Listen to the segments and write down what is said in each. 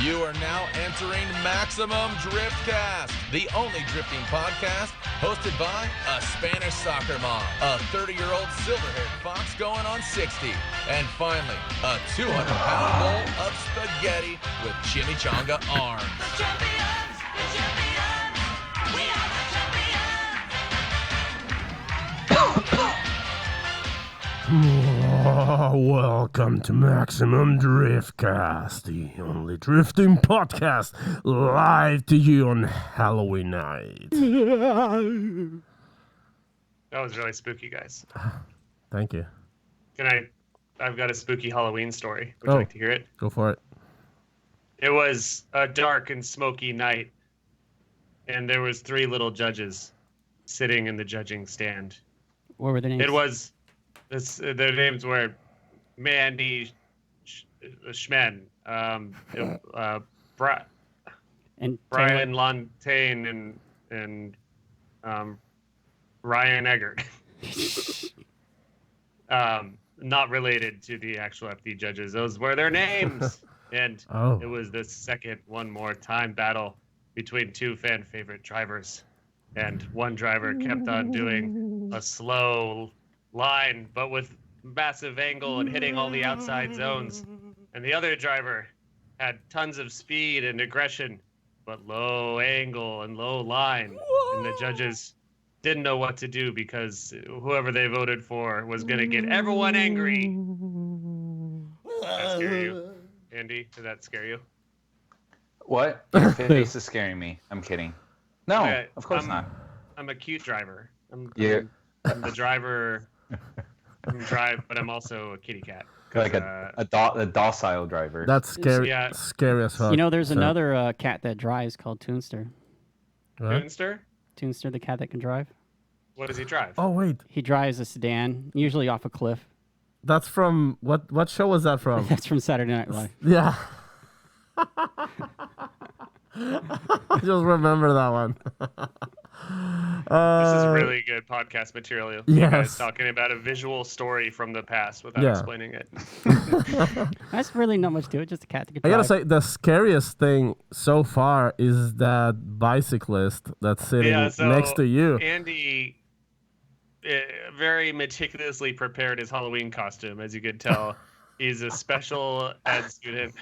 You are now entering Maximum Driftcast, the only drifting podcast hosted by a Spanish soccer mom, a 30-year-old silver-haired fox going on 60, and finally, a 200-pound bowl of spaghetti with chimichanga arms. The champions, we are the Welcome to Maximum Driftcast, the only drifting podcast live to you on Halloween night. That was really spooky, guys. Thank you. I've got a spooky Halloween story. Would you like to hear it? Go for it. It was a dark and smoky night, and there was 3 little judges sitting in the judging stand. What were their names? Their names were Mandy Schmen, And Brian Lontaine, and Ryan Eggert. Not related to the actual FD judges. Those were their names. And It was the second one more time battle between 2 fan favorite drivers. And one driver kept on doing a slow line, but with massive angle and hitting all the outside zones. And the other driver had tons of speed and aggression, but low angle and low line. And the judges didn't know what to do because whoever they voted for was going to get everyone angry. Does that scare you? Andy, did that scare you? What? Your face is scaring me. I'm kidding. No, Okay, of course not. I'm a cute driver. I'm Yeah. the driver. But I'm also a kitty cat. Like a docile driver. That's scary. Yeah. Scary as fuck. You know, there's So- another cat that drives called Toonster. What? Toonster? Toonster, the cat that can drive. What does he drive? Oh wait, He drives a sedan, usually off a cliff. that's from what show was that from? That's from Saturday Night Live. Yeah. I just remember that one. This is really good podcast material. You yes. guys talking about a visual story from the past without Yeah. explaining it. That's really not much to it, just a cat that can I drive. gotta say, the scariest thing so far is that bicyclist that's sitting next to you. Andy very meticulously prepared his Halloween costume, as you could tell. He's a special ed student.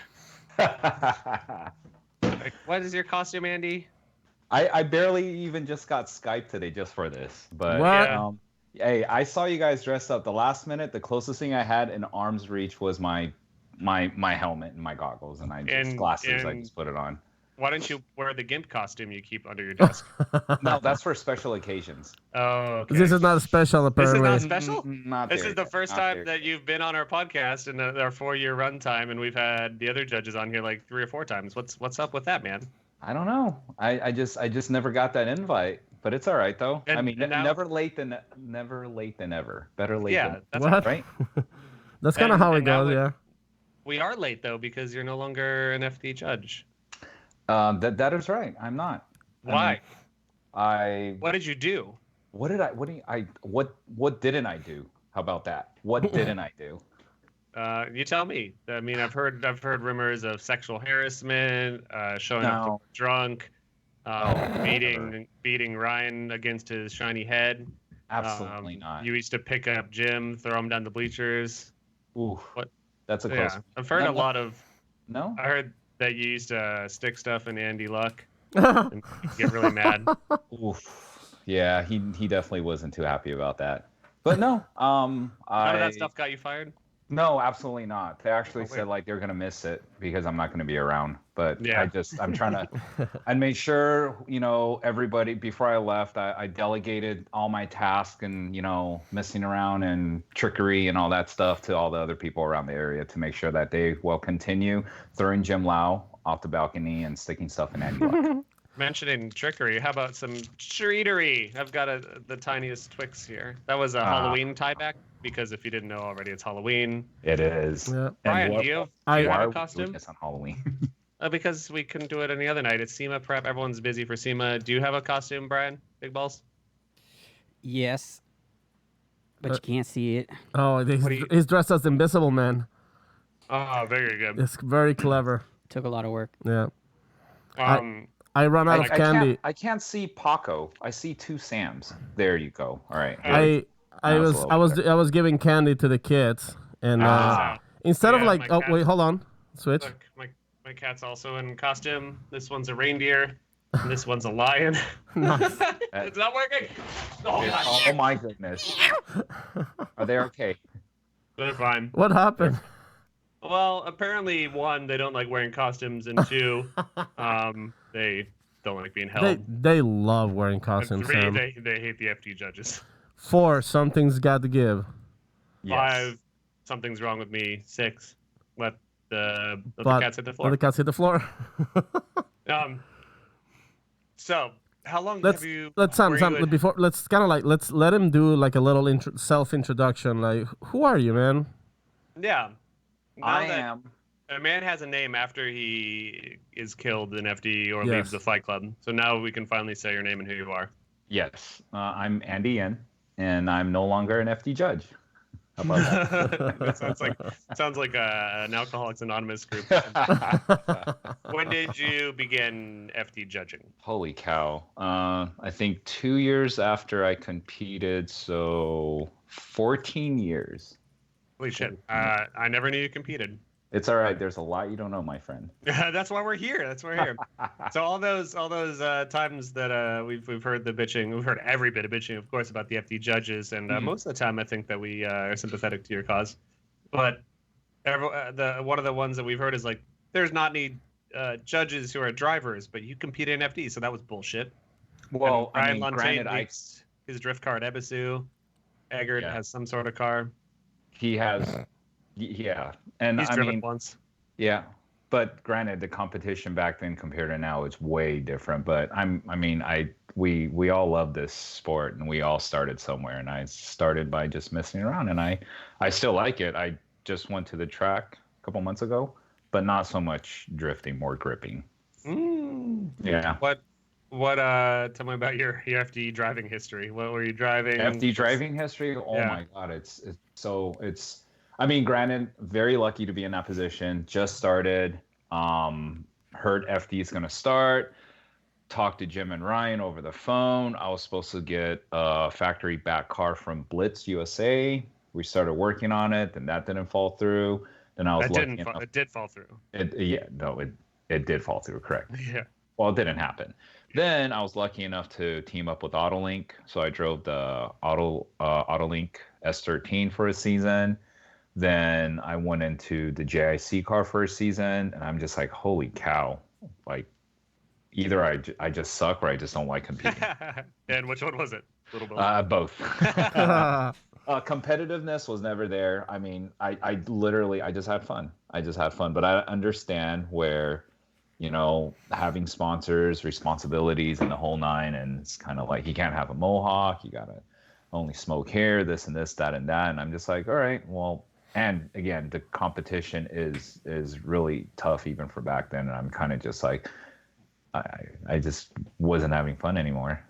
Like, what is your costume, Andy? I barely even just got Skype today just for this. But What? hey, I saw you guys dressed up the last minute. The closest thing I had in arm's reach was my helmet and my goggles and glasses. I just put it on. Why don't you wear the GIMP costume you keep under your desk? No, that's for special occasions. Oh, okay. This is not special, This apparently. is not special? Not This there is the yet, first not time there. that you've been on our podcast in our 4-year run time, and we've had the other judges on here like 3 or 4 times. What's up with that, man? I don't know. I just never got that invite, but it's all right though. And I mean, now- never late than ever. Better late Yeah, than that's What? right. That's kind of how it and now goes, yeah. We are late though because you're no longer an FD judge. That is right. I'm not. Why? What What did you do? didn't I do? How about that? What didn't I do? You tell me. I mean, I've heard rumors of sexual harassment, showing up No. drunk, never. beating Ryan against his shiny head. Absolutely not. You used to pick up Jim, throw him down the bleachers. Ooh, What? that's a close. Yeah, I've heard a lot of. No. I heard that you used to stick stuff in Andy Luck and get really mad. Oof. Yeah, he definitely wasn't too happy about that. But no, None of that stuff got you fired. No, absolutely not. They actually weird. said like they're gonna miss it because I'm not gonna be around. But Yeah. I'm trying to, I made sure everybody before I left. I delegated all my tasks and messing around and trickery and all that stuff to all the other people around the area to make sure that they will continue throwing Jim Lau off the balcony and sticking stuff in Andy Luck. Mentioning trickery, how about some treatery? I've got the tiniest Twix here. That was a Halloween tieback because if you didn't know already, it's Halloween. It is. Yeah. And Brian, what- do you have why a are we doing costume? this on Halloween? Because we couldn't do it any other night. It's SEMA prep. Everyone's busy for SEMA. Do you have a costume, Brian? Big balls? Yes. But you can't see it. Oh, What do you- he's dressed as Invisible Man. Oh, very good. It's very clever. Took a lot of work. Yeah. Um, I run out of candy. I can't see Paco. I see two Sams. There you go. All right. I was giving candy to the kids, and instead of Yeah, like, my oh cat- wait, hold on, switch. Look, my cat's also in costume. This one's a reindeer. And this one's a lion. Nice. It's not working. Oh, God. Oh my goodness. Are they okay? They're fine. What happened? Well, apparently, one, they don't like wearing costumes, and two, they don't like being held. They love wearing And costumes. three, Sam. they hate the FD judges. 4, something's got to give. Yes. 5, something's wrong with me. 6, let the cats hit the Let floor. the cats hit the floor. So, how long let's have you? Sam were Sam you in- before let's let him do like a little self introduction. Like, who are you, man? Yeah. Now I that am. A man has a name after he is killed in FD or Yes. leaves the Fight Club. So now we can finally say your name and who you are. Yes. I'm Andy N, and I'm no longer an FD judge. How about That sounds like an Alcoholics Anonymous group. When did you begin FD judging? Holy cow. I think 2 years after I competed, so 14 years. Holy shit! I never knew you competed. It's all right. There's a lot you don't know, my friend. That's why we're here. That's why we're here. So all those times that we've heard the bitching, we've heard every bit of bitching, of course, about the FD judges, and most of the time I think that we are sympathetic to your cause. But one of the ones that we've heard is like, there's not any judges who are drivers, but you competed in FD, so that was bullshit. Well, And I mean, Ryan granted, Luntain makes his drift car at Ebisu. Eggert Yeah. has some sort of car. he has, yeah, and He's I driven mean, once. yeah. But granted, the competition back then compared to now is way different. But we all love this sport, and we all started somewhere. And I started by just messing around, and I still like it. I just went to the track a couple months ago, but not so much drifting, more gripping. Yeah. What? Tell me about your FD driving history. What were you driving? FD driving history. Oh Yeah. my God, it's. I mean, granted, very lucky to be in that position. Just started. Heard FD is gonna start. Talked to Jim and Ryan over the phone. I was supposed to get a factory back car from Blitz USA. We started working on it, then that didn't fall through. Then I was It did fall through. It did fall through. Correct. Yeah. Well, it didn't happen. Then I was lucky enough to team up with Autolink, so I drove the Autolink S13 for a season. Then I went into the JIC car for a season, and I'm just like, holy cow! Like, either I just suck or I just don't like competing. And which one was it? Little Bill. Both. Competitiveness was never there. I mean, I literally just had fun. But I understand where, having sponsors, responsibilities, and the whole nine, and it's kind of like you can't have a mohawk, you gotta only smoke hair, this and this, that and that, and I'm just like, all right, well, and again, the competition is really tough even for back then, and I'm kind of just like, I just wasn't having fun anymore.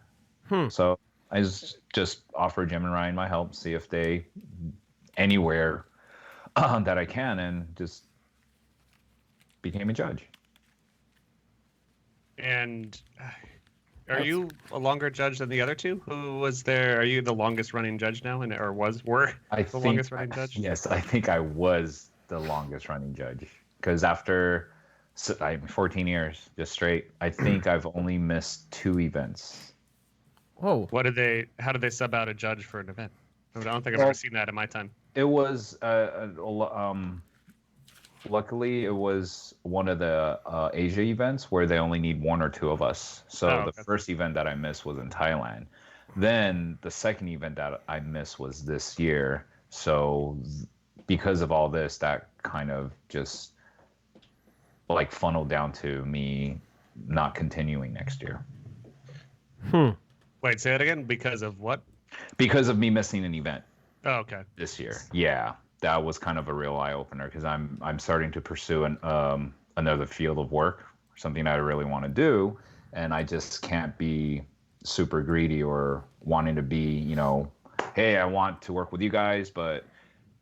So I just offered Jim and Ryan my help, see if they anywhere that I can, and just became a judge. And are you a longer judge than the other two? Who was there? Are you the longest running judge now, were the longest running judge? Yes, I think I was the longest running judge because after 14 years just straight, I think I've only missed 2 events. Whoa. How did they sub out a judge for an event? I don't think I've ever seen that in my time. It was luckily it was one of the Asia events where they only need 1 or 2 of us. So the first event that I missed was in Thailand. Then the second event that I missed was this year. So because of all this, that kind of just like funneled down to me not continuing next year. Wait, say that again. Because of what? Because of me missing an event. Oh, okay. This year. Yeah. That was kind of a real eye opener because I'm starting to pursue another field of work, something I really want to do, and I just can't be super greedy or wanting to be, hey, I want to work with you guys, but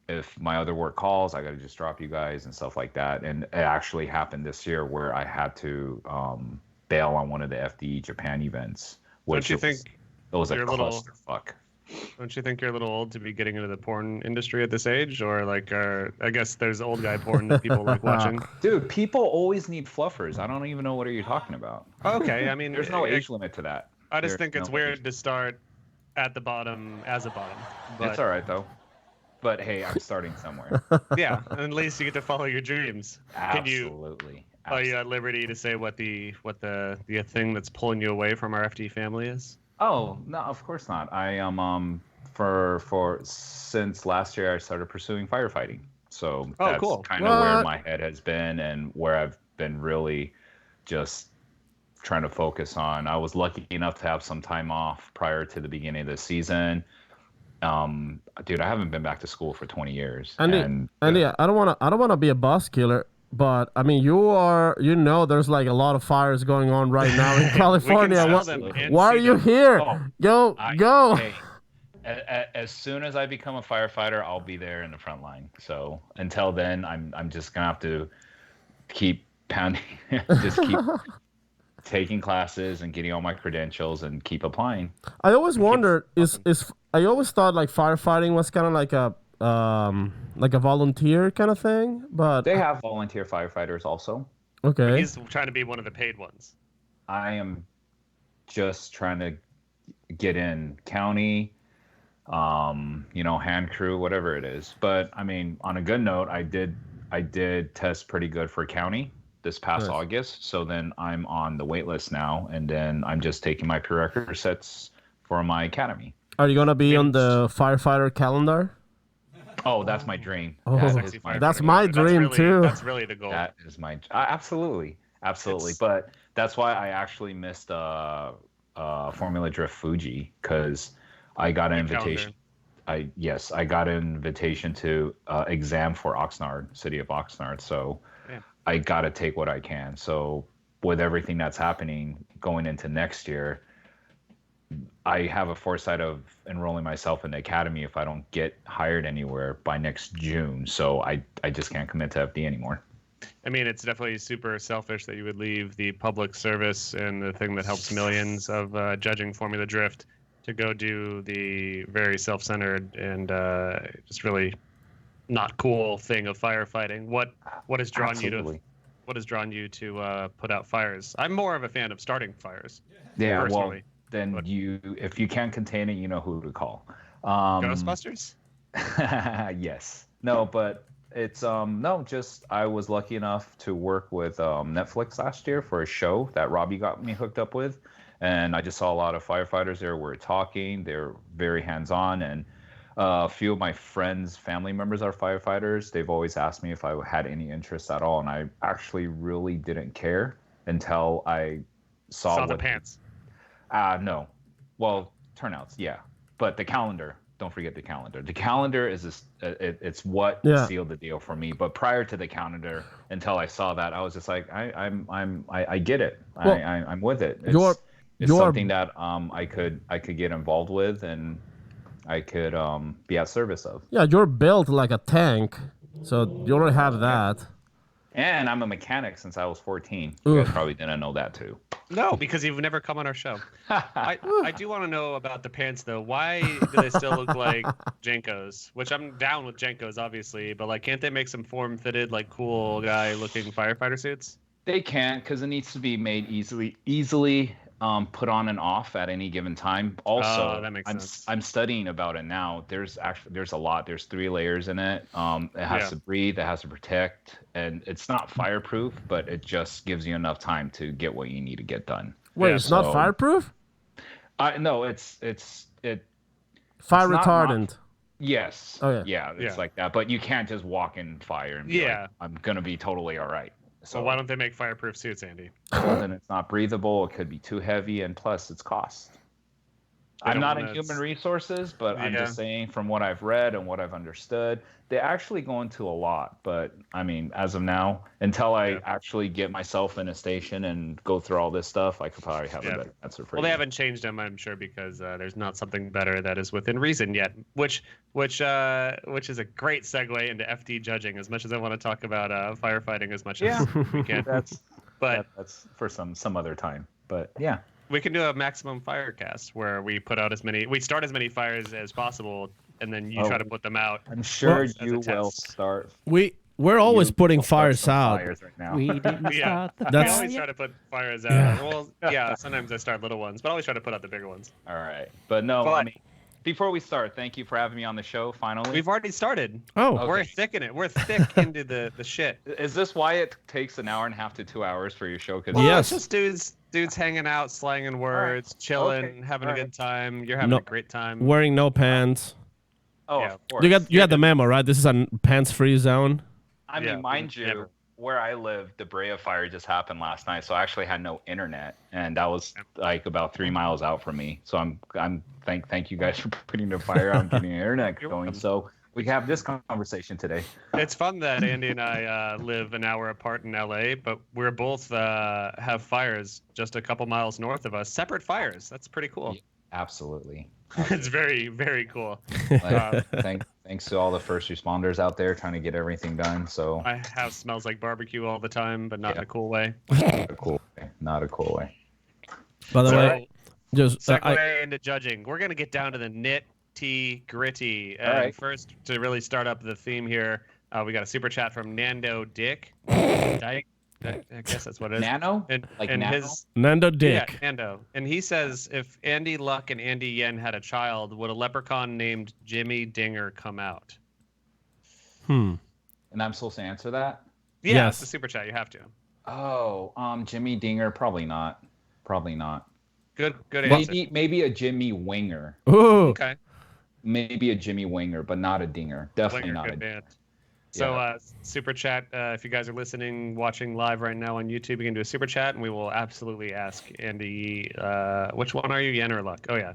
if my other work calls, I got to just drop you guys and stuff like that. And it actually happened this year where I had to bail on one of the FD Japan events. Don't you it think was a you're a little- clusterfuck. Don't you think you're a little old to be getting into the porn industry at this age? Or like, I guess there's old guy porn that people like watching. Dude, people always need fluffers. I don't even know what are you talking about. Okay, I mean, There's no age limit to that. I just There's think it's no weird age- to start at the bottom as a bottom. But It's all right though. But hey, I'm starting somewhere. yeah, at least you get to follow your dreams. Absolutely. Are you at liberty to say what the thing that's pulling you away from our FD family is? Oh no, of course not. I am for since last year I started pursuing firefighting. So that's cool. kind of where my head has been and where I've been really just trying to focus on. I was lucky enough to have some time off prior to the beginning of the season. Dude, I haven't been back to school for 20 years. Andy, I don't wanna be a boss killer, but I mean there's like a lot of fires going on right now in California. sell them and Why are see you them. here? Oh, Go. Hey, as soon as I become a firefighter, I'll be there in the front line. So until then, I'm just gonna have to keep pounding, just keep taking classes and getting all my credentials and keep applying. I always wondered I always thought like firefighting was kind of like a volunteer kind of thing, but They have volunteer firefighters also. okay. He's trying to be one of the paid ones. I am just trying to get in county, hand crew, whatever it is. But I mean, on a good note, I did test pretty good for county this past Nice. August. So then I'm on the wait list now, and then I'm just taking my prerequisites for my academy. Are you gonna be on the firefighter calendar? Oh, that's my dream. Oh, That Sexy is my that's firefighter. my That's dream really- too. That's really the goal. That is my absolutely. But that's why I actually missed Formula Drift Fuji because I got an Good invitation. calendar. I got an invitation to exam for Oxnard, city of Oxnard. So Yeah. I got to take what I can. So with everything that's happening going into next year, I have a foresight of enrolling myself in the academy if I don't get hired anywhere by next June. So I just can't commit to FD anymore. I mean, it's definitely super selfish that you would leave the public service and the thing that helps millions of judging Formula Drift to go do the very self-centered and just really not cool thing of firefighting. What has drawn Absolutely. you to what has drawn you to put out fires? I'm more of a fan of starting fires. Yeah, well, Personally. then But- if you can't contain it, you know who to call. Ghostbusters? Yes. No, but it's just I was lucky enough to work with Netflix last year for a show that Robbie got me hooked up with, and I just saw a lot of firefighters there. We're talking. They're very hands-on, and a few of my friends, family members are firefighters. They've always asked me if I had any interest at all, and I actually really didn't care until I saw the what pants. no. Well, turnouts, yeah. But the calendar, don't forget the calendar. The calendar is it's what sealed the deal for me. But prior to the calendar, until I saw that, I was just like, I get it. Well, I'm with it. It's, you're- it's something that I could get involved with and I could be at service of. Yeah, you're built like a tank, so you already have that. And I'm a mechanic since I was 14. You guys probably didn't know that too. No, because you've never come on our show. I do want to know about the pants though. Why do they still look like Jenkos? Which I'm down with Jenkos, obviously, but like, can't they make some form-fitted, like, cool guy-looking firefighter suits? They can't because it needs to be made easily put on and off at any given time. Also, that makes sense. I'm studying about it now. There's a lot. There's 3 layers in it. It has to breathe. It has to protect, and it's not fireproof, but it just gives you enough time to get what you need to get done. Wait, it's not fireproof? No, it's Fire not retardant. yes. Oh, Yeah, it's like that. But you can't just walk in fire and be like, I'm gonna be totally all right. So why don't they make fireproof suits, Andy? Well, then it's not breathable. It could be too heavy, and plus it's cost. I'm don't not in wanna- human resources, but I'm Yeah. just saying from what I've read and what I've understood, they actually go into a lot. But I mean, as of now, until I actually get myself in a station and go through all this stuff, I could probably have a better answer for you. Well, they haven't changed them, I'm sure, because there's not something better that is within reason yet. Which is a great segue into FD judging. As much as I want to talk about firefighting as much as we can, that's for some other time. But yeah. We can do a maximum fire cast where we start as many fires as possible, and then you try to put them out. I'm sure as a you will test. start. We're always putting fires some out. fires right now. We didn't Yeah. start the That's- I always fire. try to put fires out. Yeah. Well, yeah, sometimes I start little ones, but I always try to put out the bigger ones. All right, but no, But- I mean, before we start, thank you for having me on the show. Finally, We've already started. Oh, We're Okay. thick in it. We're thick into the shit. is this why it takes an hour and a half to 2 hours for your show? 'Cause Well, Yes. it's just dudes hanging out, slanging words, chilling, Okay. having a All good time. You're having No. a great time. wearing no pants. Oh, Yeah. of course. You got the memo, right? This is a pants-free zone. I mean, Yeah, mind you, never. where I live, the Brea fire just happened last night, so I actually had no internet, and that was like about 3 miles out from me. So I'm thank you guys for putting the fire out and getting the internet You're going. welcome. So we have this conversation today. It's fun that Andy and I live an hour apart in LA, but we're both have fires just a couple miles north of us. Separate fires. That's pretty cool. Yeah. Absolutely. It's very, very cool. Like, thanks to all the first responders out there trying to get everything done. So My house smells like barbecue all the time, but not in a cool way. not a cool way. Not a cool way. By the So, way, just segue into judging. We're going to get down to the nitty-gritty. And right. first, to really start up the theme here, we got a super chat from Nando Dick. I guess that's what it is. Nano? And, Like and nano? his Nando Dick. Yeah, Nando. And he says, if Andy Luck and Andy Yen had a child, would a leprechaun named Jimmy Dinger come out? And I'm supposed to answer that? Yeah, Yes. it's a super chat. You have to. Oh, Jimmy Dinger, probably not. Probably not. Good answer. Maybe a Jimmy Winger. Ooh. Okay. Maybe a Jimmy Winger, but not a Dinger. Definitely Winger, not a good Dinger. band. So, super chat. If you guys are listening, watching live right now on YouTube, you can do a super chat, and we will absolutely ask Andy. Which one are you, Yen or Luck? Oh yeah,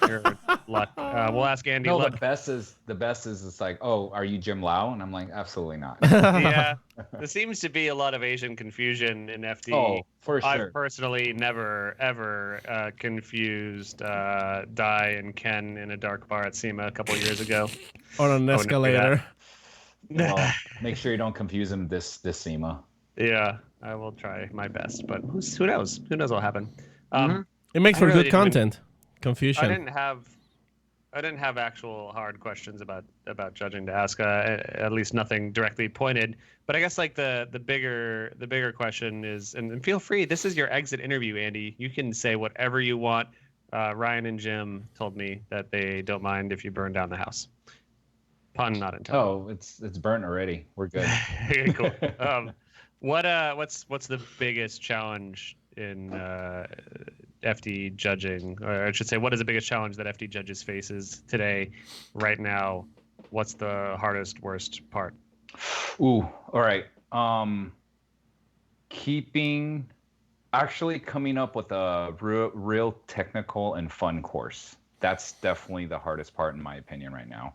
you're Luck. We'll ask Andy. No, Luck. the best is it's like, oh, are you Jim Lau? And I'm like, absolutely not. Yeah, there seems to be a lot of Asian confusion in FD. Oh, for sure. I've personally never ever confused Dai and Ken in a dark bar at SEMA a couple of years ago. On an never do escalator. Well, make sure you don't confuse him this SEMA. Yeah, I will try my best, but who knows? Who knows what'll happen? It makes I for really good didn't- content. Confusion. I didn't have actual hard questions about judging to ask. At least nothing directly pointed. But I guess like the bigger question is, and feel free. This is your exit interview, Andy. You can say whatever you want. Ryan and Jim told me that they don't mind if you burn down the house. Pun not intended. Oh, it's burnt already. We're good. Okay, cool. What's the biggest challenge in FD judging, or I should say, what is the biggest challenge that FD judges faces today, right now? What's the hardest, worst part? Ooh, all right. Coming up with a real technical and fun course. That's definitely the hardest part in my opinion right now.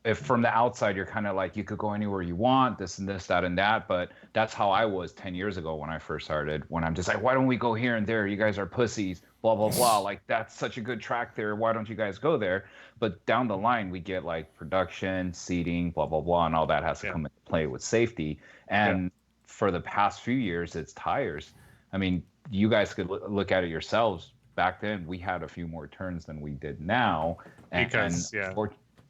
If from the outside you're kind of like, you could go anywhere you want, this and this, that and that, but that's how I was 10 years ago when I first started, when I'm just like, why don't we go here and there? You guys are pussies, blah, blah, blah. Like, that's such a good track there. Why don't you guys go there? But down the line, we get like production, seating, blah, blah, blah, and all that has to come into play with safety. And for the past few years, it's tires. I mean, you guys could look at it yourselves. Back then, we had a few more turns than we did now.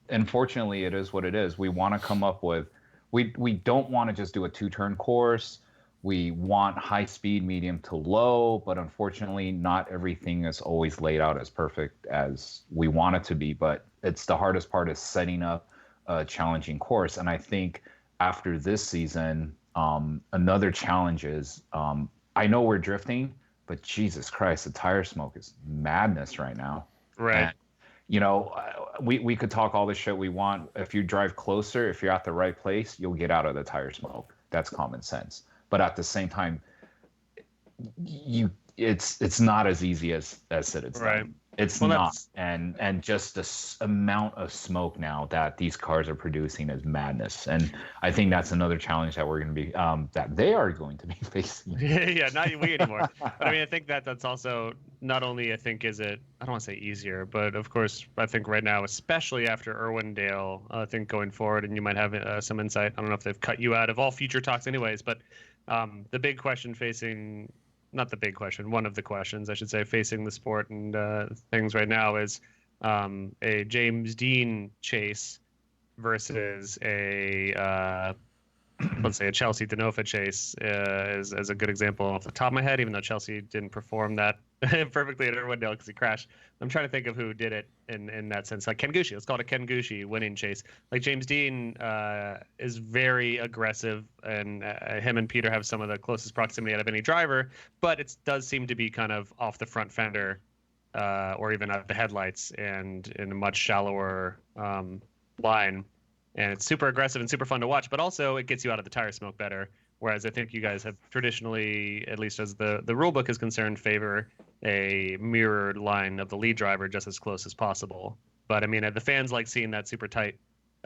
Unfortunately, it is what it is. We want to come up with, we don't want to just do a 2-turn course. We want high speed, medium to low, but unfortunately, not everything is always laid out as perfect as we want it to be. But it's the hardest part is setting up a challenging course. And I think after this season, another challenge is, I know we're drifting, but Jesus Christ, the tire smoke is madness right now. Right. And, we could talk all the shit we want. If you drive closer, if you're at the right place, you'll get out of the tire smoke. That's common sense. But at the same time, it's not as easy as it's Right. done. It's Well, not, that's- and just the amount of smoke now that these cars are producing is madness. And I think that's another challenge that we're going to be that they are going to be facing. Yeah, not we anymore. But I mean, I think that's also not only I think is it I don't want to say easier, but of course I think right now, especially after Irwindale, I think going forward, and you might have some insight. I don't know if they've cut you out of all future talks, anyways. But the big question facing, not the big question, one of the questions I should say facing the sport and things right now is a James Dean chase versus a let's say a Chelsea Denofa chase is a good example off the top of my head, even though Chelsea didn't perform that perfectly at Irwindale because he crashed. I'm trying to think of who did it in that sense. Like Ken Gucci, let's call it a Ken Gucci winning chase. Like James Dean is very aggressive, and him and Peter have some of the closest proximity out of any driver, but it does seem to be kind of off the front fender or even at the headlights and in a much shallower line. And it's super aggressive and super fun to watch, but also it gets you out of the tire smoke better. Whereas I think you guys have traditionally, at least as the rule book is concerned, favor a mirrored line of the lead driver just as close as possible. But I mean, the fans like seeing that super tight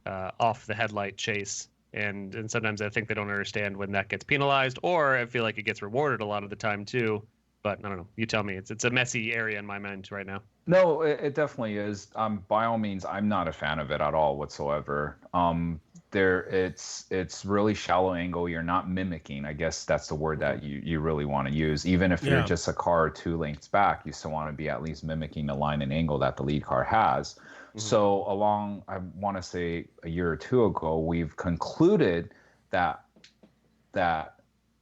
off the headlight chase. And sometimes I think they don't understand when that gets penalized, or I feel like it gets rewarded a lot of the time too. But I don't know. You tell me. It's a messy area in my mind right now. No, it definitely is. By all means, I'm not a fan of it at all whatsoever. It's really shallow angle. You're not mimicking. I guess that's the word that you really want to use. Even if you're just a car or 2 lengths back, you still want to be at least mimicking the line and angle that the lead car has. Mm-hmm. So I want to say a year or 2 ago, we've concluded that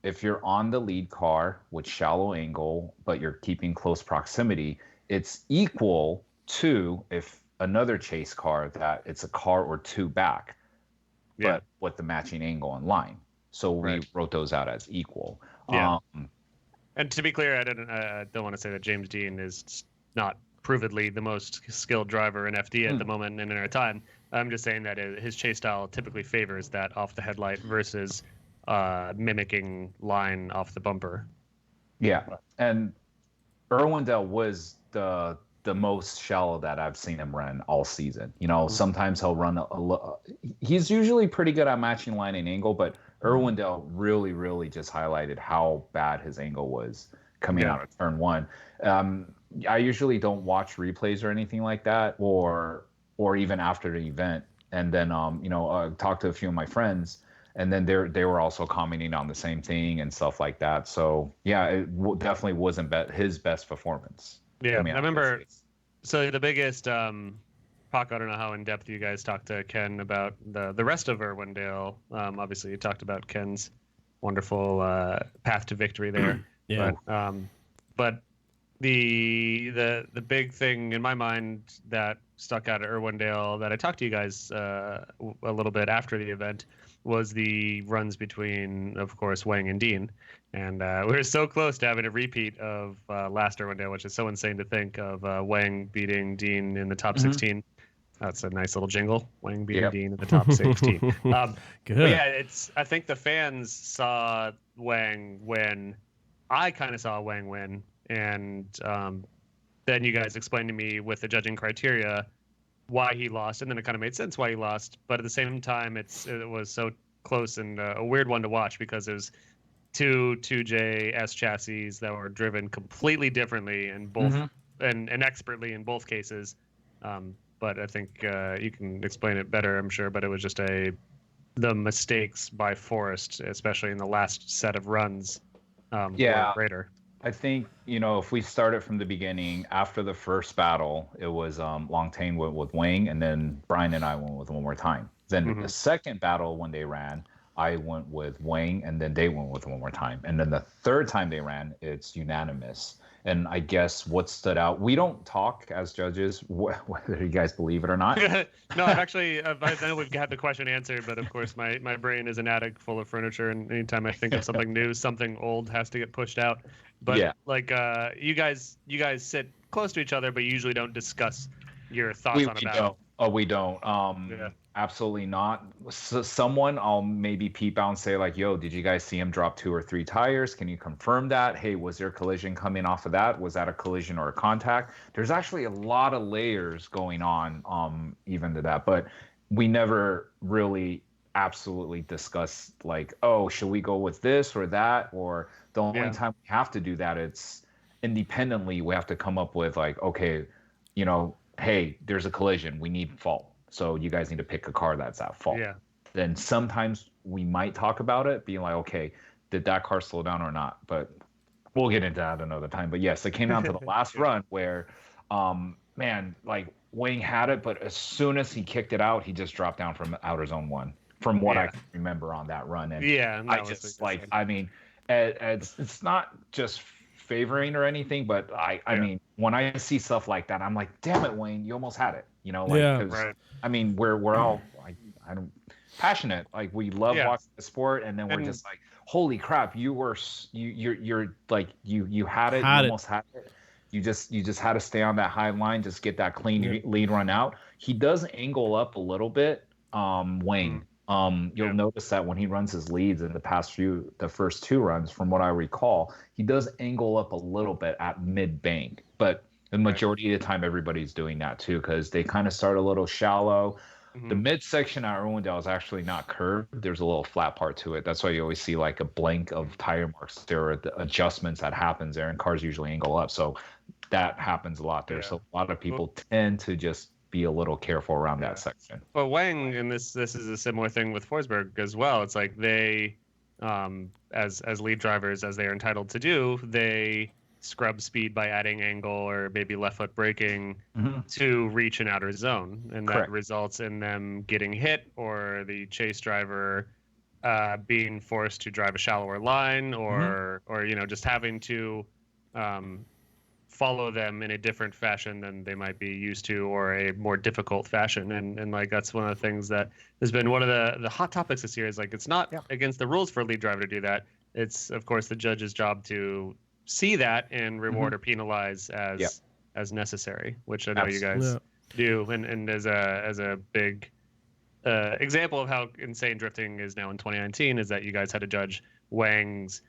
if you're on the lead car with shallow angle, but you're keeping close proximity, it's equal to if another chase car that it's a car or 2 back, but with the matching angle and line. So we wrote those out as equal. Yeah. And to be clear, I don't want to say that James Dean is not provedly the most skilled driver in FD at the moment and in our time. I'm just saying that his chase style typically favors that off the headlight versus mimicking line off the bumper. Yeah, and Irwindale was the most shallow that I've seen him run all season. You know, sometimes he'll run he's usually pretty good at matching line and angle, but Irwindale really, really just highlighted how bad his angle was coming out of turn 1. I usually don't watch replays or anything like that, or even after the event, and then talk to a few of my friends. And then they were also commenting on the same thing and stuff like that. So yeah, it definitely wasn't his best performance. Yeah, I remember. So the biggest, Pac, I don't know how in depth you guys talked to Ken about the rest of Irwindale. Obviously, you talked about Ken's wonderful path to victory there. Yeah. But the big thing in my mind that stuck out at Irwindale that I talked to you guys a little bit after the event was the runs between, of course, Wang and Dean. And we were so close to having a repeat of last Irwindale, which is so insane to think of Wang beating Dean in the top 16. That's a nice little jingle. Wang beating Dean in the top 16. Good. Yeah, I think the fans saw Wang win. I kind of saw Wang win. And then you guys explained to me with the judging criteria why he lost, and then it kind of made sense why he lost. But at the same time, it was so close and a weird one to watch because it was two 2JS chassis that were driven completely differently and both and expertly in both cases. But I think you can explain it better, I'm sure. But it was just the mistakes by Forrest, especially in the last set of runs, were greater. I think, if we started from the beginning, after the first battle, it was Longtain went with Wang, and then Brian and I went with One More Time. Then the second battle, when they ran, I went with Wang, and then they went with One More Time. And then the third time they ran, it's unanimous. And I guess what stood out, we don't talk as judges, whether you guys believe it or not. No, actually, I know we've had the question answered, but of course my brain is an attic full of furniture, and anytime I think of something new, something old has to get pushed out. But you guys sit close to each other, but you usually don't discuss your thoughts on a battle. Oh, we don't. absolutely not. So someone I'll maybe peep out and say like, yo, did you guys see him drop 2 or 3 tires? Can you confirm that? Hey, was there collision coming off of that? Was that a collision or a contact? There's actually a lot of layers going on even to that, but we never really absolutely discuss like, oh, should we go with this or that? Or the only time we have to do that, it's independently we have to come up with like, okay, you know, hey, there's a collision, we need fault, so you guys need to pick a car that's at fault. Then sometimes we might talk about it being like, okay, did that car slow down or not? But we'll get into that another time. But yes, it came down to the last run where man, like Wang had it, but as soon as he kicked it out, he just dropped down from outer zone 1 from what I can remember on that run. And I just like, I mean, it's not just favoring or anything, but I mean, when I see stuff like that, I'm like, damn it, Wayne, you almost had it, you know? Like, I mean, we're all I don't passionate, like we love watching the sport, and then we're just like, holy crap, you're like you had it, you almost had it. You just had to stay on that high line, just get that clean lead run out. He does angle up a little bit, Wayne. You'll notice that when he runs his leads in the first 2 runs, from what I recall, he does angle up a little bit at mid bank. But the majority of the time, everybody's doing that too, because they kind of start a little shallow. The midsection at Irwindale is actually not curved. There's a little flat part to it. That's why you always see like a blank of tire marks. There are the adjustments that happens there, and cars usually angle up. So that happens a lot there. So a lot of people tend to just be a little careful around that section. Well, Wang, and this is a similar thing with Forsberg as well. It's like they, as lead drivers, as they are entitled to do, they scrub speed by adding angle or maybe left foot braking to reach an outer zone, and that results in them getting hit or the chase driver being forced to drive a shallower line, or you know, just having to follow them in a different fashion than they might be used to, or a more difficult fashion. And like, that's one of the things that has been one of the hot topics this year, is like, it's not against the rules for a lead driver to do that. It's of course the judge's job to see that and reward or penalize as necessary, which I know you guys do. And as a big example of how insane drifting is now in 2019 is that you guys had to judge Wang's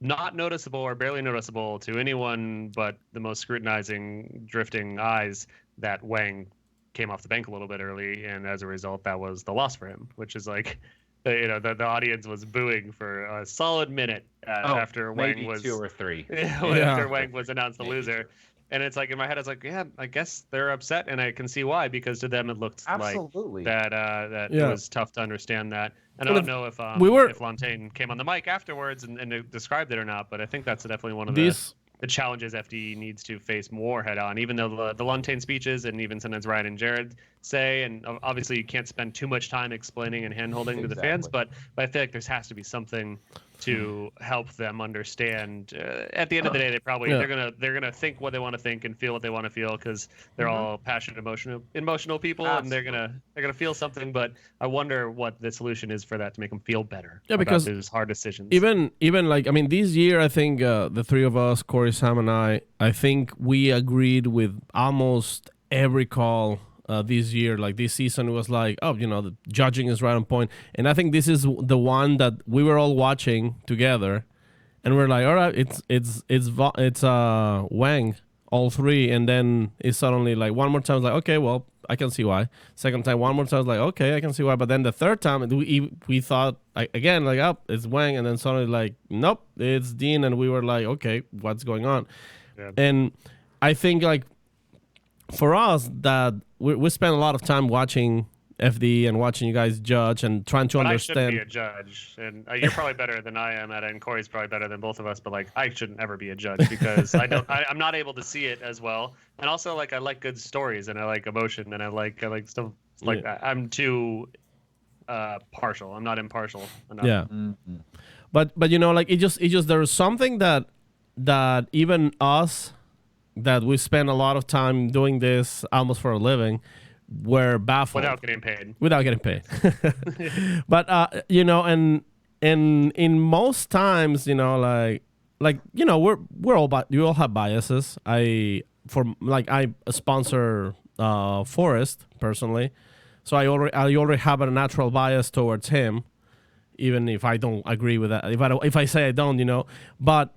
not noticeable or barely noticeable to anyone but the most scrutinizing drifting eyes that Wang came off the bank a little bit early, and as a result that was the loss for him, which is like, you know, the audience was booing for a solid minute after Wang was 2 or 3 after Wang was announced the loser. And it's like, in my head, I was like, yeah, I guess they're upset, and I can see why, because to them it looked like that it was tough to understand that. And I don't know if Lantain came on the mic afterwards and described it or not, but I think that's definitely one of the challenges FD needs to face more head on, even though the Lantain speeches and even sometimes Ryan and Jared say, and obviously you can't spend too much time explaining and hand-holding to the fans, but I feel like there has to be something to help them understand. At the end of the day, they probably they're gonna think what they want to think and feel what they want to feel, because they're all passionate, emotional people, and they're gonna feel something. But I wonder what the solution is for that to make them feel better. Yeah, because those hard decisions. Even like, I mean, this year I think the 3 of us, Corey, Sam, and I think we agreed with almost every call. This year, like this season, was like, oh, you know, the judging is right on point. And I think this is the one that we were all watching together, and we're like, all right, it's Wang, all 3, and then it's suddenly like one more time, it's like, okay, well, I can see why. Second time, one more time, it's like, okay, I can see why. But then the third time, we thought again, like, oh, it's Wang, and then suddenly like, nope, it's Dean, and we were like, okay, what's going on? Yeah. And I think like, for us, that we spend a lot of time watching FD and watching you guys judge and trying to understand. I shouldn't be a judge, and you're probably better than I am at it, and Corey's probably better than both of us. But like, I shouldn't ever be a judge, because I'm not able to see it as well. And also, like, I like good stories, and I like emotion, and I like stuff like that. I'm too partial. I'm not impartial enough. Yeah. Mm-hmm. But you know, like, it just there's something that even us, that we spend a lot of time doing this almost for a living, we're baffled without getting paid. But you know, and in most times, you know, like you know, we're all you all have biases. I sponsor Forest personally, So I already have a natural bias towards him, even if I don't agree with that. If I say I don't, but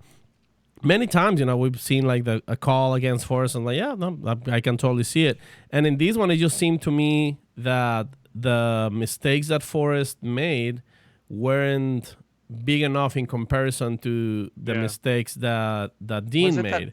many times, we've seen like a call against Forrest, and like, yeah, no, I can totally see it. And in this one, it just seemed to me that the mistakes that Forrest made weren't big enough in comparison to the mistakes that Dean made.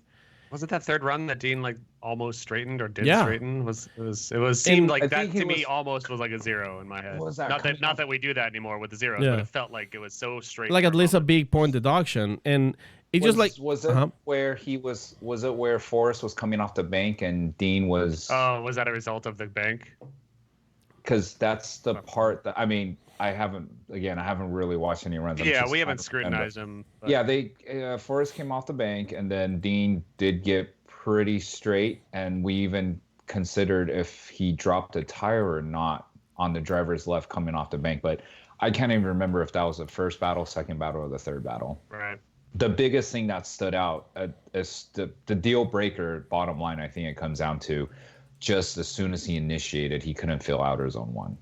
Was it that third run that Dean like almost straightened or did straighten? It And seemed like that to me almost was like a zero in my head. Was that Not that we do that anymore with the zeros, but it felt like it was so straight. Like at least a big point deduction, and it just like was it where he was it where Forrest was coming off the bank and Dean was? Oh, was that a result of the bank? Because that's the part that I haven't really watched any runs. We haven't scrutinized him. But... Yeah, Forrest came off the bank, and then Dean did get pretty straight, and we even considered if he dropped a tire or not on the driver's left coming off the bank. But I can't even remember if that was the first battle, second battle, or the third battle. Right. The biggest thing that stood out is the deal breaker. Bottom line, I think it comes down to just as soon as he initiated, he couldn't fill outer zone 1.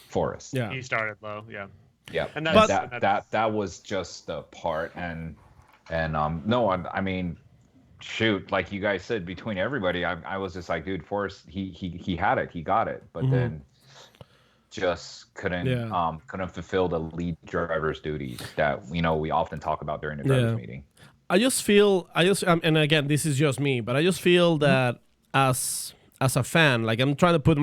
Forrest. Yeah. He started low. Yeah. Yeah. And that was just the part. Shoot, like you guys said, between everybody, I was just like, dude, Forrest, he had it, he got it, but then just couldn't fulfill the lead driver's duties that we often talk about during the drivers meeting. I just feel, and again, this is just me, but I just feel that as a fan, like I'm trying to put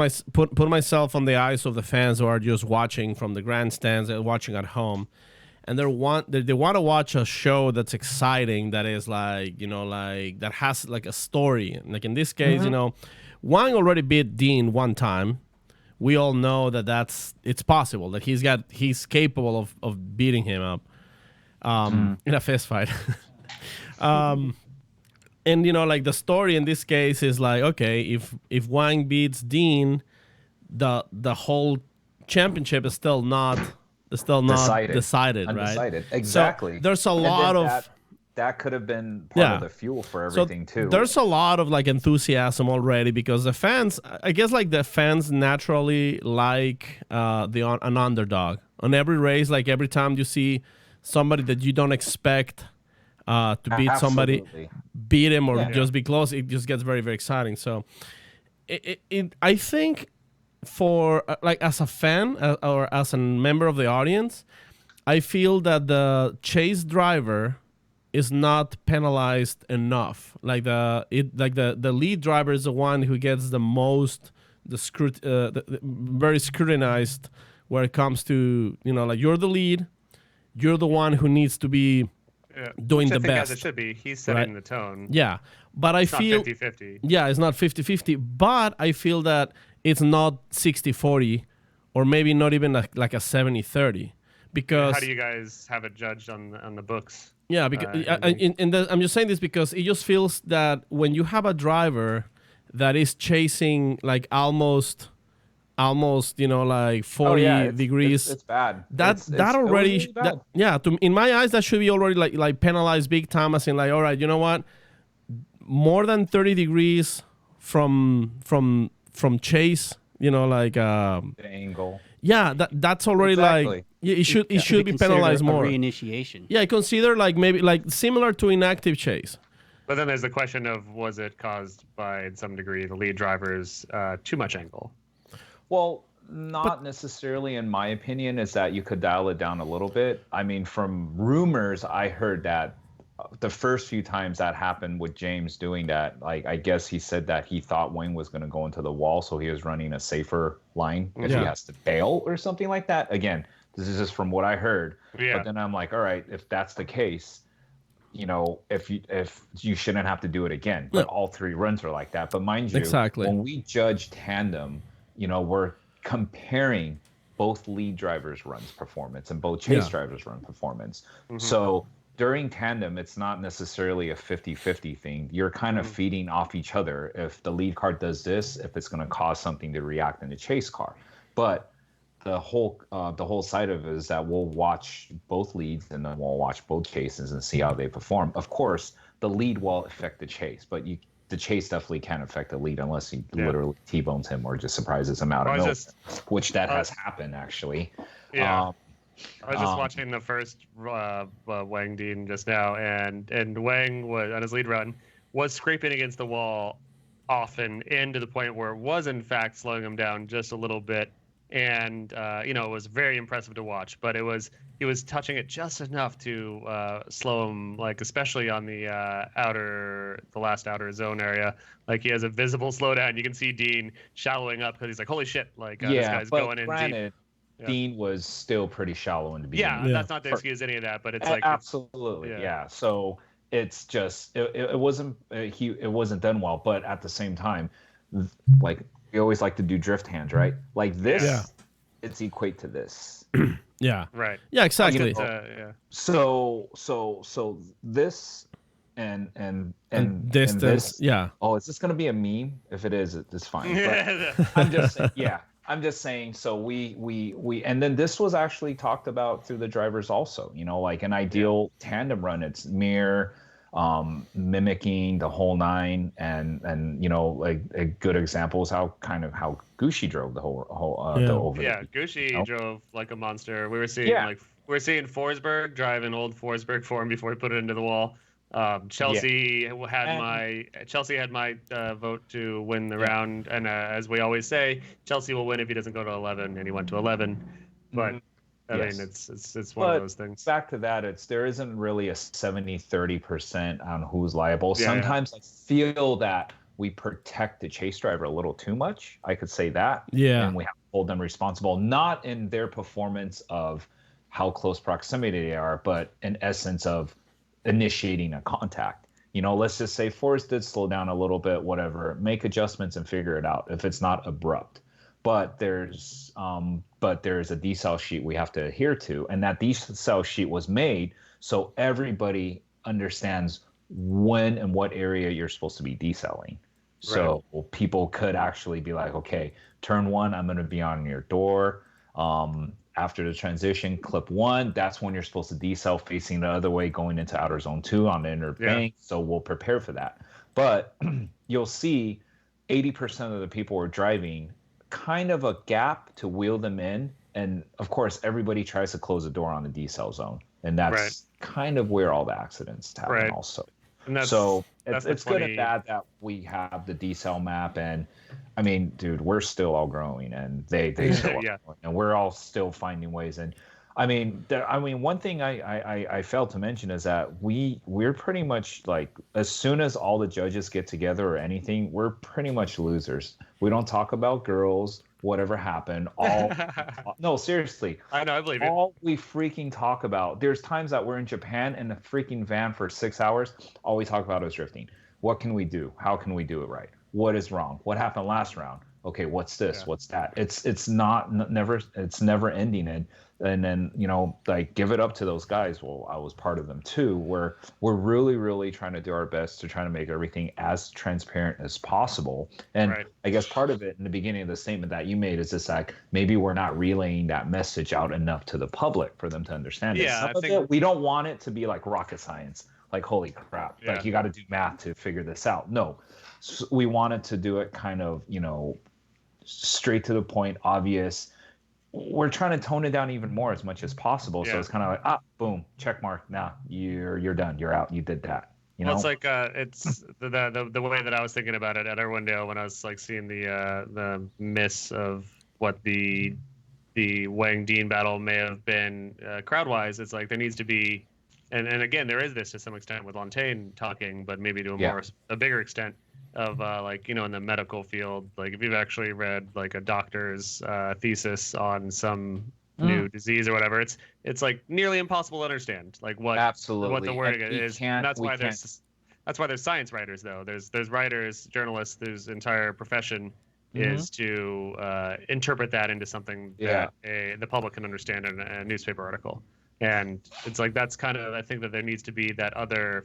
myself on the eyes of the fans who are just watching from the grandstands and watching at home, and they want to watch a show that's exciting, that is like that has like a story. Like in this case, Wang already beat Dean one time. We all know it's possible. Like he's capable of beating him up in a fist fight. And like the story in this case is like, okay, if Wang beats Dean, the whole championship is still not decided, right? Undecided. Exactly. So there's a lot of that could have been part of the fuel for everything too. There's a lot of like enthusiasm already, because the fans, I guess, like the fans naturally like an underdog on every race. Like every time you see somebody that you don't expect to beat somebody, beat him or just be close, it just gets very, very exciting. So I think for like as a fan or as a member of the audience, I feel that the chase driver is not penalized enough. Like the lead driver is the one who gets the most very scrutinized when it comes to like you're the lead, you're the one who needs to be doing the best. As it should be. He's setting the tone. Yeah, but I feel not 50-50. Yeah, it's not 50-50, but I feel that it's not 60-40 or maybe not even like a 70-30. Because how do you guys have it judged on the books? Yeah, because I'm just saying this because it just feels that when you have a driver that is chasing like almost like 40 degrees, it's bad. That already really bad. In my eyes that should be already like penalized big time, as in like, all right, you know what, more than 30 degrees from chase, the angle. Yeah, that's already like it should be penalized more. Reinitiation. Yeah, consider like maybe like similar to inactive chase. But then there's the question of, was it caused by, in some degree, the lead driver's too much angle? Well, not necessarily, in my opinion, is that you could dial it down a little bit. I mean, from rumors, I heard that the first few times that happened with James doing that, like I guess he said that he thought Wang was going to go into the wall, so he was running a safer line if he has to bail or something like that. Again, this is just from what I heard. Yeah. But then I'm like, all right, if that's the case, if you shouldn't have to do it again. But all three runs are like that. But mind you, when we judge tandem, we're comparing both lead drivers' runs performance and both chase drivers' run performance. Mm-hmm. So during tandem, it's not necessarily a 50-50 thing. You're kind of feeding off each other. If the lead car does this, if it's going to cause something to react in the chase car. But the whole side of it is that we'll watch both leads and then we'll watch both chases and see how they perform. Of course, the lead will affect the chase, but the chase definitely can affect the lead unless he Yeah. literally T-bones him or just surprises him out of I was nowhere, just- which that has happened actually. Yeah. I was just Um, watching the first Wang Dean just now, and Wang was on his lead run was scraping against the wall often, and to the point where it was in fact slowing him down just a little bit, and it was very impressive to watch. But he was touching it just enough to slow him, like especially on the last outer zone area. Like he has a visible slowdown. You can see Dean shallowing up because he's like, holy shit, like this guy's but going in deep. granted, Yeah. Dean was still pretty shallow in the beginning. Yeah, that's not to excuse any of that, but it's like absolutely, yeah. So it's just it wasn't it wasn't done well, but at the same time, like we always like to do drift hands, right? Like this, it's equate to this. Yeah. Right. Yeah, exactly. Yeah. So this and distance. this, yeah. Oh, is this gonna be a meme? If it is, it's fine. But I'm just saying, I'm just saying. So we and then this was actually talked about through the drivers also. Like an ideal tandem run. It's mirror, mimicking the whole nine, and like a good example is how Gucci drove the whole over. Yeah, Gucci drove like a monster. We were seeing Forsberg drive an old Forsberg form before he put it into the wall. Chelsea had my vote to win the round, and as we always say, Chelsea will win if he doesn't go to 11, and he went to 11. But I mean, it's one of those things. Back to that, there isn't really a 70-30% on who's liable. Sometimes I feel that we protect the chase driver a little too much. I could say that. Yeah. And we have to hold them responsible, not in their performance of how close proximity they are, but in essence of initiating a contact. Let's just say Forrest did slow down a little bit, whatever, make adjustments and figure it out if it's not abrupt. But there's a decel sheet we have to adhere to, and that decel sheet was made so everybody understands when and what area you're supposed to be decelling. So people could actually be like, okay, turn 1, I'm going to be on your door. After the transition, clip 1, that's when you're supposed to decel facing the other way, going into outer zone 2 on the inner bank. So we'll prepare for that. But you'll see 80% of the people are driving kind of a gap to wheel them in. And of course, everybody tries to close the door on the decel zone. And that's kind of where all the accidents happen also. And that's good and bad that we have the decel map, and I mean, dude, we're still all growing, and they still are growing, and we're all still finding ways. And I mean, one thing I failed to mention is that we're pretty much like, as soon as all the judges get together or anything, we're pretty much losers. We don't talk about girls, whatever happened. No, seriously. I know, I believe it. All we freaking talk about. There's times that we're in Japan in a freaking van for 6 hours. All we talk about is drifting. What can we do? How can we do it right? What is wrong? What happened last round? Okay, what's this? Yeah. What's that? It's never ending. And then, like, give it up to those guys. Well, I was part of them too, where we're really, really trying to do our best to try to make everything as transparent as possible. And I guess part of it in the beginning of the statement that you made is just like, maybe we're not relaying that message out enough to the public for them to understand it. Some of it, we don't want it to be like rocket science, like, holy crap, like you got to do math to figure this out. No, so we wanted to do it kind of, straight to the point, obvious. We're trying to tone it down even more as much as possible. So it's kind of like, boom, check mark. Nah, you're done. You're out. You did that. Well, it's like it's the way that I was thinking about it at Irwindale when I was like seeing the miss of what the Wang Dean battle may have been crowd wise. It's like there needs to be, and again there is this to some extent with Lantain talking, but maybe to a bigger extent of in the medical field, like if you've actually read like a doctor's thesis on some new disease or whatever, it's like nearly impossible to understand like what the wording is. That's why there's science writers though. There's writers, journalists, whose entire profession is to interpret that into something that the public can understand in a newspaper article. And it's like that's kind of, I think that there needs to be that other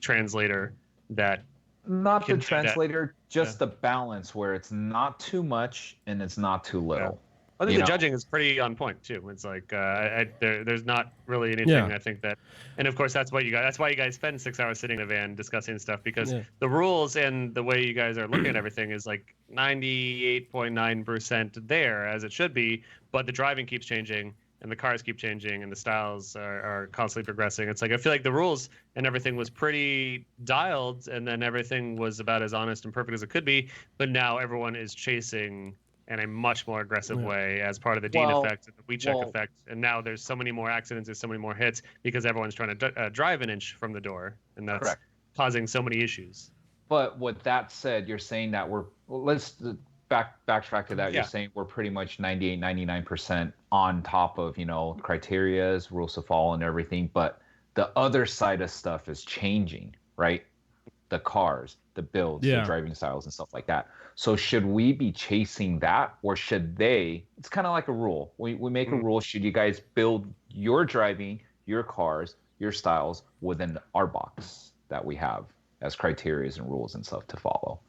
translator that. Not the translator, just the balance where it's not too much and it's not too little. I think You the know? judging is pretty on point too. It's like there's not really anything. I think that, and of course that's why you guys spend 6 hours sitting in a van discussing stuff, because the rules and the way you guys are looking at everything is like 98.9% there as it should be, but the driving keeps changing and the cars keep changing and the styles are constantly progressing. It's like I feel like the rules and everything was pretty dialed, and then everything was about as honest and perfect as it could be, but now everyone is chasing in a much more aggressive way as part of the Dean effect and the WeCheck effect. And now there's so many more accidents, there's so many more hits because everyone's trying to drive an inch from the door, and that's causing so many issues. But with that said, you're saying that let's backtrack to that. You're saying we're pretty much 98, 99% on top of, criterias, rules to follow and everything. But the other side of stuff is changing, right? The cars, the builds, the driving styles and stuff like that. So should we be chasing that, or should they? It's kind of like a rule. We make a rule. Should you guys build your driving, your cars, your styles within our box that we have as criteria and rules and stuff to follow?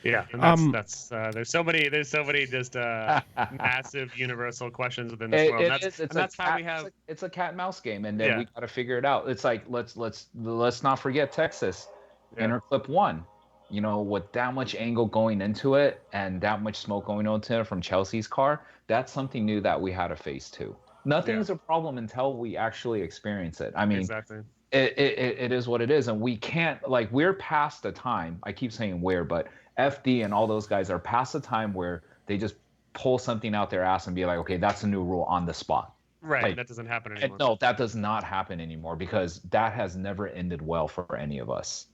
Yeah, and that's there's so many just massive universal questions within this world. That's how we have. It's a cat and mouse game, and then we got to figure it out. It's like let's not forget Texas, Interclip 1. With that much angle going into it and that much smoke going into it from Chelsea's car, that's something new that we had to face too. Nothing is a problem until we actually experience it. I mean, exactly. It is what it is, and we can't, we're past the time. I keep saying but FD and all those guys are past the time where they just pull something out their ass and be like, okay, that's a new rule on the spot. Right, that doesn't happen anymore. No, that does not happen anymore, because that has never ended well for any of us.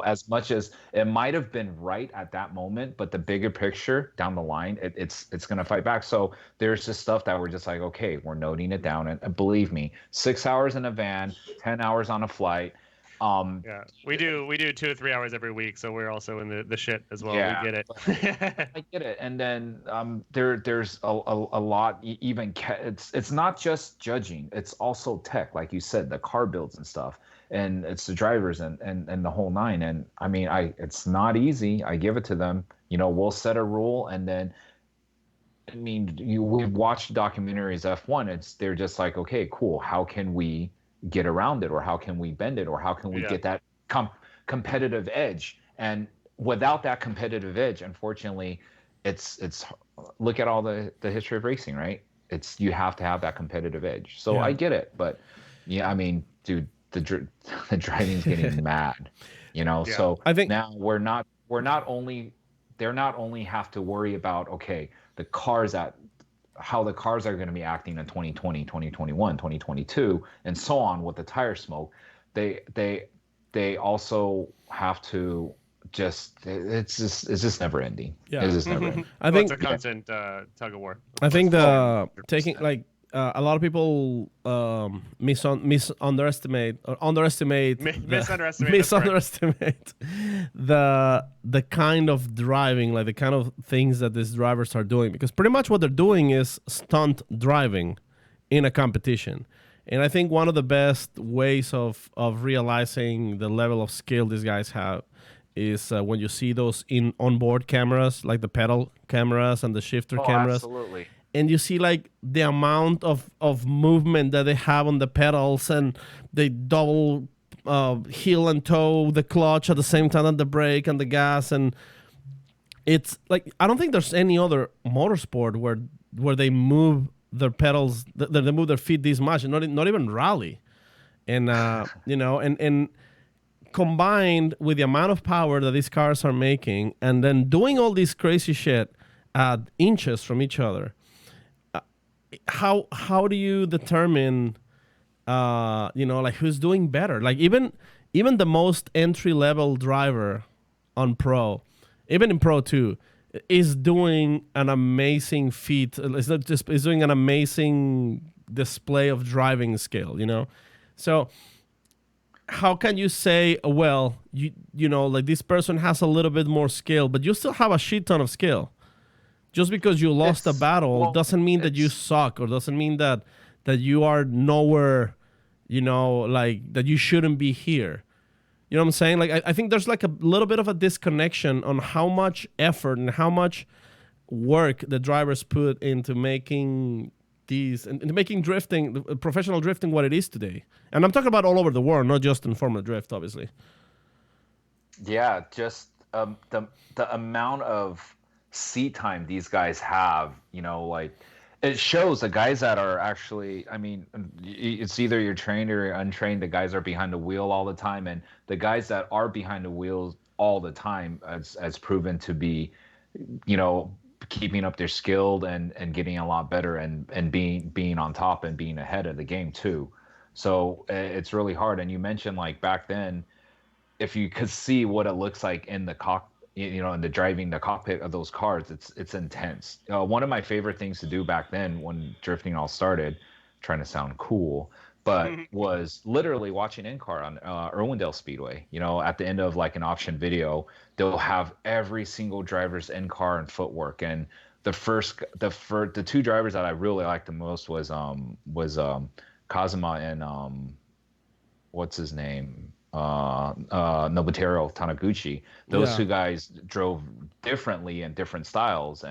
As much as it might have been right at that moment, but the bigger picture down the line, it's going to fight back. So there's just stuff that we're just like, okay, we're noting it down. And believe me, 6 hours in a van, 10 hours on a flight. We do 2 or 3 hours every week, so we're also in the shit as well. Yeah, we get it. I get it. And then there's a lot. Even it's not just judging; it's also tech, like you said, the car builds and stuff, and it's the drivers and the whole nine. And I mean, it's not easy. I give it to them. We'll set a rule, and then I mean, we've watched documentaries F1. They're just like, okay, cool. How can we get around it, or how can we bend it, or how can we get that competitive edge? And without that competitive edge, unfortunately, it's look at all the history of racing, right? You have to have that competitive edge. So I get it, but I mean, dude, the driving's getting mad, So I think now they're not only have to worry about how the cars are going to be acting in 2020, 2021, 2022, and so on with the tire smoke. They also have to it's just never ending. It's just never ending. I think it's a constant tug of war. I think taking a lot of people misunderestimate the kind of driving, the kind of things that these drivers are doing, because pretty much what they're doing is stunt driving in a competition. And I think one of the best ways of realizing the level of skill these guys have is when you see those onboard cameras, like the pedal cameras and the shifter cameras. Absolutely. And you see the amount of movement that they have on the pedals, and they double heel and toe the clutch at the same time on the brake and the gas. And it's I don't think there's any other motorsport where they move their pedals, they move their feet this much, and not even rally. And and combined with the amount of power that these cars are making, and then doing all this crazy shit at inches from each other. How do you determine who's doing better? Even the most entry level driver on pro, even in Pro 2, is doing an amazing feat. Is doing an amazing display of driving skill, So how can you say, well, this person has a little bit more skill, but you still have a shit ton of skill? Just because you lost a battle doesn't mean that you suck, or doesn't mean that you are nowhere, that you shouldn't be here. You know what I'm saying? I think there's a little bit of a disconnection on how much effort and how much work the drivers put into making these and making drifting, professional drifting, what it is today. And I'm talking about all over the world, not just in Formula Drift, obviously. Yeah, just the amount of seat time these guys have, like it shows the guys that are actually, I mean, it's either you're trained or you're untrained. The guys are behind the wheel all the time, and the guys that are behind the wheels all the time as proven to be, keeping up their skill and getting a lot better and being on top and being ahead of the game too. So it's really hard. And you mentioned like back then, if you could see what it looks like in the in the driving the cockpit of those cars, it's intense. One of my favorite things to do back then when drifting all started, trying to sound cool, but was literally watching in-car on Irwindale Speedway. At the end of like an option video, they'll have every single driver's in-car and footwork. And the two drivers that I really liked the most was Kazuma and what's his name? Nobuteru Taniguchi. Those two guys drove differently in different styles,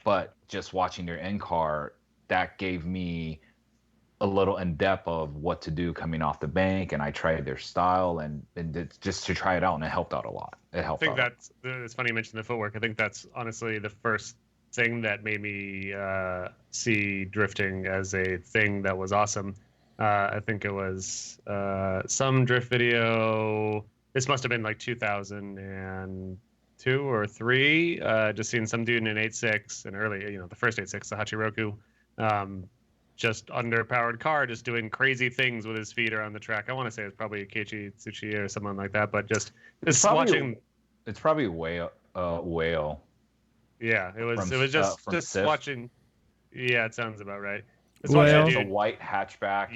but just watching their in-car, that gave me a little in depth of what to do coming off the bank, and I tried their style and just to try it out, and it helped out a lot. It helped. I think it's funny you mentioned the footwork. I think that's honestly the first thing that made me see drifting as a thing that was awesome. I think it was some drift video. This must have been like 2002 or 3. Just seeing some dude in an 8.6, and early, the first 8.6, the Hachiroku, just underpowered car, just doing crazy things with his feet around the track. I want to say it's probably Keiichi Tsuchiya or someone like that, but just watching. It's probably Whale. Yeah, it was just watching. Yeah, it sounds about right. It's a white hatchback.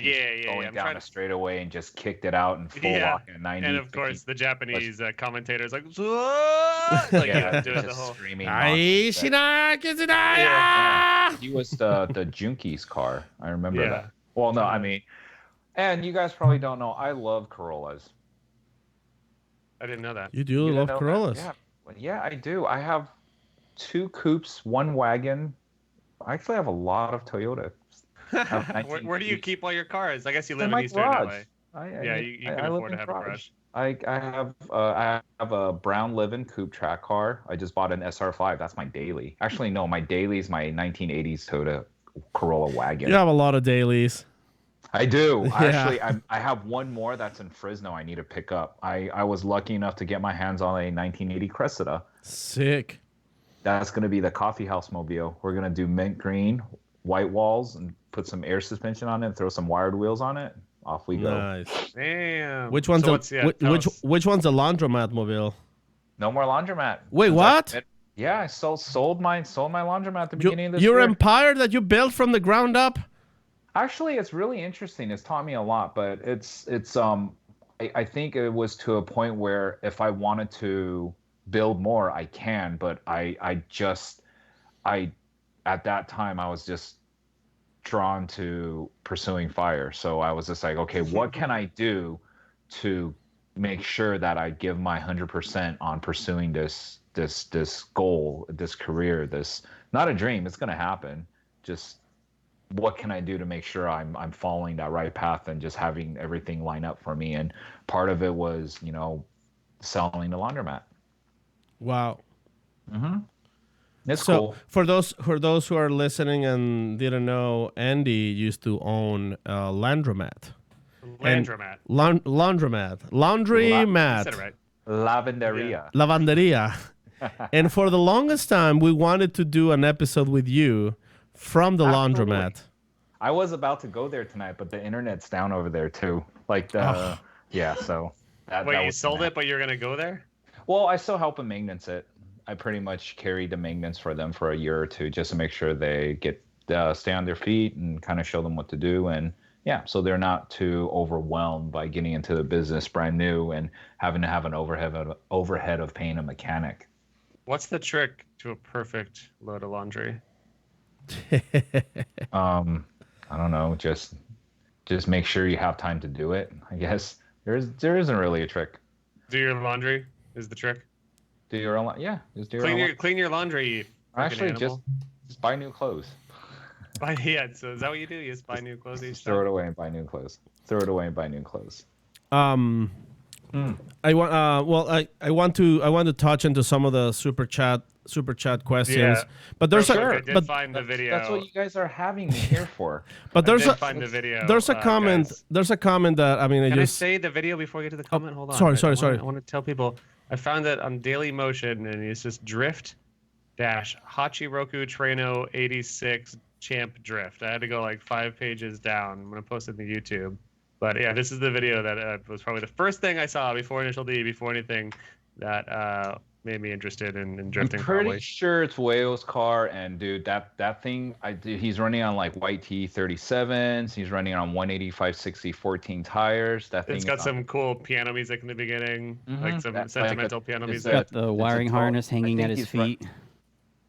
Going down a straightaway and just kicked it out in full lock at 90. And of course, the Japanese commentators doing the whole screaming. Yeah. He was the Junkies car. I remember that. Well, no, I mean, and you guys probably don't know, I love Corollas. I didn't know that. You do love Corollas? Yeah, I do. I have 2 coupes, 1 wagon. I actually have a lot of Toyota. Where do you keep all your cars? I guess you live in Eastern LA. You can afford to have a garage. I have a brown Livin coupe track car. I just bought an SR5. That's my daily. Actually, no, my daily is my 1980s Toyota Corolla wagon. You have a lot of dailies. I do. Actually, I have one more that's in Fresno I need to pick up. I was lucky enough to get my hands on a 1980 Cressida. Sick. That's going to be the coffee house mobile. We're going to do mint green, white walls, and put some air suspension on it and throw some wired wheels on it. Off we go. Nice. Damn. Which one's which one's a laundromat mobile? No more laundromat. Wait, what? Yeah, I sold my laundromat at the beginning of this your year. empire that you built from the ground up? Actually, it's really interesting. It's taught me a lot, but I think it was to a point where if I wanted to build more, I can, but I at that time I was just drawn to pursuing fire. So I was just like, okay, what can I do to make sure that I give my 100% on pursuing this goal, this career, this, not a dream, it's going to happen. Just what can I do to make sure I'm following that right path and just having everything line up for me? And part of it was, selling the laundromat. Wow. Mm-hmm. It's so cool. For those who are listening and didn't know, Andy used to own a laundromat. Laundromat. Laundry mat. Said it right. Lavanderia. Lavanderia. And for the longest time, we wanted to do an episode with you from the laundromat. I was about to go there tonight, but the internet's down over there too. So. Wait, you sold it, but you're gonna go there? Well, I still help them maintenance it. I pretty much carried the maintenance for them for a year or two just to make sure they get stay on their feet and kind of show them what to do. And so they're not too overwhelmed by getting into the business brand new and having to have an overhead of paying a mechanic. What's the trick to a perfect load of laundry? I don't know. Just make sure you have time to do it. I guess there isn't really a trick. Do your laundry is the trick. Do your own, just do your clean your laundry. Actually, animal. just buy new clothes. Yeah. So is that what you do? You just buy new clothes each Just throw it time? away and buy new clothes. Throw it away and buy new clothes. I want I want to touch into some of the super chat questions, Yeah. but there's Sure. I a did but find the video. That's what you guys are having me here for. but there's I did a find the video. there's a comment Guys. there's a comment that I mean I Can I just say the video before we get to the comment? Hold on. sorry. I want to tell people. I found it on Daily Motion, and it's just Drift dash Hachiroku Traino 86 Champ Drift. I had to go like 5 pages down. I'm gonna post it in the YouTube. But yeah, this is the video that was probably the first thing I saw before Initial D, before anything that made me interested in drifting. I'm pretty probably. sure it's Wayo's car, and dude, that thing, he's running on like white T37s. He's running on 185/60 14 tires. That thing It's got some cool piano music in the beginning, like some That- sentimental like piano He's music. got the it's a wiring tall- harness I hanging think at his he's run- feet.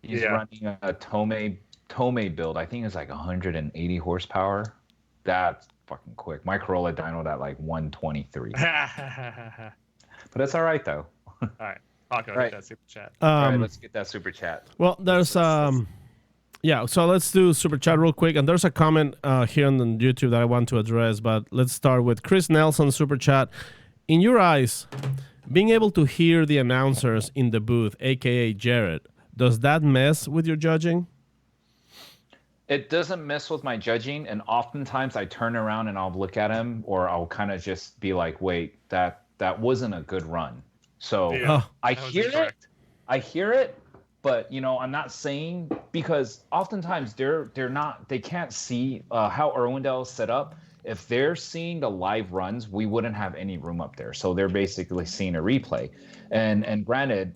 He's Yeah. running a Tomei build. I think it's like 180 horsepower. That's fucking quick. My Corolla dynoed at like 123. All But it's all right though. right, Paco, Right. hit that super chat. All right, let's get that super chat. well there's yeah, so let's do super chat real quick, and there's a comment here on the YouTube that I want to address, but let's start with Chris Nelson super chat. In your eyes, being able to hear the announcers in the booth, aka Jared, does that mess with your judging? It doesn't mess with my judging, and oftentimes I turn around and I'll look at him, or I'll kind of just be like, "Wait, that wasn't a good run." So Yeah, I that was hear it. incorrect. I hear it, but I'm not saying, because oftentimes they can't see how Irwindale is set up. If they're seeing the live runs, we wouldn't have any room up there. So they're basically seeing a replay. And granted,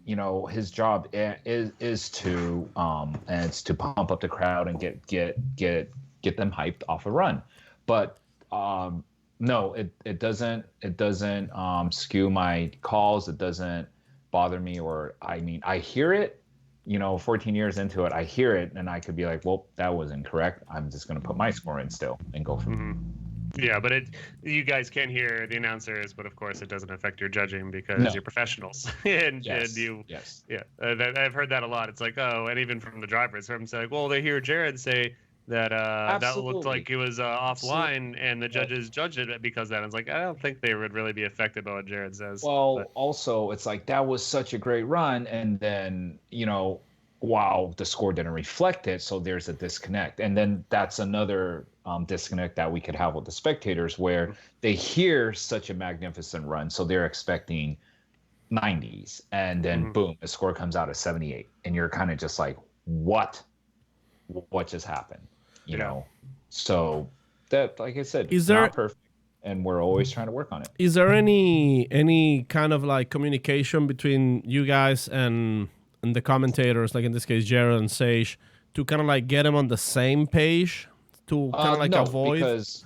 his job is to pump up the crowd and get them hyped off a run. But no, it doesn't skew my calls. It doesn't bother me, or I hear it. 14 years into it, I hear it, and I could be like, well, that was incorrect. I'm just going to put my score in still and go from Yeah, but you guys can hear the announcers, but of course it doesn't affect your judging because No. you're professionals. and Yes. you, Yes. yeah, I've heard that a lot. It's like, oh, and even from the drivers, from saying, well, they hear Jared say that that looked like it was offline, and the judges judged it because of that. And it's like, I don't think they would really be affected by what Jared says. Well, but, also, it's like that was such a great run, and then wow, the score didn't reflect it, so there's a disconnect. And then that's another disconnect that we could have with the spectators, where they hear such a magnificent run, so they're expecting 90s, and then boom, the score comes out at 78, and you're kind of just like, what just happened? You know? So that, like I said, Is it's there- not perfect, and we're always trying to work on it. Is there any kind of like communication between you guys and the commentators, like in this case Jared and Sage, to kind of like get them on the same page, to kind of like No, avoid? because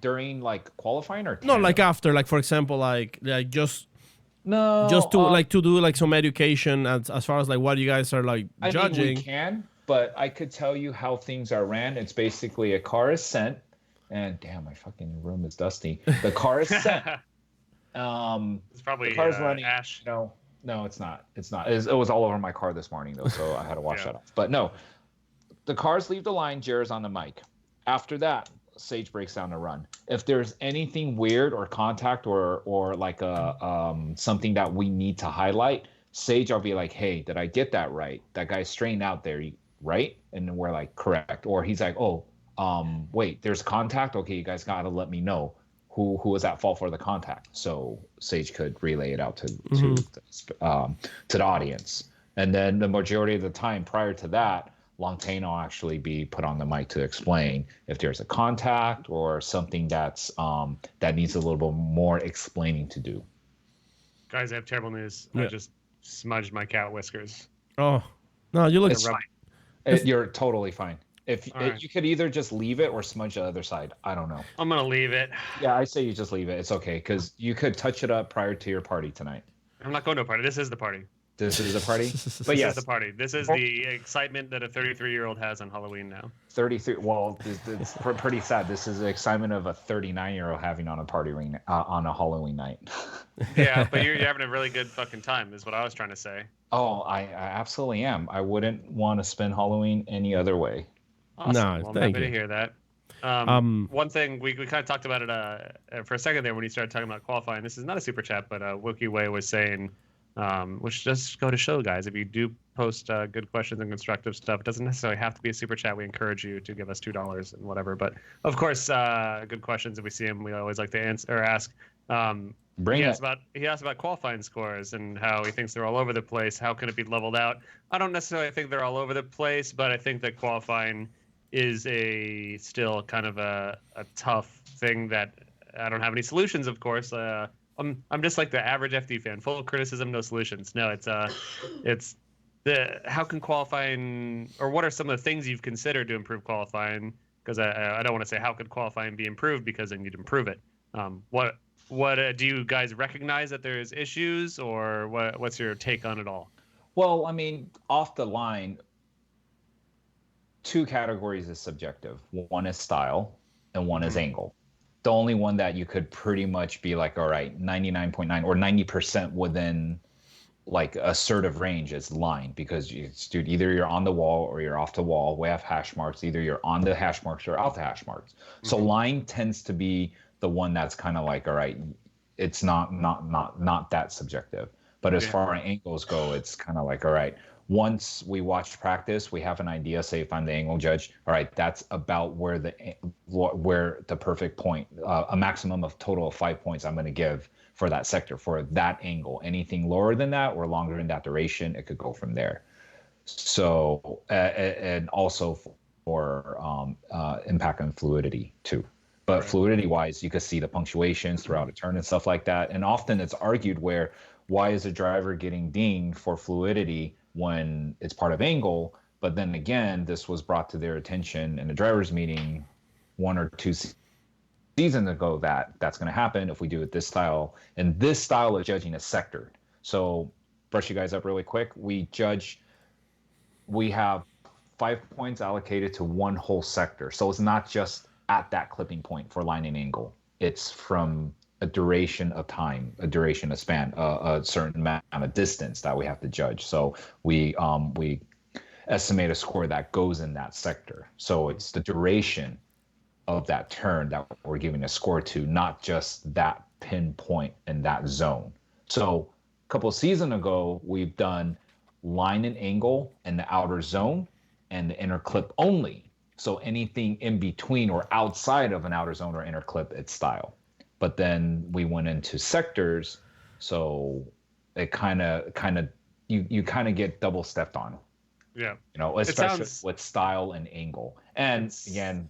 during like qualifying, or No, like tandem? after, like for example, like just No, to do like some education as far as like what you guys are like I judging. mean, we can, but I could tell you how things are ran. It's basically a car is sent, and damn, my fucking room is dusty. The car is sent. it's probably The car's running. Ash. No, it's not. It's not. It was all over my car this morning though, so I had to wash Yeah. that off. But no, the cars leave the line. Jared's on the mic. After that, Sage breaks down the run. If there's anything weird or contact or like a something that we need to highlight, Sage, I'll be like, hey, did I get that right? That guy's straightened out there, right? And then we're like, correct. Or he's like, oh, wait, there's contact. Okay, you guys gotta let me know who was at fault for the contact, so Sage could relay it out to the audience. And then the majority of the time prior to that, Longtain will actually be put on the mic to explain if there's a contact or something that's that needs a little bit more explaining to do. Guys, I have terrible news. Yeah. I just smudged my cat whiskers. Oh no, you look It's Rub- fine. You're totally fine. All right. You could either just leave it or smudge the other side. I don't know. I'm gonna leave it. Yeah, I say you just leave it. It's okay, because you could touch it up prior to your party tonight. I'm not going to a party. This is the party. This is a party. But This yes, is the party. This is the excitement that a 33-year-old has on Halloween now. 33. Well, it's pretty sad. This is the excitement of a 39-year-old having on a party ring on a Halloween night. Yeah, but you're having a really good fucking time, is what I was trying to say. Oh, I absolutely am. I wouldn't want to spend Halloween any other way. Awesome. No, well, I'm thank happy you. to hear that. One thing we kind of talked about it for a second there when you started talking about qualifying. This is not a super chat, but Wookie Way was saying, which does go to show, guys, if you do post good questions and constructive stuff, it doesn't necessarily have to be a super chat. We encourage you to give us $2 and whatever. But of course, good questions. If we see them, we always like to answer or ask. He asked about qualifying scores and how he thinks they're all over the place. How can it be leveled out? I don't necessarily think they're all over the place, but I think that qualifying is still kind of a tough thing that I don't have any solutions, of course. I'm just like the average FD fan, full of criticism, no solutions. No, it's how can qualifying, or what are some of the things you've considered to improve qualifying? Because I don't want to say how could qualifying be improved, because then you'd improve it. What do you guys recognize that there's issues, or what's your take on it all? Well, I mean, off the line, 2 categories is subjective. One is style and one is angle. The only one that you could pretty much be like, all right, 99.9 or 90% within like assertive range is line, because dude, either you're on the wall or you're off the wall. We have hash marks. Either you're on the hash marks or off the hash marks. So line tends to be the one that's kind of like, all right, it's not that subjective. But as far as angles go, it's kind of like, all right, once we watch practice, we have an idea. Say if I'm the angle judge, all right, that's about where the perfect point, a maximum of total of 5 points I'm going to give for that sector, for that angle. Anything lower than that or longer in that duration, it could go from there. So and also for impact and fluidity too. But fluidity-wise, you could see the punctuations throughout a turn and stuff like that. And often it's argued why is a driver getting dinged for fluidity when it's part of angle? But then again, this was brought to their attention in a driver's meeting 1 or 2 seasons ago that's going to happen if we do it this style. And this style of judging is sectored. So brush you guys up really quick. We have 5 points allocated to one whole sector. So it's not just at that clipping point for line and angle. It's from a duration of time, a duration of span, a certain amount of distance that we have to judge. So we estimate a score that goes in that sector. So it's the duration of that turn that we're giving a score to, not just that pinpoint in that zone. So a couple of seasons ago, we've done line and angle in the outer zone and the inner clip only. So anything in between or outside of an outer zone or inner clip, it's style. But then we went into sectors, so it kind of you kind of get double stepped on. Yeah. Especially with style and angle. And again,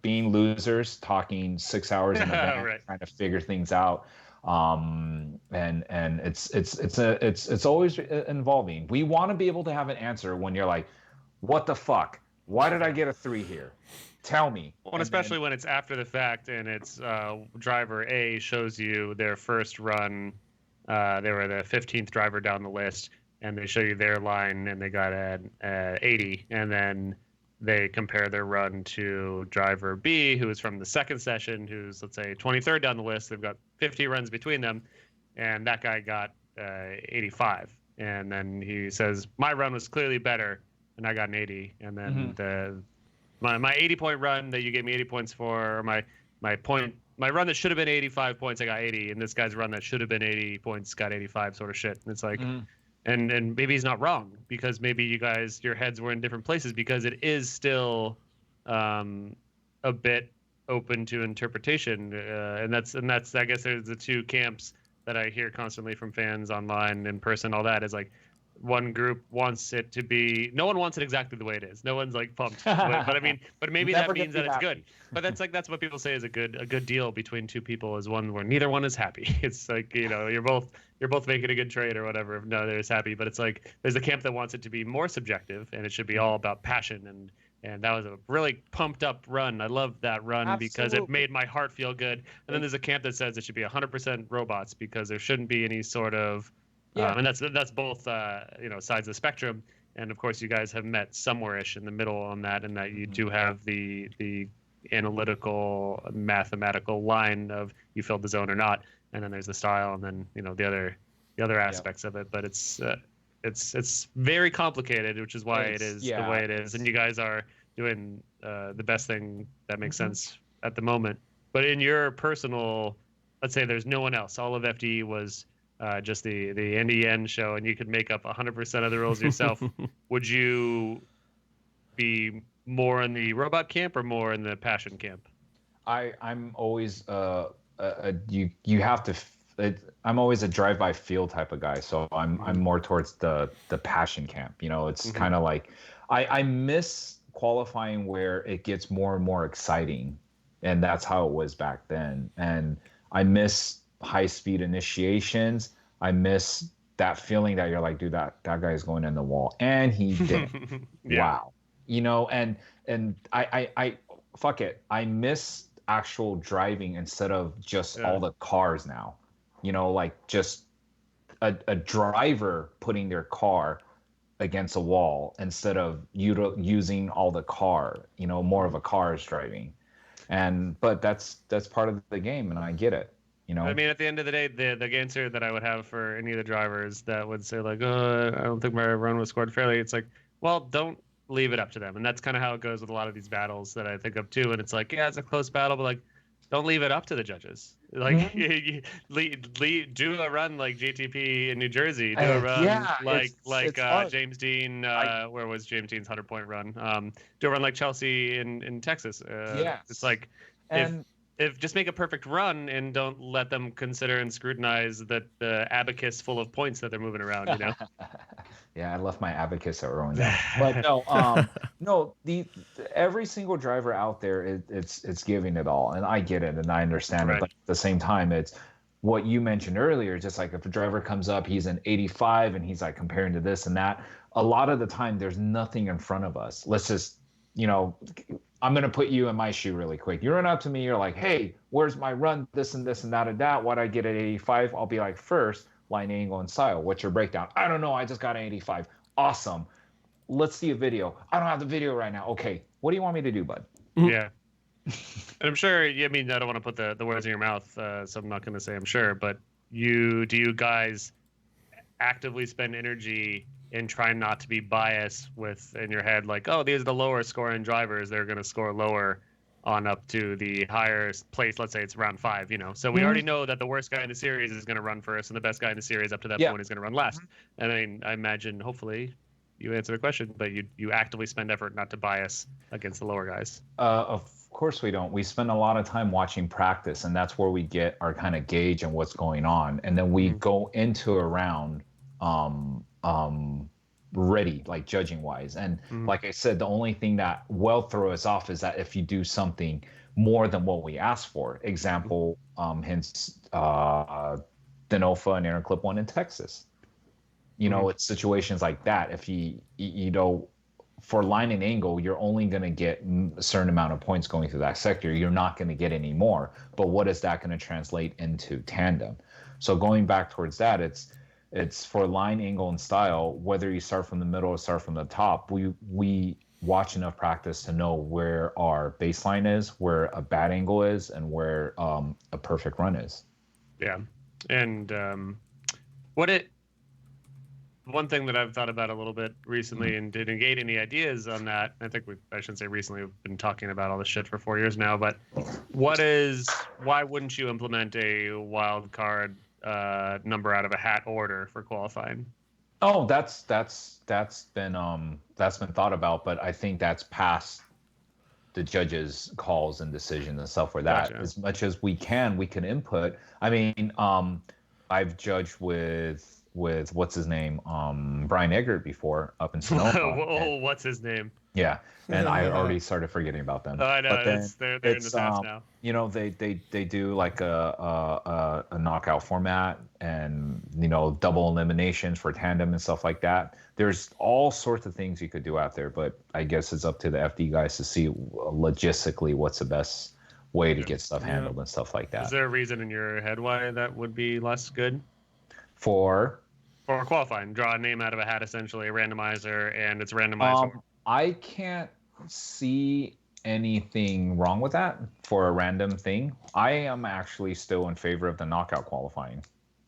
being losers, talking 6 hours in advance, trying to figure things out. And it's always involving. We want to be able to have an answer when you're like, what the fuck? Why did I get a 3 here? Tell me. Well, and especially when it's after the fact and it's driver A shows you their first run. They were the 15th driver down the list, and they show you their line, and they got an 80. And then they compare their run to driver B, who is from the second session, who's, let's say, 23rd down the list. They've got 50 runs between them, and that guy got 85. And then he says, my run was clearly better, and I got an 80. And then my 80-point run that you gave me 80 points for, or my run that should have been 85 points, I got 80, and this guy's run that should have been 80 points got 85, sort of shit. And it's like, and maybe he's not wrong, because maybe your heads were in different places, because it is still a bit open to interpretation, and that's I guess there's the 2 camps that I hear constantly from fans online, in person, all that is like, one group wants it to be, no one wants it exactly the way it is. No one's like pumped, but maybe that means that it's good. But that's what people say is a good deal between 2 people, is one where neither one is happy. It's like, you're both making a good trade or whatever. If neither is happy, but it's like there's a camp that wants it to be more subjective, and it should be all about passion. And that was a really pumped up run. I loved that run because it made my heart feel good. And then there's a camp that says it should be 100% robots, because there shouldn't be any sort of Yeah. And that's both sides of the spectrum. And of course, you guys have met somewhere-ish in the middle on that, and that you do have the analytical, mathematical line of you filled the zone or not, and then there's the style, and then the other aspects of it. But it's very complicated, which is why it is the way it is. And you guys are doing the best thing that makes sense at the moment. But in your personal, let's say there's no one else. All of FD was just the Andy Yen show, and you could make up 100% of the rules yourself. Would you be more in the robot camp or more in the passion camp? I'm always you have to. I'm always a drive-by feel type of guy, so I'm more towards the passion camp. It's kind of like I miss qualifying where it gets more and more exciting, and that's how it was back then. And I miss high-speed initiations. I miss that feeling that you're like, dude, that guy is going in the wall, and he did. Wow. And I fuck it. I miss actual driving instead of just all the cars now. Like just a driver putting their car against a wall instead of using all the car. More of a car's driving. But that's part of the game, and I get it. I mean, at the end of the day, the answer that I would have for any of the drivers that would say like, I don't think my run was scored fairly, it's like, well, don't leave it up to them. And that's kind of how it goes with a lot of these battles that I think of too. And it's like, yeah, it's a close battle, but like, don't leave it up to the judges. Like, do a run like JTP in New Jersey. Do a run like James Dean. Where was James Dean's 100-point run? Do a run like Chelsea in Texas. It's like, if just make a perfect run and don't let them consider and scrutinize the abacus full of points that they're moving around. Yeah, I left my abacus at rowing down. But no, every single driver out there, it's giving it all, and I get it, and I understand it. But at the same time, it's what you mentioned earlier. Just like if a driver comes up, he's an 85, and he's like comparing to this and that. A lot of the time, there's nothing in front of us. Let's just, I'm going to put you in my shoe really quick. You run up to me, you're like, hey, where's my run? This and this and that and that. Why'd I get an 85? I'll be like, first, line, angle, and style. What's your breakdown? I don't know. I just got an 85. Awesome. Let's see a video. I don't have the video right now. Okay. What do you want me to do, bud? Yeah. And I'm sure, I mean, I don't want to put the words in your mouth, so I'm not going to say I'm sure, but do you guys actively spend energy in trying not to be biased with in your head, like, oh, these are the lower scoring drivers, they're going to score lower on up to the higher place. Let's say it's round 5, so we already know that the worst guy in the series is going to run first, and the best guy in the series up to that point is going to run last. And I mean, I imagine, hopefully you answer the question, but you actively spend effort not to bias against the lower guys. Of course we don't. We spend a lot of time watching practice, and that's where we get our kind of gauge and what's going on, and then we go into a round ready, like judging wise. And like I said, the only thing that will throw us off is that if you do something more than what we asked for. Example, hence Denofa and Interclip 1 in Texas. It's situations like that. If you for line and angle, you're only going to get a certain amount of points going through that sector. You're not going to get any more. But what is that going to translate into tandem? So going back towards that, it's for line, angle, and style, whether you start from the middle or start from the top, we watch enough practice to know where our baseline is, where a bad angle is, and where a perfect run is. Yeah. And one thing that I've thought about a little bit recently and didn't get any ideas on that, I think I shouldn't say recently, we've been talking about all this shit for 4 years now, but why wouldn't you implement a wild card number out of a hat order for qualifying? Oh, that's been thought about, but I think that's past the judges' calls and decisions and stuff like that. Gotcha. As much as we can input. I mean, I've judged with what's his name, Brian Eggert before up in Sonoma. What's his name? Yeah, and I already started forgetting about them. Oh, I know. But then they're in the past now. They do like a knockout format, and double eliminations for tandem and stuff like that. There's all sorts of things you could do out there, but I guess it's up to the FD guys to see logistically what's the best way to get stuff handled and stuff like that. Is there a reason in your head why that would be less good? For or qualifying. Draw a name out of a hat, essentially a randomizer, and it's randomized. I can't see anything wrong with that for a random thing. I am actually still in favor of the knockout qualifying.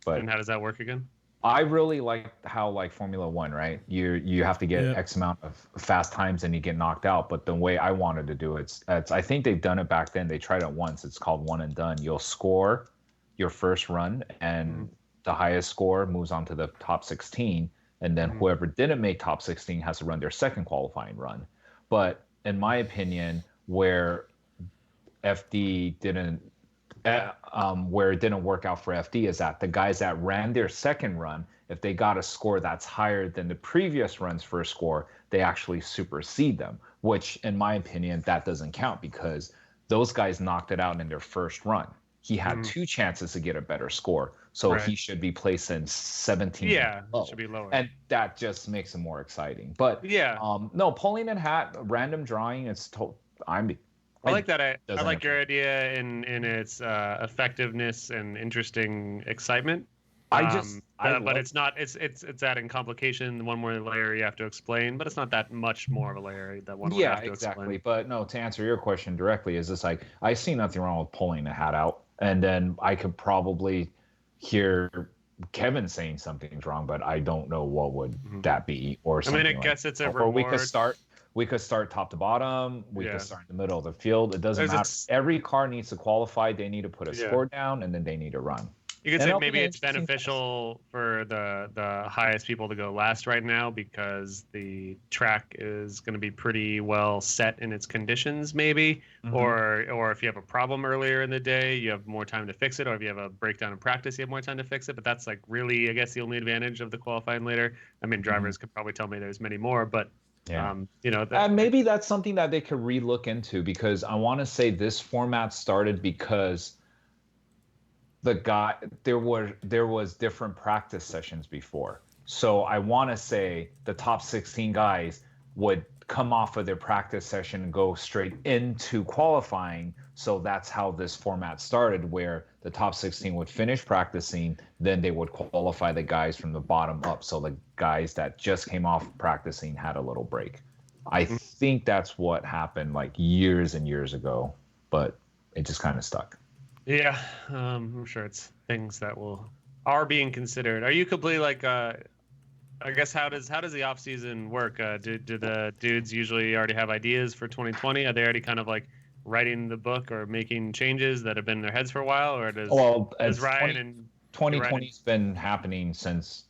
But And how does that work again? I really like how like Formula One, right? You have to get X amount of fast times and you get knocked out. But the way I wanted to do it's I think they've done it back then. They tried it once. It's called one and done. You'll score your first run, and the highest score moves on to the top 16. And then whoever didn't make top 16 has to run their second qualifying run. But in my opinion, where FD didn't where it didn't work out for FD is that the guys that ran their second run, if they got a score that's higher than the previous run's first score, they actually supersede them, which in my opinion, that doesn't count because those guys knocked it out in their first run. He had two chances to get a better score. So he should be placed in 17. Yeah, it should be lower. And that just makes it more exciting. But no, pulling in hat, random drawing, I like that. I like your idea in its effectiveness and interesting excitement. But it's not. It's adding complication. One more layer you have to explain, but it's not that much more of a layer that one would have to explain. But no, to answer your question directly, is this like I see nothing wrong with pulling the hat out, and then I could probably hear Kevin saying something's wrong, but I don't know what would that be or something. I mean, I guess it's a reward. Or we could start top to bottom. We could start in the middle of the field. It doesn't matter. Every car needs to qualify. They need to put a score down, and then they need to run. You could say maybe it's beneficial for the highest people to go last right now because the track is going to be pretty well set in its conditions, maybe. Or if you have a problem earlier in the day, you have more time to fix it. Or if you have a breakdown in practice, you have more time to fix it. But that's like really, I guess, the only advantage of the qualifying later. I mean, drivers could probably tell me there's many more, but and maybe that's something that they could relook into because I want to say this format started because there was different practice sessions before. So I want to say the top 16 guys would come off of their practice session and go straight into qualifying. So that's how this format started, where the top 16 would finish practicing, then they would qualify the guys from the bottom up. So the guys that just came off practicing had a little break. I think that's what happened like years and years ago, but it just kind of stuck. Yeah, I'm sure it's things that are being considered. Are you completely like I guess how does the off season work? Do the dudes usually already have ideas for 2020? Are they already kind of like writing the book or making changes that have been in their heads for a while, or does Ryan and 2020's been happening since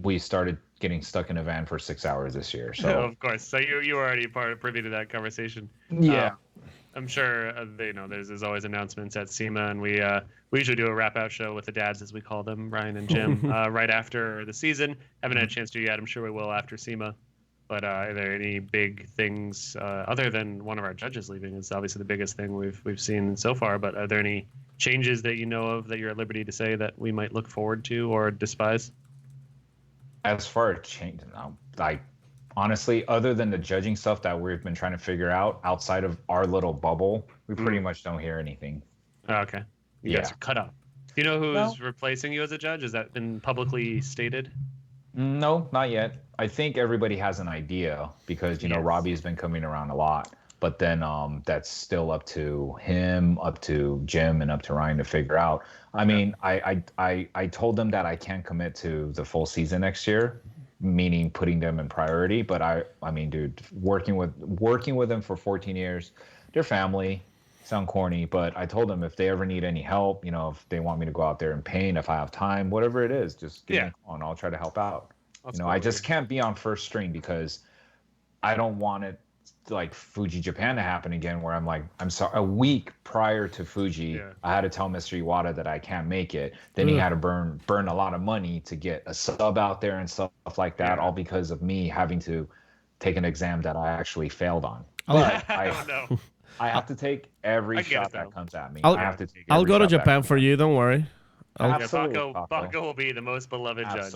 we started getting stuck in a van for 6 hours this year. So of course, so you were already privy to that conversation. Yeah. I'm sure there's always announcements at SEMA, and we usually do a wrap out show with the dads, as we call them, Ryan and Jim, right after the season. Haven't had a chance to yet. I'm sure we will after SEMA. But are there any big things other than one of our judges leaving? It's obviously the biggest thing we've seen so far. But are there any changes that you know of that you're at liberty to say that we might look forward to or despise? As far as change, honestly, other than the judging stuff that we've been trying to figure out outside of our little bubble, we pretty much don't hear anything. Oh, okay. You guys are cut up. Do you know who's replacing you as a judge? Has that been publicly stated? No, not yet. I think everybody has an idea because, Robbie's been coming around a lot. But then that's still up to him, up to Jim, and up to Ryan to figure out. I mean, I told them that I can't commit to the full season next year, meaning putting them in priority. But I mean, dude, working with them for 14 years, they're family. Sound corny, but I told them if they ever need any help, if they want me to go out there and paint, if I have time, whatever it is, just give me a call and I'll try to help out. That's cool. I just can't be on first string because I don't want it like Fuji Japan to happen again, where I'm sorry, a week prior to Fuji, I had to tell Mr. Iwata that I can't make it. Then he had to burn a lot of money to get a sub out there and stuff like that, all because of me having to take an exam that I actually failed on. But I have to take every shot that comes at me. I'll go to Japan for you. Don't worry. Baco will be the most beloved judge.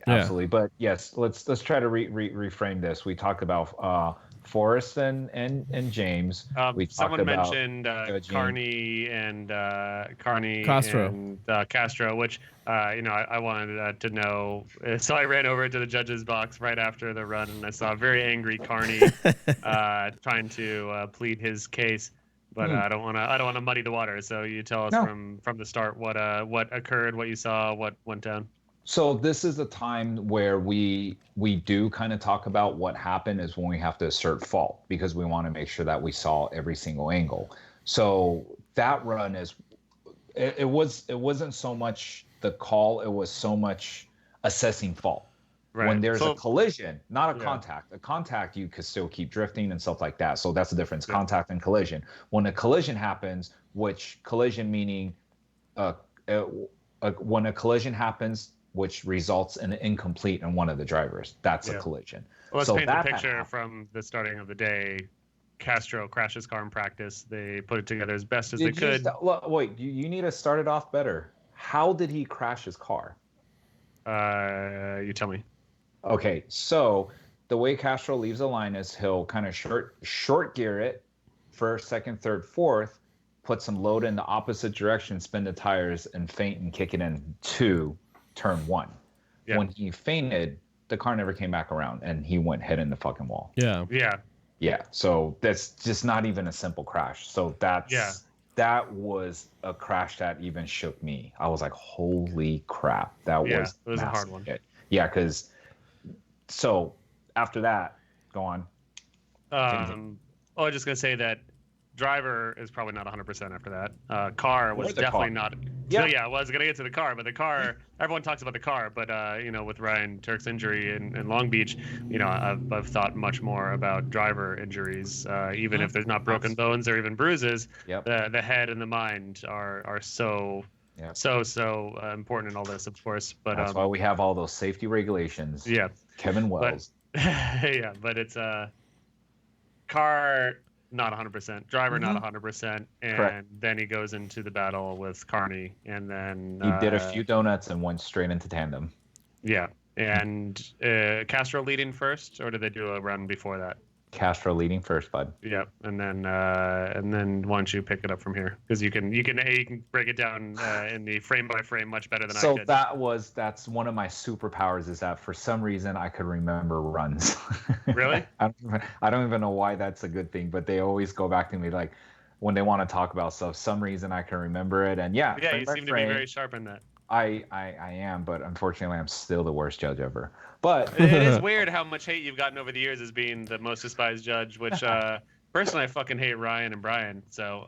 Absolutely. But yes, let's try to reframe this. We talked about Forrest and James. We talked Someone about mentioned Carney and Castro. and Castro, which I wanted to know. So I ran over to the judges box right after the run, and I saw a very angry Carney trying to plead his case. But I don't want to muddy the water. So you tell us from the start what occurred, what you saw, what went down. So this is a time where we do kind of talk about what happened is when we have to assert fault because we want to make sure that we saw every single angle. So that run it wasn't so much the call, it was so much assessing fault. Right. When there's a collision, not a contact. A contact you could still keep drifting and stuff like that. So that's the difference, contact and collision. When a collision happens, which collision meaning when a collision happens which results in an incomplete in one of the drivers. That's a collision. Well, let's paint the picture from the starting of the day. Castro crashed his car in practice. They put it together as best as they could. Wait, you need to start it off better. How did he crash his car? You tell me. Okay, so the way Castro leaves the line is he'll kind of short gear it, first, second, third, fourth, put some load in the opposite direction, spin the tires, and feint and kick it in to turn one. Yeah. When he fainted, the car never came back around, and he went head in the fucking wall. Yeah. So that's just not even a simple crash. So that was a crash that even shook me. I was like, holy crap, that was a hard one. Yeah, because so after that, go on. I was just gonna say that driver is probably not 100% after that. Car was definitely not. Yeah. So, I was gonna get to the car, but the car. Everyone talks about the car, but with Ryan Turk's injury in Long Beach, I've thought much more about driver injuries. Even if there's not broken bones or even bruises, the head and the mind are so important in all this, of course. But that's why we have all those safety regulations. Yeah, Kevin Wells. But it's car. Not 100%. Driver, not 100%. And then he goes into the battle with Carney. And then he did a few donuts and went straight into tandem. Yeah. And Castro leading first, or did they do a run before that? Castro leading first, bud. Yeah. And then why don't you pick it up from here? Because you can break it down in the frame by frame much better than I could. So that's one of my superpowers is that for some reason I could remember runs. Really? I don't even know why that's a good thing, but they always go back to me like when they want to talk about stuff. For some reason I can remember it, and you seem to be very sharp in that. I am, but unfortunately I'm still the worst judge ever. But it is weird how much hate you've gotten over the years as being the most despised judge, which personally I fucking hate Ryan and Brian. So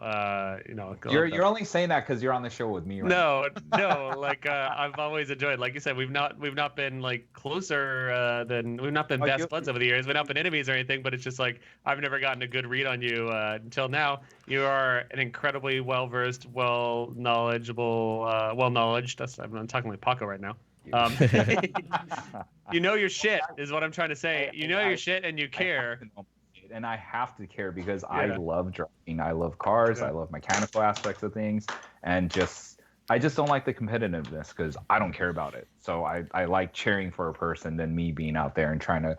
you're only saying that because you're on the show with me, right? No, like I've always enjoyed. Like you said, we've not been like closer than we've not been best buds over the years. We've not been enemies or anything, but it's just like I've never gotten a good read on you until now. You are an incredibly well-versed, well-knowledged. I'm talking like Paco right now. You know your shit is what I'm trying to say. You know your shit and you care. And I have to care because I love driving. I love cars. I love mechanical aspects of things. And I just don't like the competitiveness because I don't care about it. So I like cheering for a person than me being out there and trying to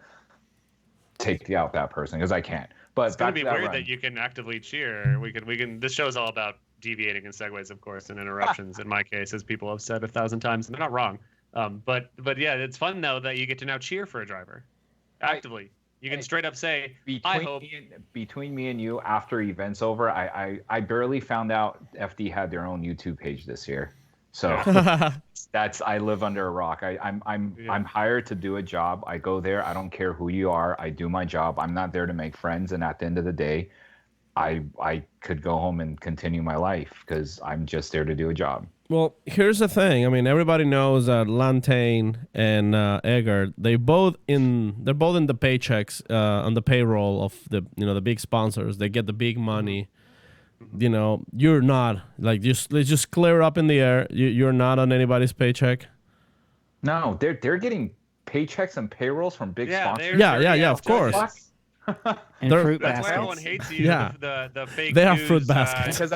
take out that person because I can't. But it's going to be weird that you can actively cheer. We can. This show is all about deviating and segues, of course, and interruptions. In my case, as people have said 1,000 times, and they're not wrong. But yeah, it's fun though that you get to now cheer for a driver actively. You can straight up say, between me and you, after event's over, I barely found out FD had their own YouTube page this year. So I live under a rock. I'm hired to do a job. I go there. I don't care who you are. I do my job. I'm not there to make friends. And at the end of the day, I could go home and continue my life because I'm just there to do a job. Well, here's the thing. I mean, everybody knows that Lantain and Eggert, they're both in the paychecks on the payroll of the big sponsors. They get the big money. You're not like let's just clear up in the air. You're not on anybody's paycheck. No, they're getting paychecks and payrolls from big sponsors. Yeah, of course. And fruit that's baskets. why everyone hates you. Yeah. The fake they news, have fruit baskets because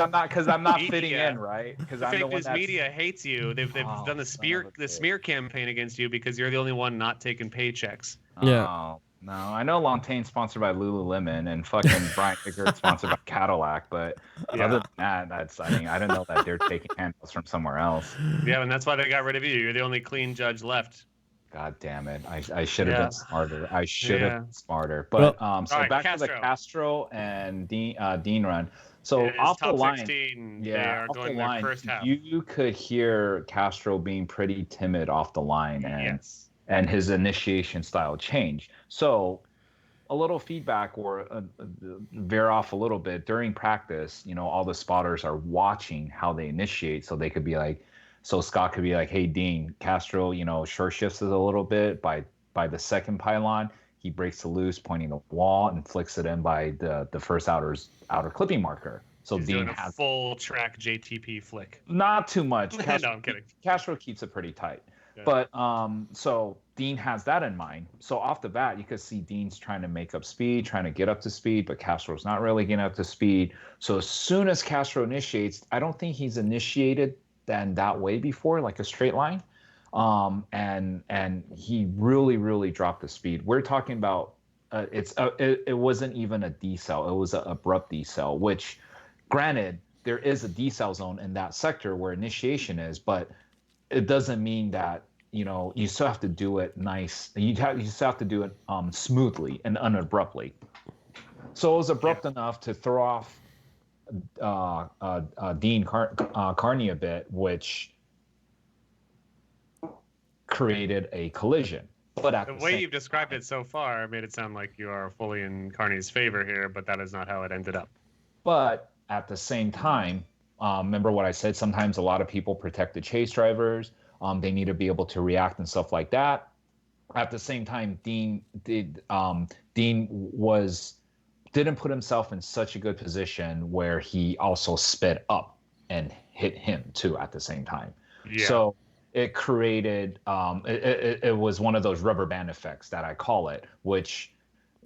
I'm not fitting in, right? Because the fake news media hates you. They've done the smear campaign against you because you're the only one not taking paychecks. Yeah. No, I know Lontaine sponsored by Lululemon and fucking Brian Eggert sponsored by Cadillac, but other than that, I didn't know that they're taking handles from somewhere else. Yeah, and that's why they got rid of you. You're the only clean judge left. God damn it! I should have been smarter. I should have been smarter. Well, But so right, back to the Castro. Castro and Dean run. So It is off the top line, 16. They yeah, are off going the their line, first half. you could hear Castro being pretty timid off the line, and his initiation style change. So a little feedback or veer off a little bit during practice, all the spotters are watching how they initiate, so they could be like, so Scott could be like, hey Dean, Castro, short shifts it a little bit by the second pylon, he breaks the loose pointing the wall and flicks it in by the first outer clipping marker. So He's Dean doing a has full track JTP flick. not too much. No, I'm kidding. Castro keeps it pretty tight. Yeah. But so Dean has that in mind. So off the bat, you could see Dean's trying to make up speed, trying to get up to speed, but Castro's not really getting up to speed. So as soon as Castro initiates, I don't think he's initiated then that way before, like a straight line. And he really dropped the speed. We're talking about it wasn't even a decel, it was an abrupt decel, which granted there is a decel zone in that sector where initiation is, but it doesn't mean that you still have to do it nice. You still have to do it smoothly and unabruptly. So it was abrupt enough to throw off Dean Carney a bit, which created a collision. But at the way you've described it so far made it sound like you are fully in Carney's favor here, but that is not how it ended up. But at the same time, remember what I said? Sometimes a lot of people protect the chase drivers. They need to be able to react and stuff like that. At the same time, Dean didn't put himself in such a good position where he also sped up and hit him too at the same time. Yeah. So it created it was one of those rubber band effects that I call it, which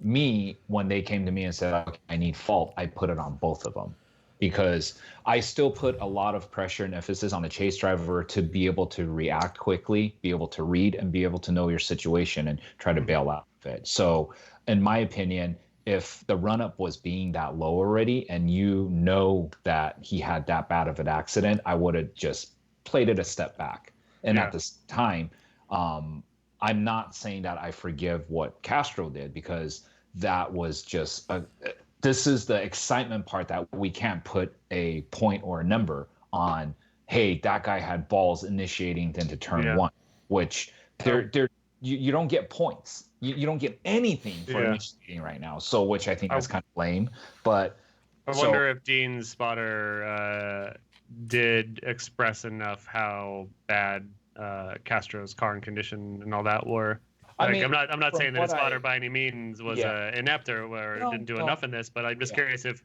when they came to me and said, okay, I need fault, I put it on both of them, because I still put a lot of pressure and emphasis on the chase driver to be able to react quickly, be able to read, and be able to know your situation and try to bail out of it. So in my opinion, if the run-up was being that low already and that he had that bad of an accident, I would have just played it a step back. And at this time, I'm not saying that I forgive what Castro did, because that was just this is the excitement part that we can't put a point or a number on. Hey, that guy had balls initiating into turn one, which you don't get points. You don't get anything for initiating right now. So, which I think is kind of lame. But I wonder if Dean's spotter did express enough how bad Castro's car and condition and all that were. Like, I'm not saying that his spotter by any means was inept or didn't do enough in this, but I'm just curious if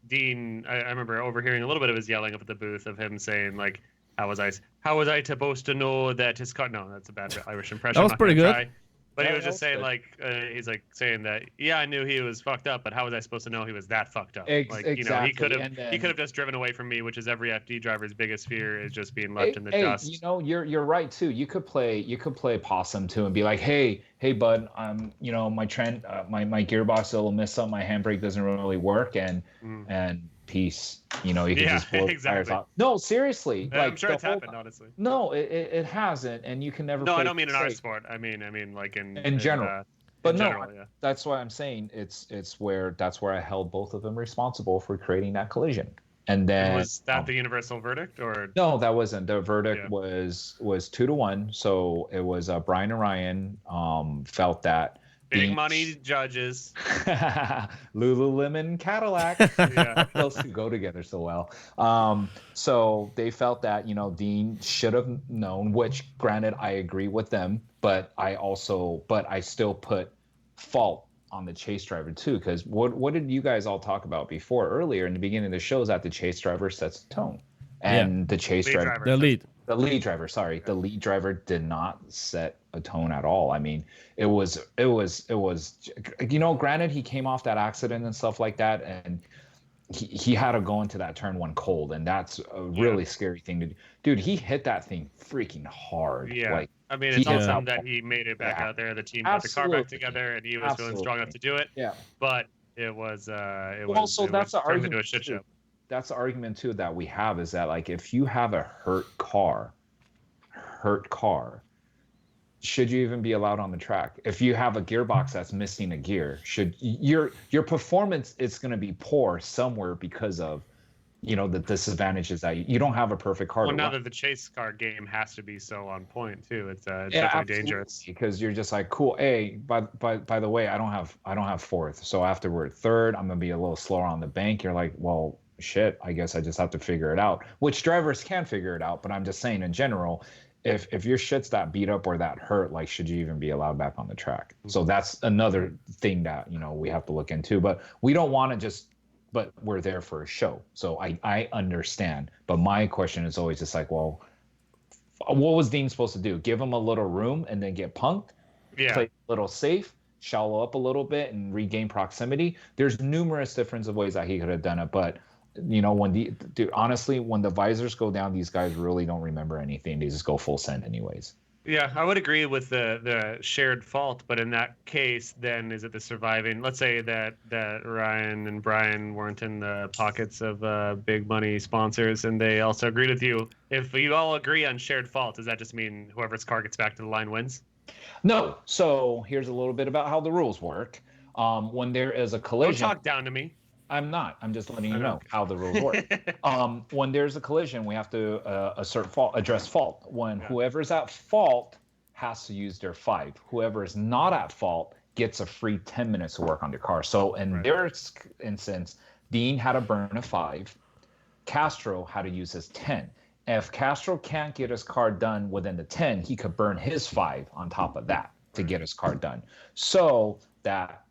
Dean. I remember overhearing a little bit of his yelling up at the booth of him saying like, "How was I supposed to know that his car?" No, that's a bad Irish impression. That was pretty good. Try. But he was just saying he's like saying that, I knew he was fucked up, but how was I supposed to know he was that fucked up? Exactly. He could have just driven away from me, which is every FD driver's biggest fear, is just being left in the dust. You're right too. You could play possum too and be like, hey bud, my gearbox will miss up, my handbrake doesn't really work, and peace. You can just blow the tires off. No, seriously. I'm sure it's happened, honestly. No, it hasn't, and you can never. No, I don't mean in our sport. I mean like in general. That's why I'm saying that's where I held both of them responsible for creating that collision. And then was that the universal verdict, or no? That wasn't. The verdict was 2-1. So it was Brian and Ryan felt that. Big money judges. Lululemon Cadillac. Those two go together so well. So they felt that, Dean should have known, which granted I agree with them, but I still put fault on the chase driver too, because what did you guys all talk about earlier in the beginning of the show, is that the chase driver sets the tone. And the chase driver, the lead driver did not set a tone at all. I mean, it was granted he came off that accident and stuff like that, and he had to go into that turn one cold, and that's a really scary thing to do. Dude, he hit that thing freaking hard. I mean, He it's hits awesome out. that he made it back Yeah. out there. The team got the car back Absolutely. together, and he was feeling strong enough to do it. Yeah. But it was Also, that's the turned into a argument. shit show. That's the argument too that we have is that like if you have a hurt car, should you even be allowed on the track? If you have a gearbox that's missing a gear, should your performance is going to be poor somewhere because of the disadvantages that you don't have a perfect car. Well, to now run. that the chase car game has to be so on point too, it's Yeah, definitely absolutely, dangerous. because you're just like, cool. Hey, by the way, I don't have fourth, so after we're third, I'm gonna be a little slower on the bank. You're like, well, shit. I guess I just have to figure it out. Which drivers can figure it out, but I'm just saying in general, if your shit's that beat up or that hurt, like, should you even be allowed back on the track? So that's another thing that we have to look into. But we don't want to just. But we're there for a show, so I understand. But my question is always just like, well, what was Dean supposed to do? Give him a little room and then get punked? Yeah. Play a little safe, shallow up a little bit, and regain proximity? There's numerous different ways that he could have done it. But honestly, when the visors go down, these guys really don't remember anything. They just go full send anyways. Yeah, I would agree with the shared fault, but in that case, then is it the surviving? Let's say that Ryan and Brian weren't in the pockets of big money sponsors, and they also agreed with you. If you all agree on shared fault, does that just mean whoever's car gets back to the line wins? No. So here's a little bit about how the rules work. When there is a collision, Don't talk down to me. I'm not. I'm just letting you know how the rules work. When there's a collision, we have to address fault. When whoever's at fault has to use their 5. Whoever is not at fault gets a free 10 minutes to work on their car. So in their instance, Dean had to burn a 5. Castro had to use his 10. If Castro can't get his car done within the 10, he could burn his 5 on top of that to get his car done. So that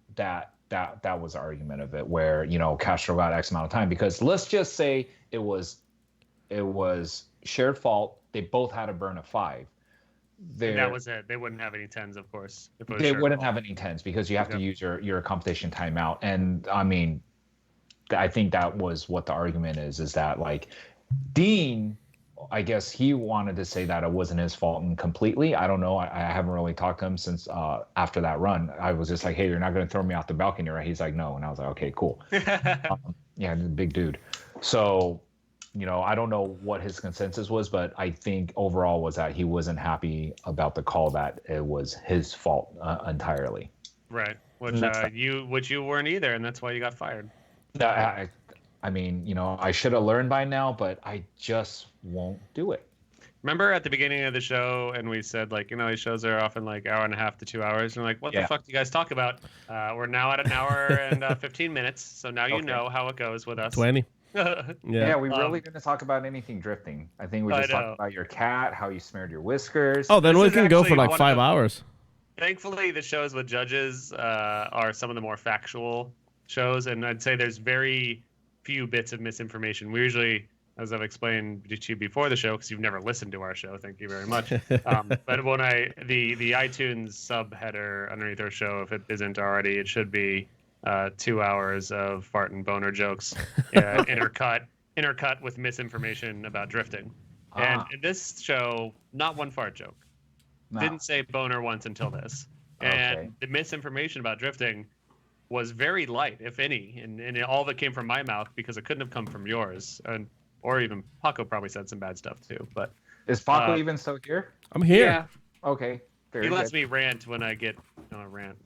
was the argument of it, where Castro got X amount of time, because let's just say it was shared fault. They both had to burn a 5. And that was it. They wouldn't have any 10s, of course. They wouldn't have any 10s because you have to use your competition timeout. And I mean, I think that was what the argument is that, like, Dean, I guess he wanted to say that it wasn't his fault and completely. I don't know. I haven't really talked to him since after that run. I was just like, hey, you're not going to throw me off the balcony, right? He's like, no. And I was like, okay, cool. Yeah, big dude. So, I don't know what his consensus was, but I think overall was that he wasn't happy about the call, that it was his fault entirely. Right. Which you weren't either, and that's why you got fired. I mean, I should have learned by now, but I just won't do it. Remember at the beginning of the show, and we said, like, these shows are often like hour and a half to 2 hours. And we're like, what the fuck do you guys talk about? We're now at an hour and 15 minutes. So now you know how it goes with us. 20. Yeah, we really didn't talk about anything drifting. I think we just talked about your cat, how you smeared your whiskers. Oh, then This we is can go for actually like one 5 of- hours. Thankfully, the shows with judges are some of the more factual shows. And I'd say there's very few bits of misinformation. We usually, as I've explained to you before the show, because you've never listened to our show, thank you very much. But when the iTunes subheader underneath our show, if it isn't already, it should be 2 hours of fart and boner jokes intercut with misinformation about drifting. And in this show, not one fart joke. No. Didn't say boner once until this. And the misinformation about drifting was very light, if any, and all of it came from my mouth because it couldn't have come from yours, or even Paco probably said some bad stuff too. But is Paco even still here? I'm here. Yeah, Okay. he lets me rant when I get on a rant.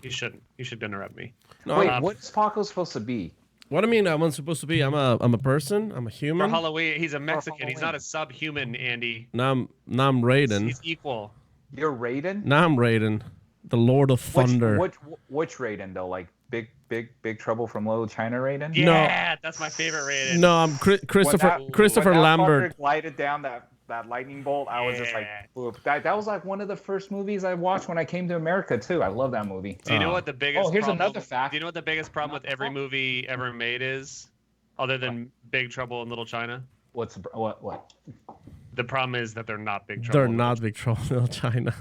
He shouldn't. You should interrupt me. No, Wait, what's Paco supposed to be? what do you mean I'm supposed to be? I'm a person. I'm a For human. Halloween, he's a Mexican. He's not a subhuman, Andy. Now I'm Raiden. He's equal. You're Raiden? Now I'm Raiden, the Lord of Thunder. Which Raiden though? Like Big Trouble from Little China Raiden? Yeah, that's my favorite Raiden. No, I'm Christopher When that Lambert. fucker glided down that lightning bolt, I was just like, whoop. That was like one of the first movies I watched when I came to America too. I love that movie. Do you know what the biggest? Oh, here's problem, another fact. Do you know what the biggest problem with every movie ever made is, other than Big Trouble in Little China? What? The problem is that they're not Big Trouble. They're in not Big Trouble in Little China.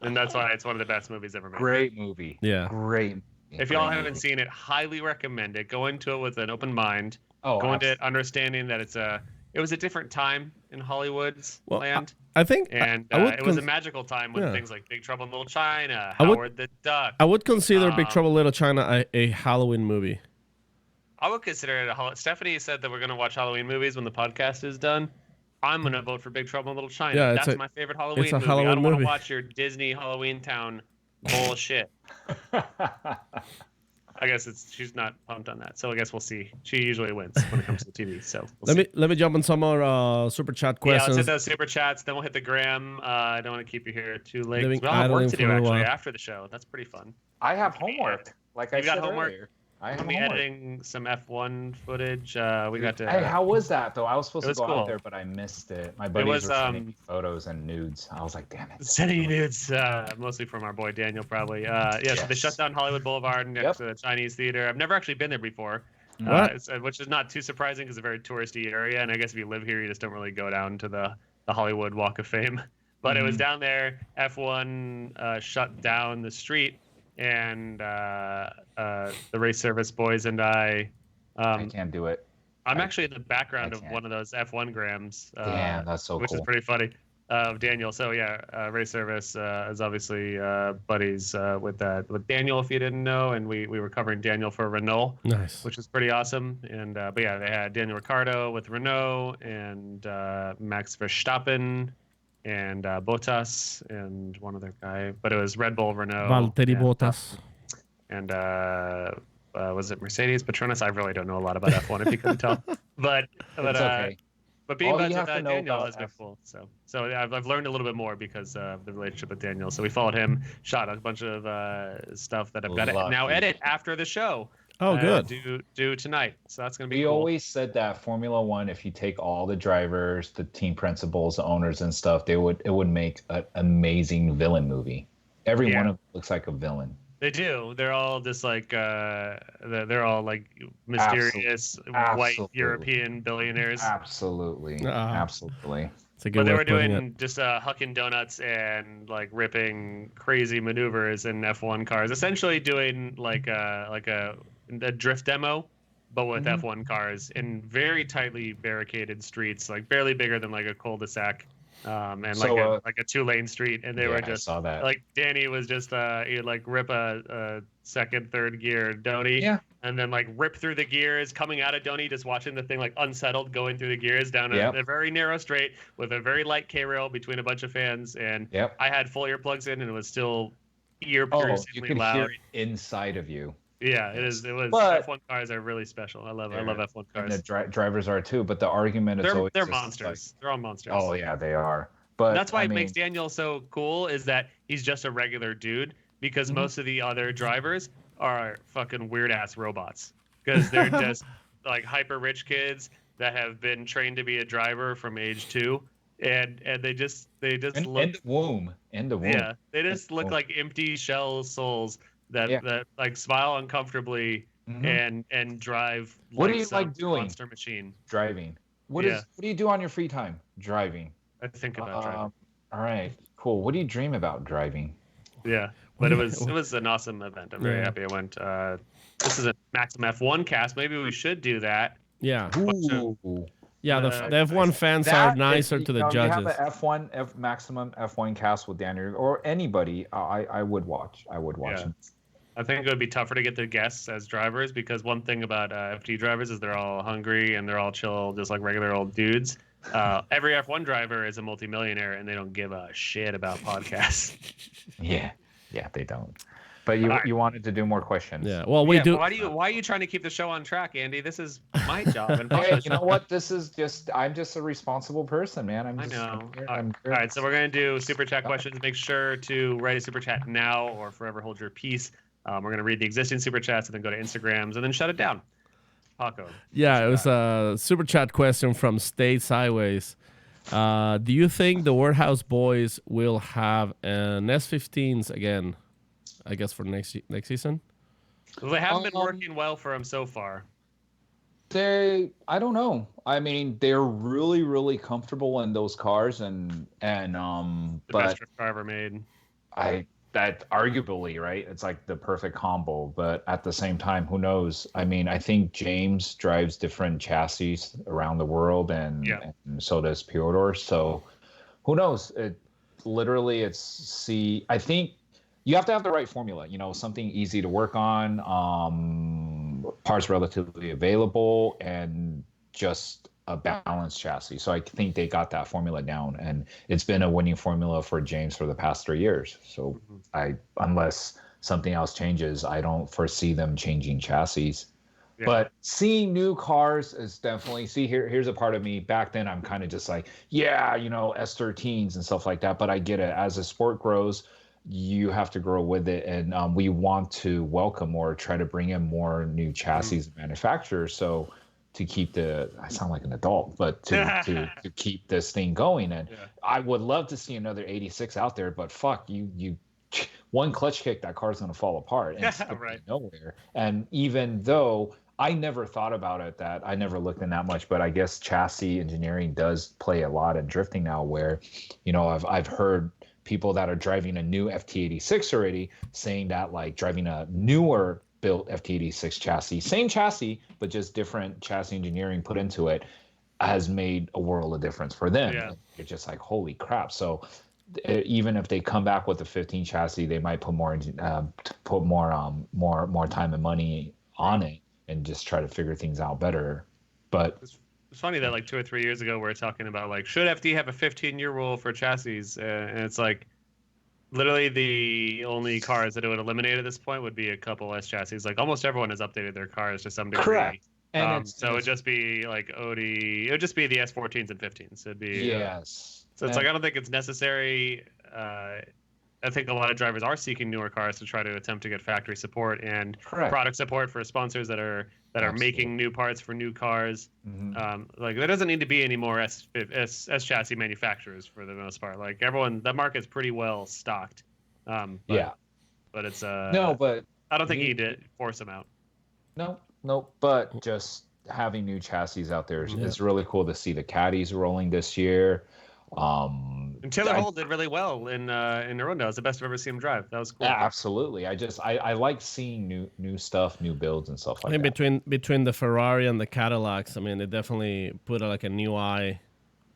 And that's why it's one of the best movies ever made. Great movie. Yeah. Great. If y'all haven't seen it, highly recommend it. Go into it with an open mind. Go into it understanding that it's a it was a different time in Hollywood's land. I think And I would it was a magical time when things like Big Trouble in Little China, Howard the Duck. I would consider Big Trouble in Little China a Halloween movie. I would consider it Stephanie said that we're going to watch Halloween movies when the podcast is done. I'm going to vote for Big Trouble in Little China. Yeah, that's my favorite Halloween movie. Halloween I don't want to movie. watch your Disney Halloween Town bullshit. I guess she's not pumped on that, so I guess we'll see. She usually wins when it comes to TV. So let me jump on some more super chat questions. Yeah, let's hit those super chats. Then we'll hit the gram. I don't want to keep you here too late. Living We all have work idling to for do a actually while. after the show. That's pretty fun. I have homework. Like I said homework? earlier. I have We'll be homework. editing some F1 footage. We got to. Hey, how was that though? I was supposed to go cool. out there, but I missed it. My buddies were sending me photos and nudes. I was like, damn it. Sending nudes, mostly from our boy Daniel, probably. So they shut down Hollywood Boulevard next to the Chinese Theater. I've never actually been there before, which is not too surprising because it's a very touristy area. And I guess if you live here, you just don't really go down to the Hollywood Walk of Fame. But it was down there. F1 shut down the street, and the race service boys and I can't do it. I'm actually in the background of one of those F1 grams. Damn, that's so which cool. is pretty funny. Of Daniel. So yeah, race service is obviously buddies with Daniel, if you didn't know, and we were covering Daniel for Renault, Nice. which was pretty awesome. And but yeah, they had Daniel Ricciardo with Renault and Max Verstappen and Bottas and one other guy, but it was Red Bull, Renault, Valtteri Bottas. and was it Mercedes, Petronas? I really don't know a lot about F1 if you couldn't tell, but It's okay. But being All buddies you with have to know Daniel about has been cool. So I've learned a little bit more because of the relationship with Daniel. So we followed him, shot a bunch of stuff that I've got to now edit after the show. Oh, good. Do tonight. So that's gonna be. We cool. always said that Formula One, if you take all the drivers, the team principals, the owners, and stuff, it would make an amazing villain movie. Every one of them looks like a villain. They do. They're all just like they're all like mysterious white European billionaires. Absolutely. Absolutely. It's a good But they way were of putting doing just hucking donuts and like ripping crazy maneuvers in F1 cars. Essentially doing like a drift demo, but with F1 cars in very tightly barricaded streets, like barely bigger than like a cul-de-sac. And So, like a 2-lane street, and they were just I saw that. like Danny was just he'd like rip a second, third gear Donny, and then like rip through the gears coming out of Donny, just watching the thing like unsettled going through the gears down a very narrow straight with a very light K rail between a bunch of fans, and I had full earplugs in, and it was still ear-piercingly you could loud. hear it inside of you. Yeah, it is. It was. But- F1 cars are really special. I love F1 cars. And the drivers are too, but the argument is always They're just monsters. They're all monsters. oh yeah, they are. But That's why I it makes mean, Daniel so cool is that he's just a regular dude because most of the other drivers are fucking weird ass robots because they're just like hyper rich kids that have been trained to be a driver from age 2 and they just in look the womb. yeah, they just look like empty shell souls that like smile uncomfortably and drive What do like you some like doing? monster machine. Driving. What do you do on your free time? Driving. I think about driving. All right, cool. What do you dream about driving? Yeah, but it was an awesome event. I'm very happy I went. This is a Maxim F1 cast. Maybe we should do that. Yeah. Ooh. Yeah, the F1 fans are nicer to the judges. You have an maximum F1 cast with Daniel or anybody. I would watch. I would watch it. I think it would be tougher to get the guests as drivers because one thing about FT drivers is they're all hungry and they're all chill, just like regular old dudes. Every F1 driver is a multimillionaire and they don't give a shit about podcasts. Yeah, they don't. But you wanted to do more questions. Yeah. Well, we do. Why are you trying to keep the show on track, Andy? This is my job. And hey, you know what? I'm just a responsible person, man. I know. All right, so we're gonna do super chat questions. Make sure to write a super chat now or forever hold your peace. We're gonna read the existing super chats and then go to Instagrams and then shut it down. Paco. Yeah, it was a super chat question from State Sideways. Do you think the Warehouse Boys will have an S15s again? I guess for next season. Well, they haven't been working well for them so far. I don't know. I mean, they're really, really comfortable in those cars, and The best drift car ever made. that arguably, right? It's like the perfect combo, but at the same time, who knows? I mean, I think James drives different chassis around the world, and so does Pyodor. So who knows? I think you have to have the right formula, something easy to work on, parts relatively available, and just a balanced chassis. So I think they got that formula down, and it's been a winning formula for James for the past 3 years. So unless something else changes, I don't foresee them changing chassis. Yeah. But seeing new cars is definitely, here's a part of me. Back then, I'm kind of just like, S13s and stuff like that. But I get it. As the sport grows, you have to grow with it. And we want to welcome or try to bring in more new chassis manufacturers. So to keep I sound like an adult, but to keep this thing going. And I would love to see another 86 out there, but fuck, you one clutch kick, that car's going to fall apart and nowhere. And even though I never thought about it, that I never looked in that much, but I guess chassis engineering does play a lot in drifting now, where, I've heard people that are driving a new FT86 already saying that, like, driving a newer built FT86 chassis, but just different chassis engineering put into it, has made a world of difference for them. Yeah. It's just like, holy crap. So even if they come back with the 15 chassis, they might put more time and money on it and just try to figure things out better. But it's funny that like 2 or 3 years ago we were talking about, like, should FD have a 15-year rule for chassis? And it's like, literally the only cars that it would eliminate at this point would be a couple S chassis. Like, almost everyone has updated their cars to some degree. Correct. And so it would just be like it would just be the S14s and 15s. It'd be yes. So it's like, I don't think it's necessary. I think a lot of drivers are seeking newer cars to try to attempt to get factory support and product support for sponsors that are making new parts for new cars. Like, there doesn't need to be any more S chassis manufacturers for the most part. Like, that market's pretty well stocked. But it's no, but I don't think you need to force them out. No, but just having new chassis out there is really cool to see. The Caddies rolling this year. And Taylor Hall did really well in Nuremberg. It was the best I've ever seen him drive. That was cool. Yeah, absolutely. I like seeing new stuff, new builds and stuff like that. I think between the Ferrari and the Cadillacs, I mean, they definitely put like a new eye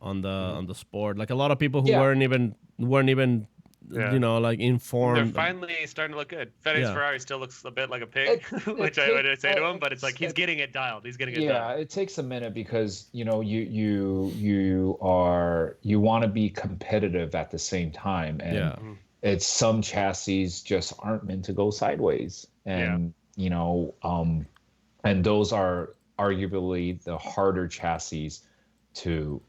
on the sport. Like, a lot of people who weren't even like informed. They're finally starting to look good. FedEx Ferrari still looks a bit like a pig, which I would say to him, but it's like he's getting it dialed. He's getting it dialed. Yeah, it takes a minute because you want to be competitive at the same time, and it's some chassis just aren't meant to go sideways, and and those are arguably the harder chassis to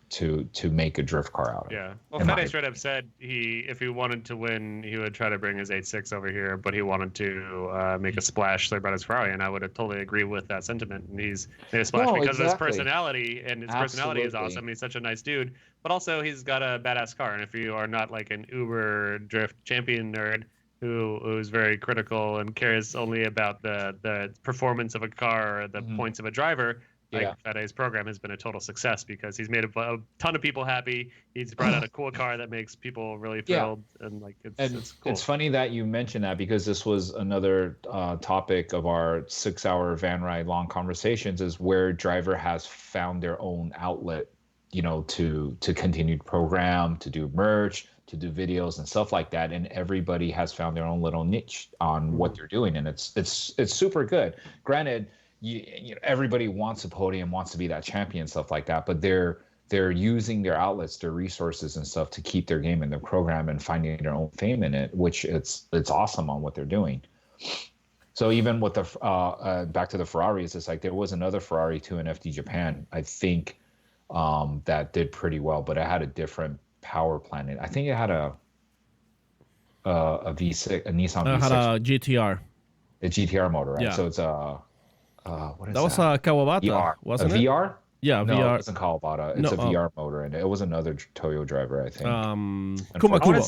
make a drift car out of. Yeah. Well, FedEx straight up said if he wanted to win, he would try to bring his 8.6 over here, but he wanted to make a splash about his Ferrari, and I would have totally agree with that sentiment. And he's made a splash because of his personality, and his personality is awesome. He's such a nice dude, but also he's got a badass car. And if you are not like an uber drift champion nerd who's very critical and cares only about the performance of a car or the points of a driver, FedEx's program has been a total success because he's made a ton of people happy. He's brought out a cool car that makes people really thrilled, and like it's cool. It's funny that you mentioned that, because this was another topic of our 6-hour van ride long conversations, is where driver has found their own outlet, to continue to program, to do merch, to do videos and stuff like that, and everybody has found their own little niche on what they're doing, and it's super good. Granted, everybody wants a podium, wants to be that champion, stuff like that, but they're using their outlets, their resources and stuff to keep their game in their program and finding their own fame in it, which it's awesome on what they're doing. So even with the back to the Ferraris, it's like there was another Ferrari too in FD Japan, I think, that did pretty well, but it had a different power plant. I think it had a V6, a Nissan V6. It had a GTR. A GTR motor, right? Yeah. So it's what is that? Was a Kawabata, VR. wasn't it? VR? Yeah, no, VR. It wasn't Kawabata. It's a VR motor, and it was another Toyo driver, I think. Kumakubo. I want to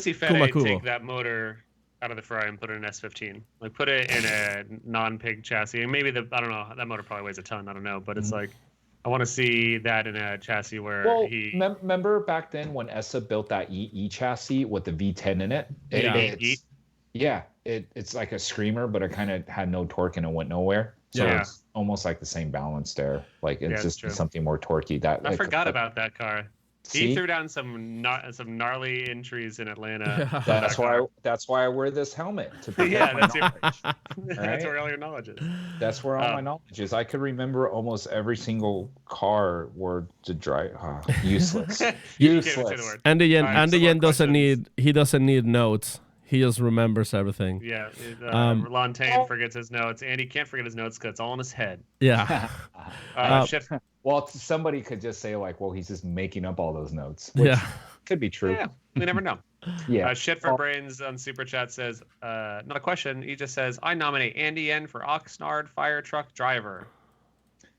see FedEx take that motor out of the Ferrari and put it in an S15. Like, put it in a non-pig chassis, and maybe I don't know, that motor probably weighs a ton. I don't know, but it's like I want to see that in a chassis where Well, he. remember back then when ESSA built that EE chassis with the V10 in it? It's like a screamer, but it kind of had no torque and it went nowhere. So Yeah. it's almost like the same balance there. Like it's just true. something more torquey. That I forgot about that car. See? He threw down some gnarly entries in Atlanta. That's why I wear this helmet to protect Yeah, my that's knowledge. That's where all your knowledge is. That's where all my knowledge is. I could remember almost every single car word to drive. Useless. You can't even say the Useless. word. And the Yen, All right, and the some more Yen doesn't questions. he doesn't need notes. He just remembers everything. Yeah, Lantain forgets his notes. Andy can't forget his notes because it's all in his head. Yeah. Shit. Well, somebody could just say like, well, he's just making up all those notes. Which Yeah. could be true. Yeah, we never know. Yeah. Shit for Brains on Super Chat says, not a question. He just says, I nominate Andy Yen for Oxnard fire truck driver.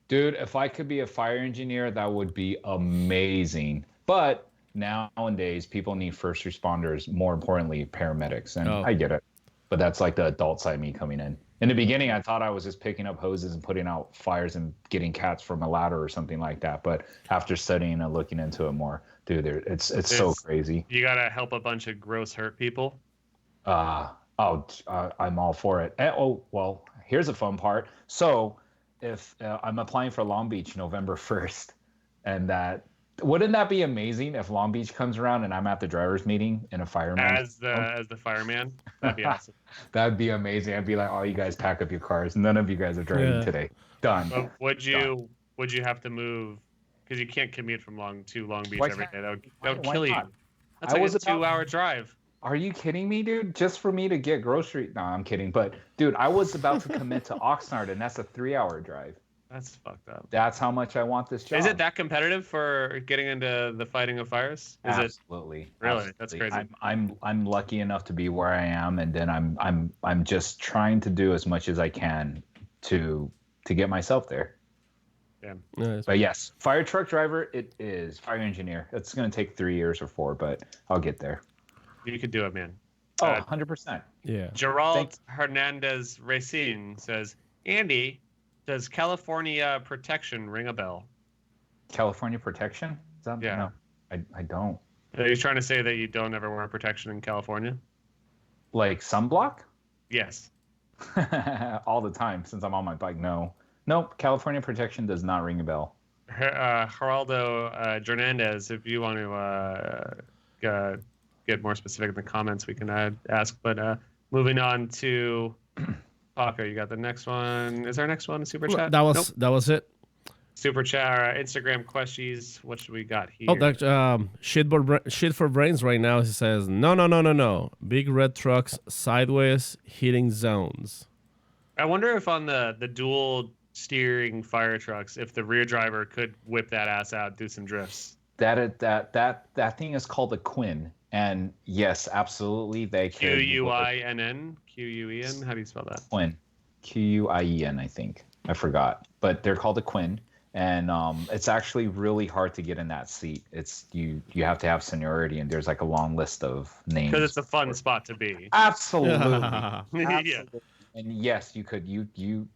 Dude, if I could be a fire engineer, that would be amazing. But nowadays, people need first responders, more importantly, paramedics. And I get it. But that's like the adult side of me coming in. In the beginning, I thought I was just picking up hoses and putting out fires and getting cats from a ladder or something like that. But after studying and looking into it more, dude, it's so crazy. You got to help a bunch of gross hurt people. I'm all for it. Well, here's a fun part. So if I'm applying for Long Beach November 1st, and wouldn't that be amazing if Long Beach comes around and I'm at the driver's meeting in a fireman? As the fireman? That'd be awesome. That'd be amazing. I'd be like, oh, you guys pack up your cars. None of you guys are driving today. Done. But would you have to move? Because you can't commute from Long Beach every day. That would kill you. That's like a 2-hour drive. Are you kidding me, dude? Just for me to get grocery? No, I'm kidding. But dude, I was about to commit to Oxnard, and that's a 3-hour drive. That's fucked up. That's how much I want this job. Is it that competitive for getting into the fighting of fires? Absolutely. Really? That's crazy. I'm lucky enough to be where I am, and then I'm just trying to do as much as I can to get myself there. Yeah. Nice. But yes, fire truck driver. It is fire engineer. It's going to take 3 years or 4, but I'll get there. You could do it, man. 100%. Yeah. Gerald Hernandez Racine says, Andy, does California protection ring a bell? California protection? Yeah. No, I don't. Are you trying to say that you don't ever wear protection in California? Like sunblock? Yes. All the time since I'm on my bike. No. Nope. California protection does not ring a bell. Geraldo Hernandez, if you want to get more specific in the comments, we can ask. But moving on to Paco, you got the next one. Is our next one a super chat? That was it. Super chat, Instagram questions. What should we got here? Oh, that shit for brains right now. He says no. Big red trucks sideways hitting zones. I wonder if on the dual steering fire trucks, if the rear driver could whip that ass out, do some drifts. That thing is called a Quinn, and yes, absolutely they can. Quinn? Queen? How do you spell that? Quinn, Quien, I think. I forgot, but they're called a Quinn, and it's actually really hard to get in that seat. It's you have to have seniority, and there's like a long list of names. Because it's a fun spot to be. Absolutely. Yeah. And yes, you could.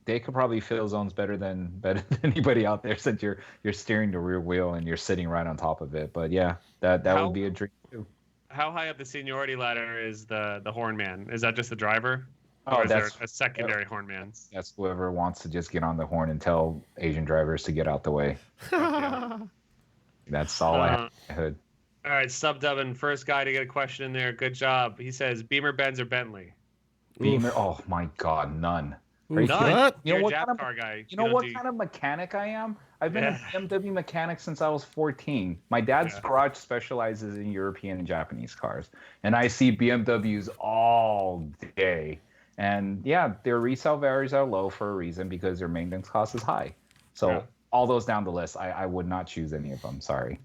They could probably fill zones better than anybody out there, since you're steering the rear wheel and you're sitting right on top of it. But yeah, that would be a dream too. How high up the seniority ladder is the horn man? Is that just the driver? Oh, or is there a secondary horn man? That's whoever wants to just get on the horn and tell Asian drivers to get out the way. That's all I heard. All right, sub-dubbing, first guy to get a question in there. Good job. He says, Beamer, Benz, or Bentley? Beamer. Oh my God, none. None. What? You know You're what a kind of car guy. You know what kind of mechanic I am? I've been a BMW mechanic since I was 14. My dad's garage specializes in European and Japanese cars, and I see BMWs all day. And yeah, their resale values are low for a reason, because their maintenance cost is high. So all those down the list, I would not choose any of them. Sorry.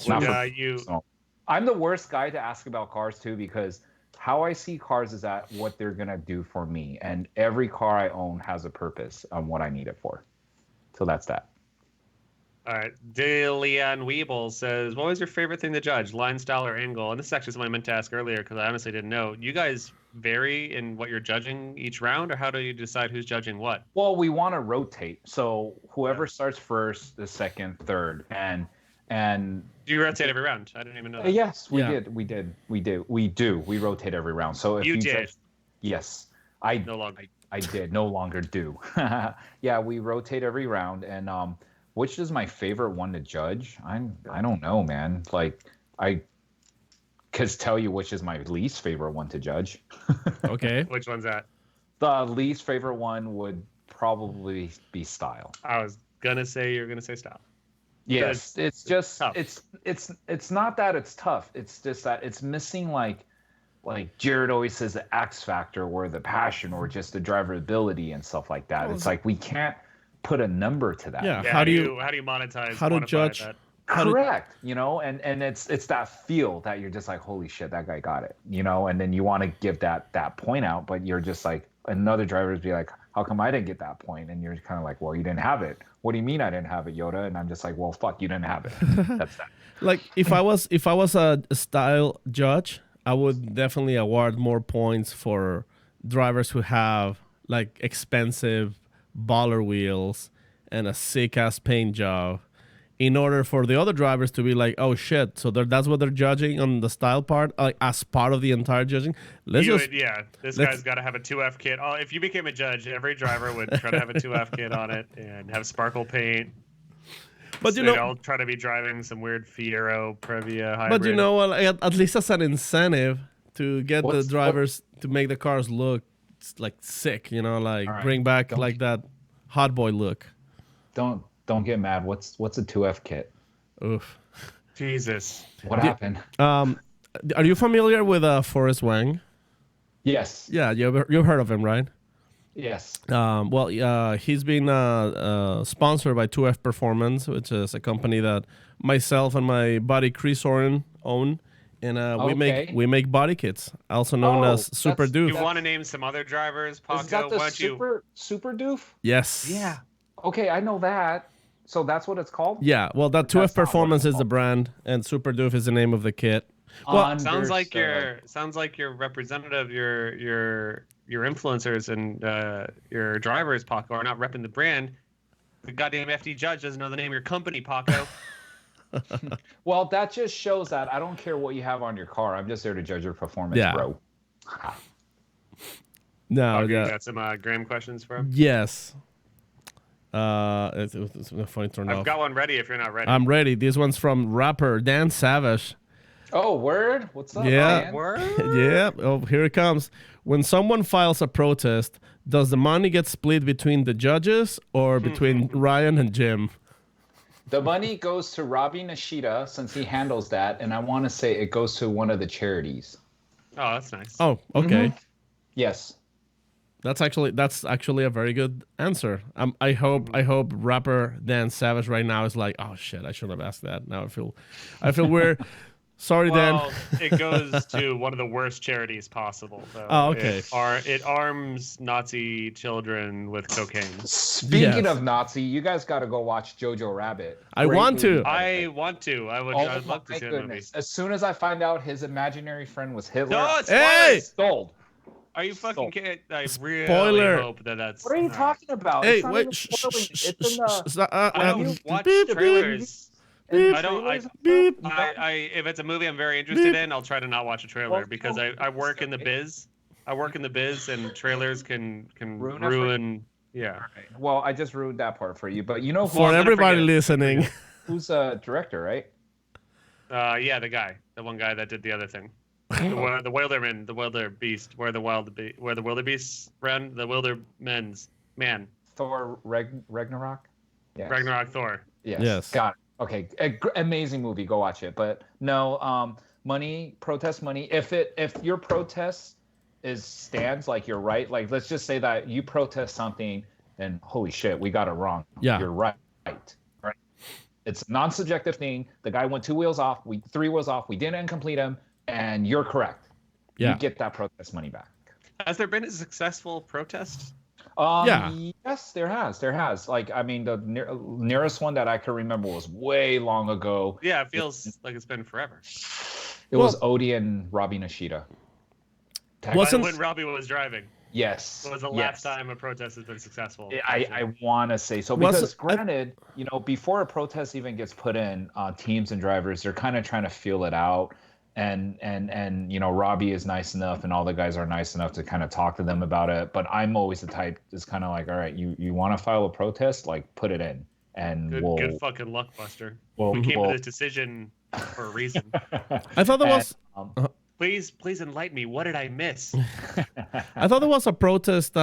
I'm the worst guy to ask about cars too, because how I see cars is that what they're gonna do for me, and every car I own has a purpose on what I need it for. So that's that. All right. Dilian Weeble says, what was your favorite thing to judge, line, style, or angle? And this is actually something I meant to ask earlier because I honestly didn't know. You guys vary in what you're judging each round, or how do you decide who's judging what? Well, we want to rotate. So whoever starts first, the second, third, and Do you rotate every round? I didn't even know that. yes, we did. We rotate every round. So if You you did. judge, yes, I No longer. I did. No longer do. Yeah, we rotate every round, and which is my favorite one to judge? I don't know, man. Like I could tell you which is my least favorite one to judge. Okay. Which one's that? The least favorite one would probably be style. I was gonna say you're gonna say style. Yes, it's just tough. it's not that it's tough. It's just that it's missing like Jared always says the X factor or the passion or just the driver ability and stuff like that. It's like we can't put a number to that. Yeah. Yeah, How do you monetize? how to quantify judge- that? Correct. You know, and it's that feel that you're just like, holy shit, that guy got it. You know, and then you want to give that point out, but you're just like another driver's be like, how come I didn't get that point? And you're kind of like, well, you didn't have it. What do you mean I didn't have it, Yoda? And I'm just like, well, fuck, you didn't have it. That's that. like if I was a style judge, I would definitely award more points for drivers who have like expensive baller wheels and a sick ass paint job, in order for the other drivers to be like, oh shit, so that's what they're judging on the style part, like as part of the entire judging. This guy's got to have a 2F kit. Oh, if you became a judge, every driver would try to have a 2F kit on it and have sparkle paint. But They'd all try to be driving some weird Fiero Previa hybrid. But you know what? At least as an incentive to get the drivers to make the cars look like sick, you know, like bring back like that hot boy look. Don't get mad. What's a 2F kit? Oof. Jesus. What happened? Are you familiar with Forrest Wang? Yes. Yeah, you've heard of him, right? Yes. He's been sponsored by 2F Performance, which is a company that myself and my buddy Chris Oren own, and we make body kits, also known as Super Do Doof. you want to name some other drivers, Paco? Is that the Why don't you? super doof? Yes. Yeah. Okay, I know that. So that's what it's called? Yeah. Well, that 2F Performance is the brand, and Super Doof is the name of the kit. Well, sounds like your representative, your influencers and your drivers, Paco, are not repping the brand. The goddamn FD judge doesn't know the name of your company, Paco. Well, that just shows that I don't care what you have on your car. I'm just there to judge your performance, bro. No, Okay, yeah. got some Graham questions for him? Yes. It's a funny turn off. I've got one ready if you're not ready. I'm ready. This one's from rapper Dan Savage. Oh, word? What's up, Yeah. man? Word? Yeah. Oh, here it comes. When someone files a protest, does the money get split between the judges or between Ryan and Jim? The money goes to Robbie Nishida since he handles that, and I want to say it goes to one of the charities. Oh, that's nice. Oh, okay. Yes. That's actually a very good answer. I hope rapper Dan Savage right now is like, oh shit, I shouldn't have asked that. Now I feel weird. Sorry, Well, Dan. it goes to one of the worst charities possible. Though. Oh, okay. It arms Nazi children with cocaine. Speaking Yes. of Nazi, you guys got to go watch Jojo Rabbit. I Great want to. movie. I want to. I'd love to my see that movie. goodness. As soon as I find out his imaginary friend was Hitler, No, it's Hey! sold. Are you fucking kidding? I really Spoiler. hope that's. What are you talking about? Hey, It's not wait. even spoiling. It's in the... I don't watch beep, trailers. beep, I don't. beep. If it's a movie I'm very interested in, I'll try to not watch a trailer Well, because I work in the biz. I work in the biz, and trailers can Ruin it for ruin. Yeah. Well, I just ruined that part for you, but you know who, For I'm gonna everybody forget. listening. who's a director, right? Yeah, the one guy that did the other thing. The Wilderman, the Wilder Beast, where the Wilder Beasts run, the Wilder Men's man. Thor Ragnarok? Yes. Ragnarok Thor. Yes. Got it. Okay. Amazing movie. Go watch it. But no, protest money. If your protest stands like you're right, like let's just say that you protest something and holy shit, we got it wrong. Yeah. You're right. Right. It's a non-subjective thing. The guy went 3 wheels off. We didn't complete him, and you're correct. Yeah. You get that protest money back. Has there been a successful protest? Yes, there has. Like, I mean, the nearest one that I can remember was way long ago. Yeah, it feels like it's been forever. It was Odie and Robbie Nishida. When Robbie was driving. Yes. It was the last time a protest has been successful. I want to say so because, granted, before a protest even gets put in, teams and drivers, they're kind of trying to feel it out. And Robbie is nice enough, and all the guys are nice enough to kind of talk to them about it. But I'm always the type that's kind of like, all right, you want to file a protest, like put it in, and good fucking luck, Buster. We came to this decision for a reason. I thought there was. Please enlighten me. What did I miss? I thought there was a protest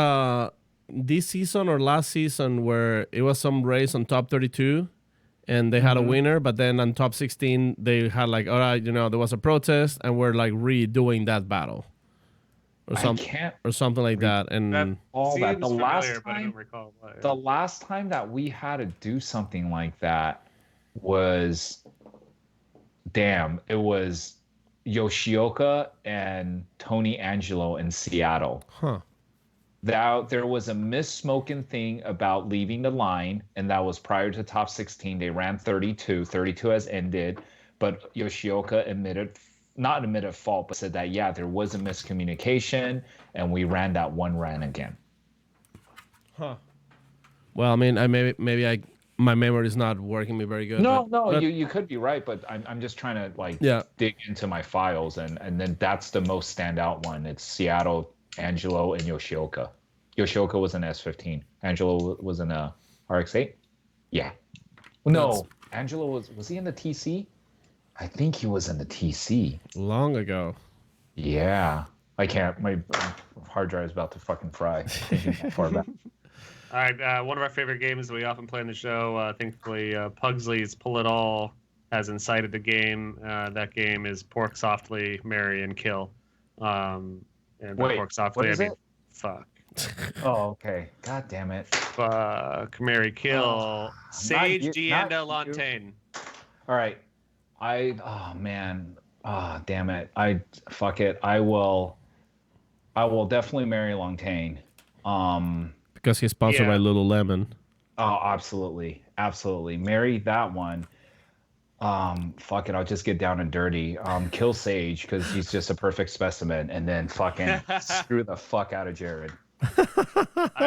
this season or last season where it was some race on top 32. And they had a winner, but then on top 16, they had like, all right, there was a protest, and we're like redoing that battle, or something like that. And the last time that we had to do something like that was, it was Yoshioka and Tony Angelo in Seattle. Huh. There was a misspoken thing about leaving the line, and that was prior to top 16. They ran 32. 32 has ended, but Yoshioka not admitted fault, but said that, there was a miscommunication, and we ran that one run again. Huh. Well, I mean, my memory is not working me very good. No, you could be right, but I'm just trying to dig into my files, and then that's the most standout one. It's Seattle, Angelo, and Yoshioka. Yoshioka was an S15. Angelo was in a RX-8. Yeah. No, Angelo was he in the TC? I think he was in the TC. Long ago. Yeah. I can't. My hard drive is about to fucking fry. Far back. All right. One of our favorite games that we often play in the show. Thankfully, Pugsley's Pull It All has incited the game. That game is Pork Softly, Marry, and Kill. And Pork Softly, fuck. Oh, okay. God damn it. Fuck, Marry, Kill. Sage, Deanda, Lantaine. All right. Oh man. Oh, damn it. Fuck it. I will definitely marry Lantaine. Because he's sponsored by Lululemon. Oh, absolutely. Absolutely. Marry that one. Fuck it, I'll just get down and dirty. Kill Sage because he's just a perfect specimen, and then fucking screw the fuck out of Jared.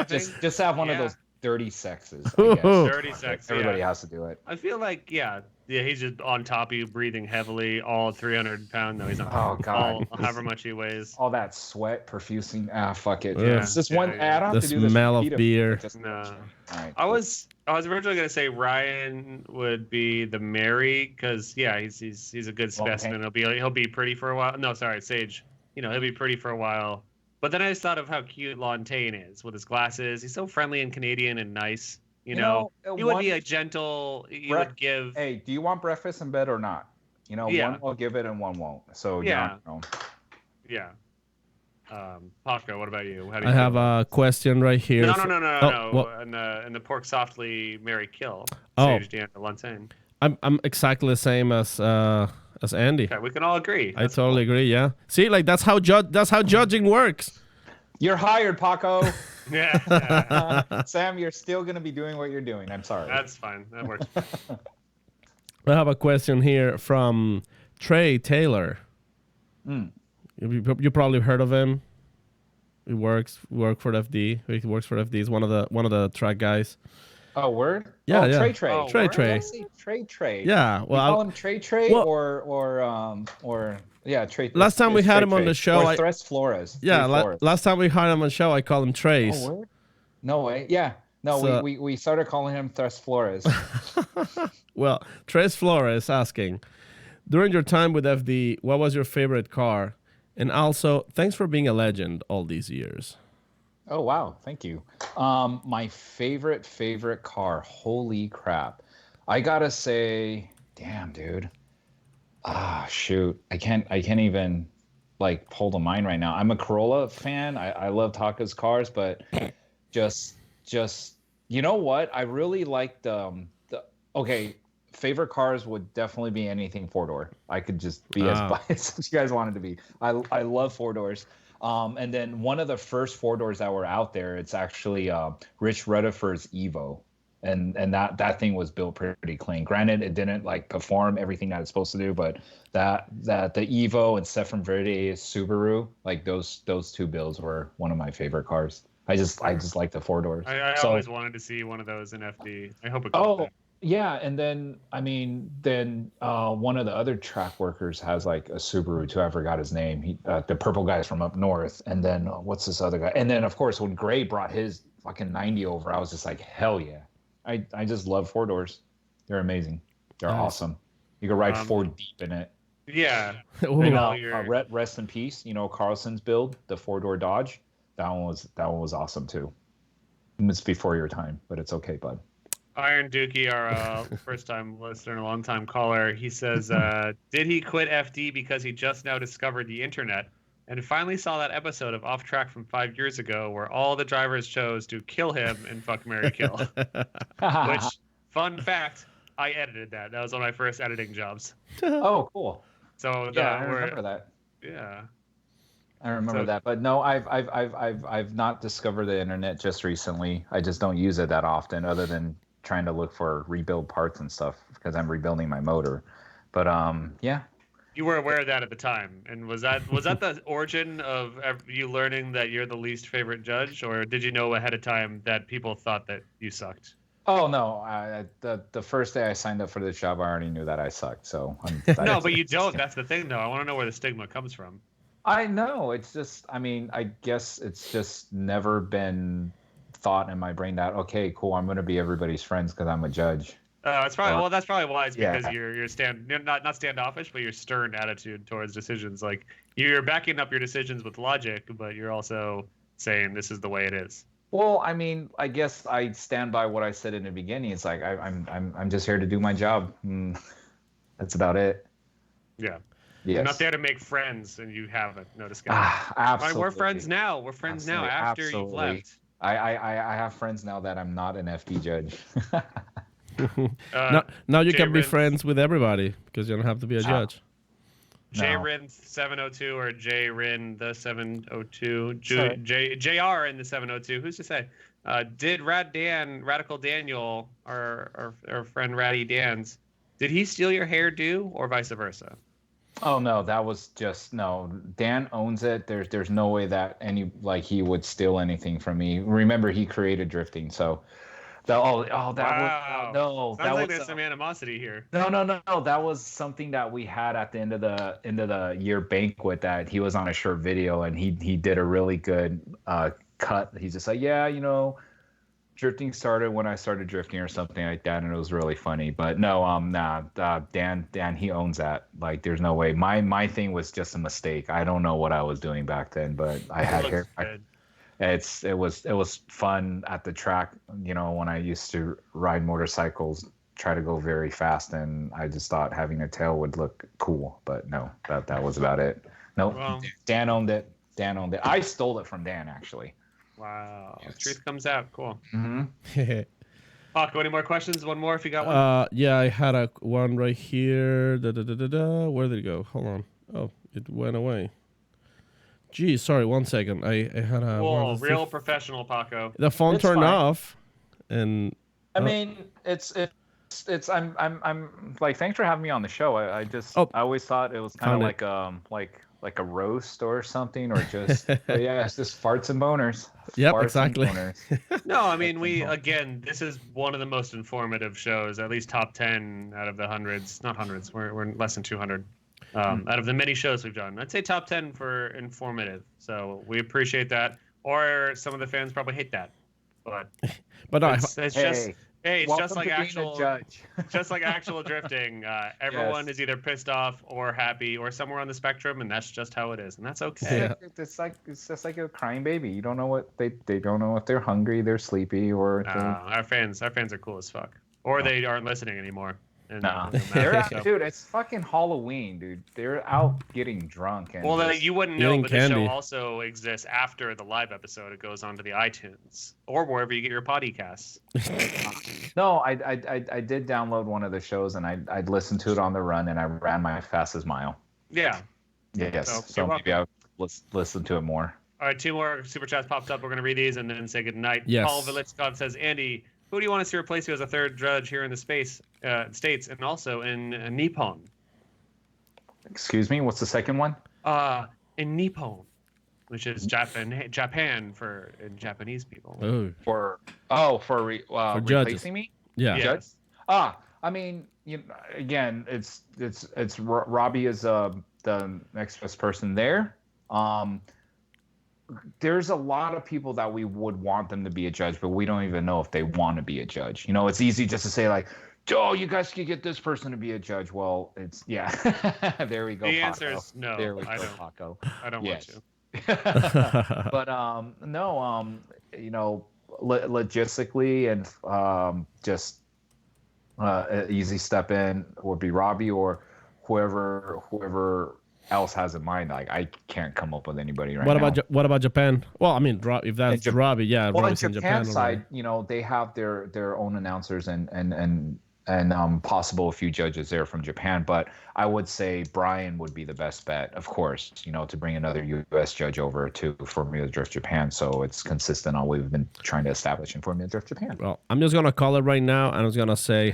Just have one of those dirty sexes, I guess. Dirty sex. Everybody has to do it. I feel like he's just on top of you, breathing heavily, all 300 pounds. No, he's not. Oh god, however much he weighs. All that sweat, profusing. Fuck it. Yeah. It's just one. I don't have to do this. The smell of beer. No. Right. I was originally gonna say Ryan would be the Marry because he's a good specimen. He'll be pretty for a while. No, sorry, Sage. He'll be pretty for a while. But then I just thought of how cute Lantaine is with his glasses. He's so friendly and Canadian and nice. He would be a gentle. He would give. Hey, do you want breakfast in bed or not? One will give it and one won't. So Yeah. Paco, what about you? How do you I have a question right here. No. And the Pork Softly, Marry, Kill. Sage, Deanda, Lantaine. I'm exactly the same as Andy. Okay, we can all agree. I totally agree. Yeah. See, like that's how judging works. You're hired, Paco. Yeah. Sam, you're still gonna be doing what you're doing. I'm sorry. That's fine. That works. I have a question here from Trey Taylor. You probably heard of him. He works for FD. He works for FD. He's one of the track guys. Oh, word? Yeah, yeah. Trey. Trey. Yeah. Well, you call him Trey Trey or Trey. Last time we had him on the show, or Tres Flores. Yeah, last time we had him on the show, I called him Trace. Oh, word? No way. Yeah. No, so, we started calling him Tres Flores. Well, Tres Flores asking, during your time with FD, what was your favorite car? And also, thanks for being a legend all these years. Oh, wow. Thank you. My favorite car. Holy crap. I gotta say, damn, dude. Shoot. I can't even pull to mind right now. I'm a Corolla fan. I love Taka's cars, but just you know what? I really like favorite cars would definitely be anything four-door. I could just be as biased as you guys wanted to be. I love four doors. And then one of the first 4-doors that were out there, it's actually Rich Rutherford's Evo. And that thing was built pretty clean. Granted, it didn't like perform everything that it's supposed to do, but that the Evo and Stefan Verde's Subaru, like those two builds were one of my favorite cars. I just like the 4-doors. I always wanted to see one of those in FD. I hope it goes back. Yeah, and then one of the other track workers has like a Subaru too. I forgot his name. He the purple guy's from up north. And then what's this other guy? And then of course when Gray brought his fucking 90 over, I was just like, hell yeah. I just love 4-doors. They're amazing. They're awesome. You can ride 4 deep in it. Yeah. Rest in peace. You know Carlson's build, the 4-door Dodge. That one was awesome too. It's before your time, but it's okay, bud. Iron Dookie, our first-time listener and a long-time caller, he says, did he quit FD because he just now discovered the internet and finally saw that episode of Off Track from 5 years ago where all the drivers chose to kill him and fuck, marry, kill? Which, fun fact, I edited that. That was one of my first editing jobs. Oh, cool. So yeah, I remember that. Yeah. I remember that, but no, I've not discovered the internet just recently. I just don't use it that often, other than trying to look for rebuild parts and stuff because I'm rebuilding my motor. But yeah. You were aware of that at the time, and was that the origin of you learning that you're the least favorite judge, or did you know ahead of time that people thought that you sucked? Oh no! The first day I signed up for this job, I already knew that I sucked. So no, but you don't. That's the thing, though. I want to know where the stigma comes from. I know. It's just. I mean, I guess it's just never been thought in my brain that okay, cool, I'm going to be everybody's friends because I'm a judge. It's probably that's probably why. It's because you're not standoffish, but your stern attitude towards decisions. Like you're backing up your decisions with logic, but you're also saying this is the way it is. Well, I mean, I guess I stand by what I said in the beginning. It's like I'm just here to do my job. That's about it. Yeah. Yes. You're not there to make friends, and you haven't. No disguise. Absolutely. Right, we're friends now. We're friends now after you've left. I have friends now that I'm not an FD judge. Now you can be friends with everybody because you don't have to be a judge. JRin 702 or JRin the 702, JR in the 702. Who's to say? Did Radical Daniel, our friend Ratty Dan's, did he steal your hairdo or vice versa? Oh no, that was just no. Dan owns it. There's no way that he would steal anything from me. Remember, he created drifting, so. Sounds like there's some animosity here. No. That was something that we had at the end of the year banquet that he was on a short video and he did a really good cut. He's just like, yeah, drifting started when I started drifting or something like that, and it was really funny. But no, Dan, he owns that. Like, there's no way. My thing was just a mistake. I don't know what I was doing back then, but I had hair. It was fun at the track, when I used to ride motorcycles, try to go very fast, and I just thought having a tail would look cool. But no, that was about it. No, well, Dan owned it. I stole it from Dan, actually. Wow. Yes. Truth comes out. Cool. Mm-hmm. Paco, any more questions? One more if you got one. Yeah, I had one right here. Where did it go? Hold on. Oh, it went away. Gee, sorry, 1 second. I had a. Whoa, real professional, Paco. The phone turned off, and. I mean, it's. I'm like, thanks for having me on the show. I always thought it was kind of like a roast or something, or just it's just farts and boners. Yep, farts exactly. No, I mean, this is one of the most informative shows, at least top 10 out of the hundreds. Not hundreds. We're less than 200. Out of the many shows we've done, I'd say top 10 for informative. So we appreciate that. Or some of the fans probably hate that, but it's just like actual just like actual drifting. Everyone is either pissed off or happy or somewhere on the spectrum, and that's just how it is, and that's okay. Yeah. It's just like a crying baby. You don't know what they don't know if they're hungry, they're sleepy, or our fans are cool as fuck, or they aren't listening anymore. They're out, dude. It's fucking Halloween, dude. They're out getting drunk. And you wouldn't know, but the show also exists after the live episode. It goes onto the iTunes or wherever you get your podcasts. No, I did download one of the shows and I'd listened to it on the run and I ran my fastest mile. Yeah. Yes. So listen to it more. All right, 2 more super chats popped up. We're going to read these and then say goodnight. Yes. Paul Velichkov says, Andy, who do you want to see replace you as a third judge here in the States and also in Nippon? Excuse me, what's the second one? In Nippon, which is Japan for Japanese people. Oh. For judges. replacing me? Yeah. Yes. I mean, again, it's Robbie is the next best person there. There's a lot of people that we would want them to be a judge, but we don't even know if they want to be a judge. You know, it's easy just to say like, "Oh, you guys could get this person to be a judge." Well, it's there we go. The Paco. answer is no. There we I go, don't. Paco. I don't want to. But no, you know, logistically and just easy step in would be Robbie or whoever else has in mind. Like I can't come up with anybody right now. What about Japan? Well, I mean, if that's Robbie, yeah. Well, Robbie's on Japan Japan side, you know, they have their own announcers and possible a few judges there from Japan. But I would say Brian would be the best bet, of course, you know, to bring another U.S. judge over to Formula Drift Japan. So it's consistent on what we've been trying to establish in Formula Drift Japan. Well, I'm just going to call it right now, and I'm just going to say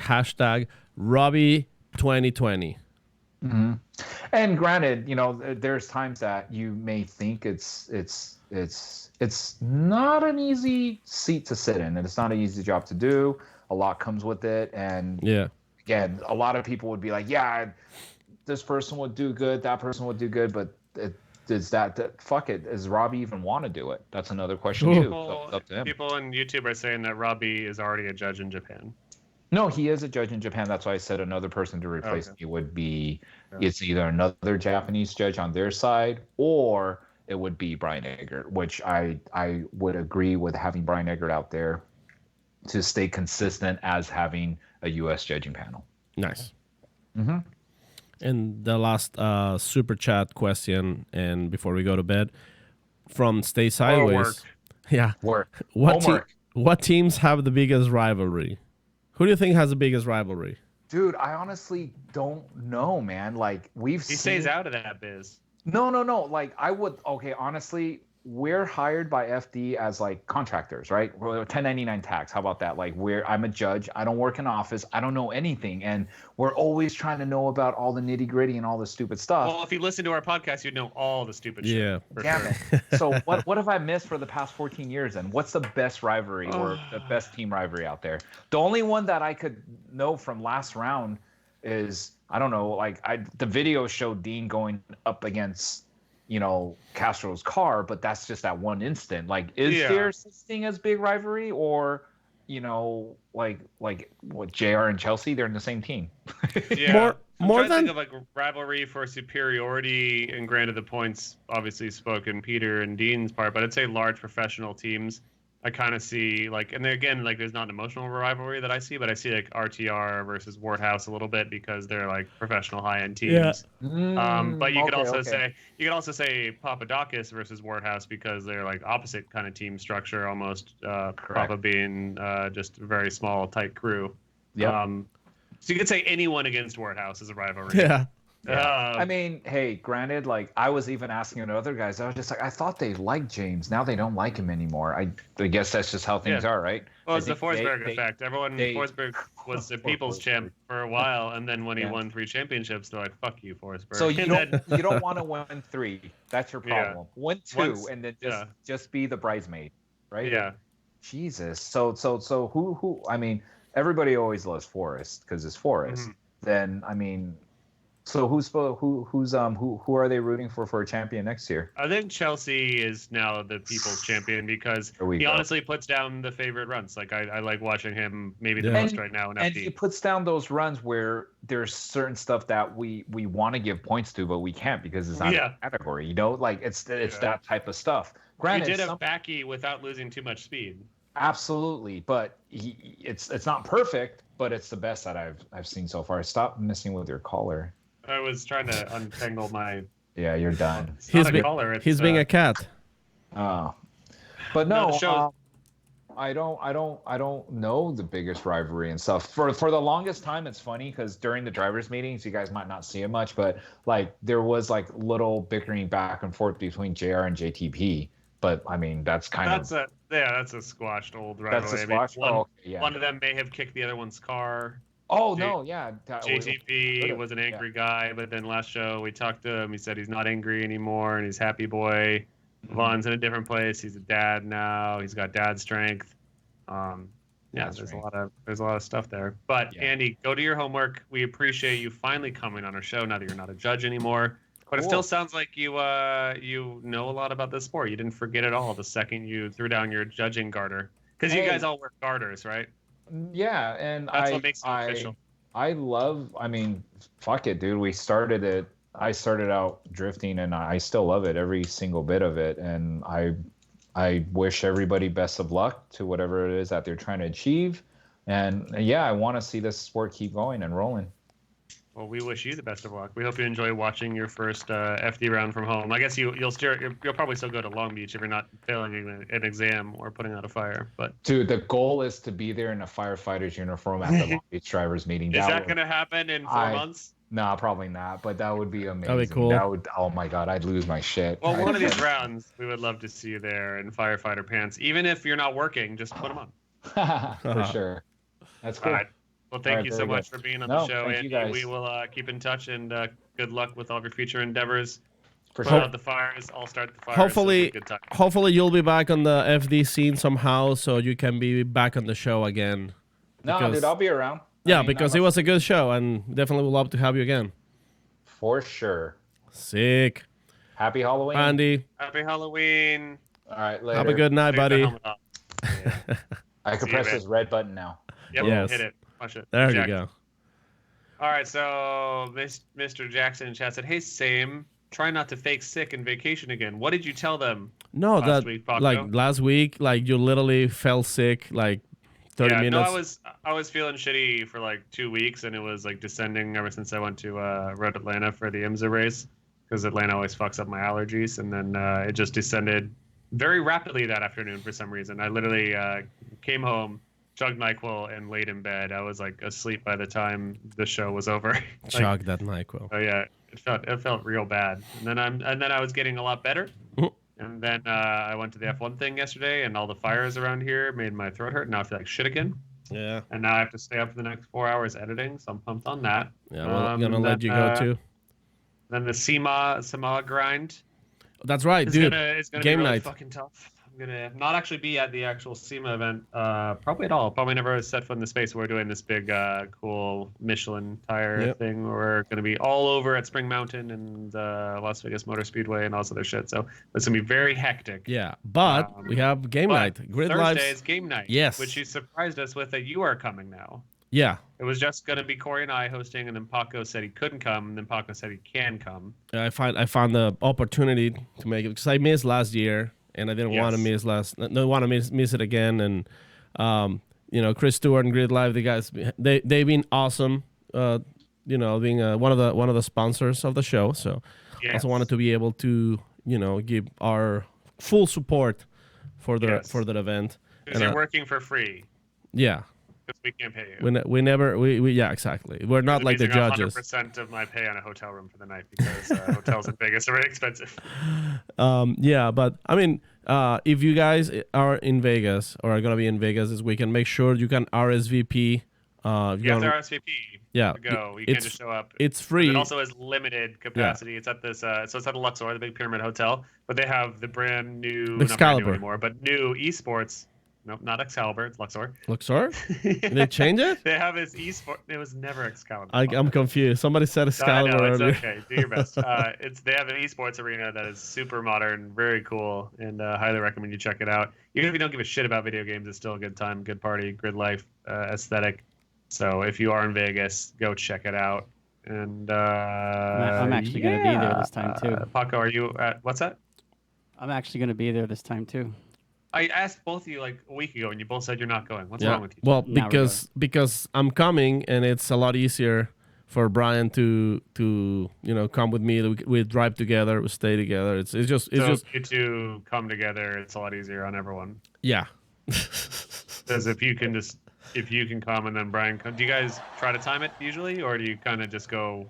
#Robbie 2020. Mm-hmm. And granted, you know, there's times that you may think it's not an easy seat to sit in, and it's not an easy job to do. A lot comes with it, and again, a lot of people would be like, "Yeah, this person would do good, that person would do good," but fuck it? Does Robbie even want to do it? That's another question too. It's up to him. People on YouTube are saying that Robbie is already a judge in Japan. No, he is a judge in Japan. That's why I said another person to replace me would be. It's either another Japanese judge on their side, or it would be Brian Eggert, which I would agree with having Brian Eggert out there to stay consistent as having a U.S. judging panel. Nice. Mm-hmm. And the last super chat question, and before we go to bed, from Stay Sideways. Yeah. Work. What teams have the biggest rivalry? Who do you think has the biggest rivalry? Dude, I honestly don't know, man. Like He stays out of that biz. No. Like honestly, we're hired by FD as like contractors, right? We're 1099 tax. How about that? Like I'm a judge. I don't work in office. I don't know anything. And we're always trying to know about all the nitty gritty and all the stupid stuff. Well, if you listen to our podcast, you'd know all the stupid shit. Yeah. Damn it. So what have I missed for the past 14 years then? What's the best rivalry or the best team rivalry out there? The only one that I could know from last round is, I don't know, like the video showed Dean going up against, you know, Castro's car, but that's just that one instant. Like, is there such thing as big rivalry, or, you know, like what JR and Chelsea, they're in the same team. Yeah. more I'm trying than to think of like rivalry for superiority, and granted the points obviously spoken Peter and Dean's part, but I'd say large professional teams. I kind of see like, and then again, like there's not an emotional rivalry that I see, but I see like RTR versus Wardhouse a little bit because they're like professional high-end teams. Yeah. But you could also say Papadakis versus Wardhouse because they're like opposite kind of team structure almost. Papa being just a very small, tight crew. Yeah. So you could say anyone against Wardhouse is a rivalry. Yeah. I mean, hey, granted, like I was even asking other guys, I was just like, I thought they liked James. Now they don't like him anymore. I guess that's just how things are, right? Well, it's the Forsberg effect. Forsberg was the people's champ for a while, and then when he won 3 championships, they're like, "Fuck you, Forsberg." So you don't want to win 3. That's your problem. Win 2, and then just be the bridesmaid, right? Yeah. Jesus. So who? I mean, everybody always loves Forrest because it's Forrest. Mm-hmm. Then I mean. So who are they rooting for a champion next year? I think Chelsea is now the people's champion because he honestly puts down the favorite runs. Like I like watching him maybe the most right now in FD. And he puts down those runs where there's certain stuff that we want to give points to, but we can't because it's not a category. You know, like it's that type of stuff. Granted, he did have Backy without losing too much speed. Absolutely, but it's not perfect, but it's the best that I've seen so far. Stop messing with your collar. I was trying to untangle my. Yeah, you're done. He's being a cat. Oh, but no. don't know the biggest rivalry and stuff. For the longest time, it's funny because during the drivers' meetings, you guys might not see it much, but like there was like little bickering back and forth between JR and JTP. But I mean, that's a squashed old rivalry. That's a squash. One of them may have kicked the other one's car. Oh no, yeah. JTP was an angry guy, but then last show we talked to him. He said he's not angry anymore and he's happy boy. Vaughn's in a different place. He's a dad now. He's got dad strength. There's a lot of stuff there. But Andy, go do your homework. We appreciate you finally coming on our show now that you're not a judge anymore. But It still sounds like you know a lot about this sport. You didn't forget it all the second you threw down your judging garter. Because you guys all wear garters, right? Yeah, and that's what makes it official. I mean, fuck it, dude. I started out drifting and I still love it, every single bit of it. And I wish everybody best of luck to whatever it is that they're trying to achieve. And yeah, I want to see this sport keep going and rolling. Well, we wish you the best of luck. We hope you enjoy watching your first FD round from home. I guess you'll probably still go to Long Beach if you're not failing an exam or putting out a fire. But dude, the goal is to be there in a firefighter's uniform at the Long Beach drivers meeting. Is that going to happen in 4 months? Nah, probably not. But that would be amazing. That'd be cool. Oh my god, I'd lose my shit. Well, one of these rounds, we would love to see you there in firefighter pants. Even if you're not working, just put them on. For sure. That's cool. All right. Well, thank you so much for being on the show, Andy. We will keep in touch, and good luck with all of your future endeavors. Put sure. out the fires. I'll start the fires. Hopefully you'll be back on the FD scene somehow, so you can be back on the show again. No, dude, I'll be around. Yeah, because it was a good show, and definitely would love to have you again. For sure. Sick. Happy Halloween, Andy. Happy Halloween. All right, later. Have a good night, buddy. I can press this red button now. Yep, yes. hit it. Watch it. There you go. All right, so Mr. Jackson in chat said, "Hey, Sam, try not to fake sick and vacation again." What did you tell them? No, last week, Paco? Like last week, like you literally fell sick like 30 minutes. No, I was feeling shitty for like 2 weeks, and it was like descending ever since I went to Road Atlanta for the IMSA race, because Atlanta always fucks up my allergies, and then it just descended very rapidly that afternoon for some reason. I literally came home, chugged NyQuil, and laid in bed. I was like asleep by the time the show was over. Chug that NyQuil. Oh yeah, it felt real bad. And then I was getting a lot better. And then I went to the F1 thing yesterday, and all the fires around here made my throat hurt. Now I feel like shit again. Yeah. And now I have to stay up for the next 4 hours editing, so I'm pumped on that. Yeah, well, I'm gonna let you go too. Then the SEMA grind. That's right, It's dude. gonna Game be really night. fucking tough. I'm gonna not actually be at the actual SEMA event, probably at all. Probably never set foot in the space. We're doing this big, cool Michelin tire thing. We're gonna be all over at Spring Mountain and Las Vegas Motor Speedway and all this other shit. So it's gonna be very hectic. Yeah, but we have game night. Grid Lives. Thursday is game night. Yes. Which you surprised us with that you are coming now. Yeah. It was just gonna be Corey and I hosting, and then Paco said he couldn't come, and then Paco said he can come. I found the opportunity to make it because I missed last year. And I didn't want to miss it again. And Chris Stewart and Grid Live, the guys, they've been awesome. Being one of the sponsors of the show. So I also wanted to be able to give our full support for the event. Because you're working for free. Yeah. Because we can't pay you. We never exactly. We're not like the judges. 100% of my pay on a hotel room for the night because hotels in Vegas are very expensive. Yeah, but I mean, if you guys are in Vegas or are gonna be in Vegas this weekend, make sure you can RSVP. You have to RSVP. Yeah, to go. You can't just show up. It's free. It also has limited capacity. Yeah. It's at this. So it's at the Luxor, the big Pyramid Hotel, but they have the brand new, not brand new anymore, but new esports. Nope, not Excalibur. It's Luxor. Luxor? Did they change it? They have this esport. It was never Excalibur. I'm confused. Somebody said Excalibur. No, it's earlier. okay. Do your best. They have an esports arena that is super modern, very cool, and highly recommend you check it out. Even if you don't give a shit about video games, it's still a good time, good party, grid life aesthetic. So if you are in Vegas, go check it out. And I'm actually going to be there this time too. Paco, are you at what's that? I'm actually going to be there this time too. I asked both of you like a week ago, and you both said you're not going. What's wrong with you? Well, because I'm coming, and it's a lot easier for Brian to come with me. We drive together, we stay together. It's just you two come together. It's a lot easier on everyone. Yeah, Because if you can come and then Brian come, do you guys try to time it usually, or do you kind of just go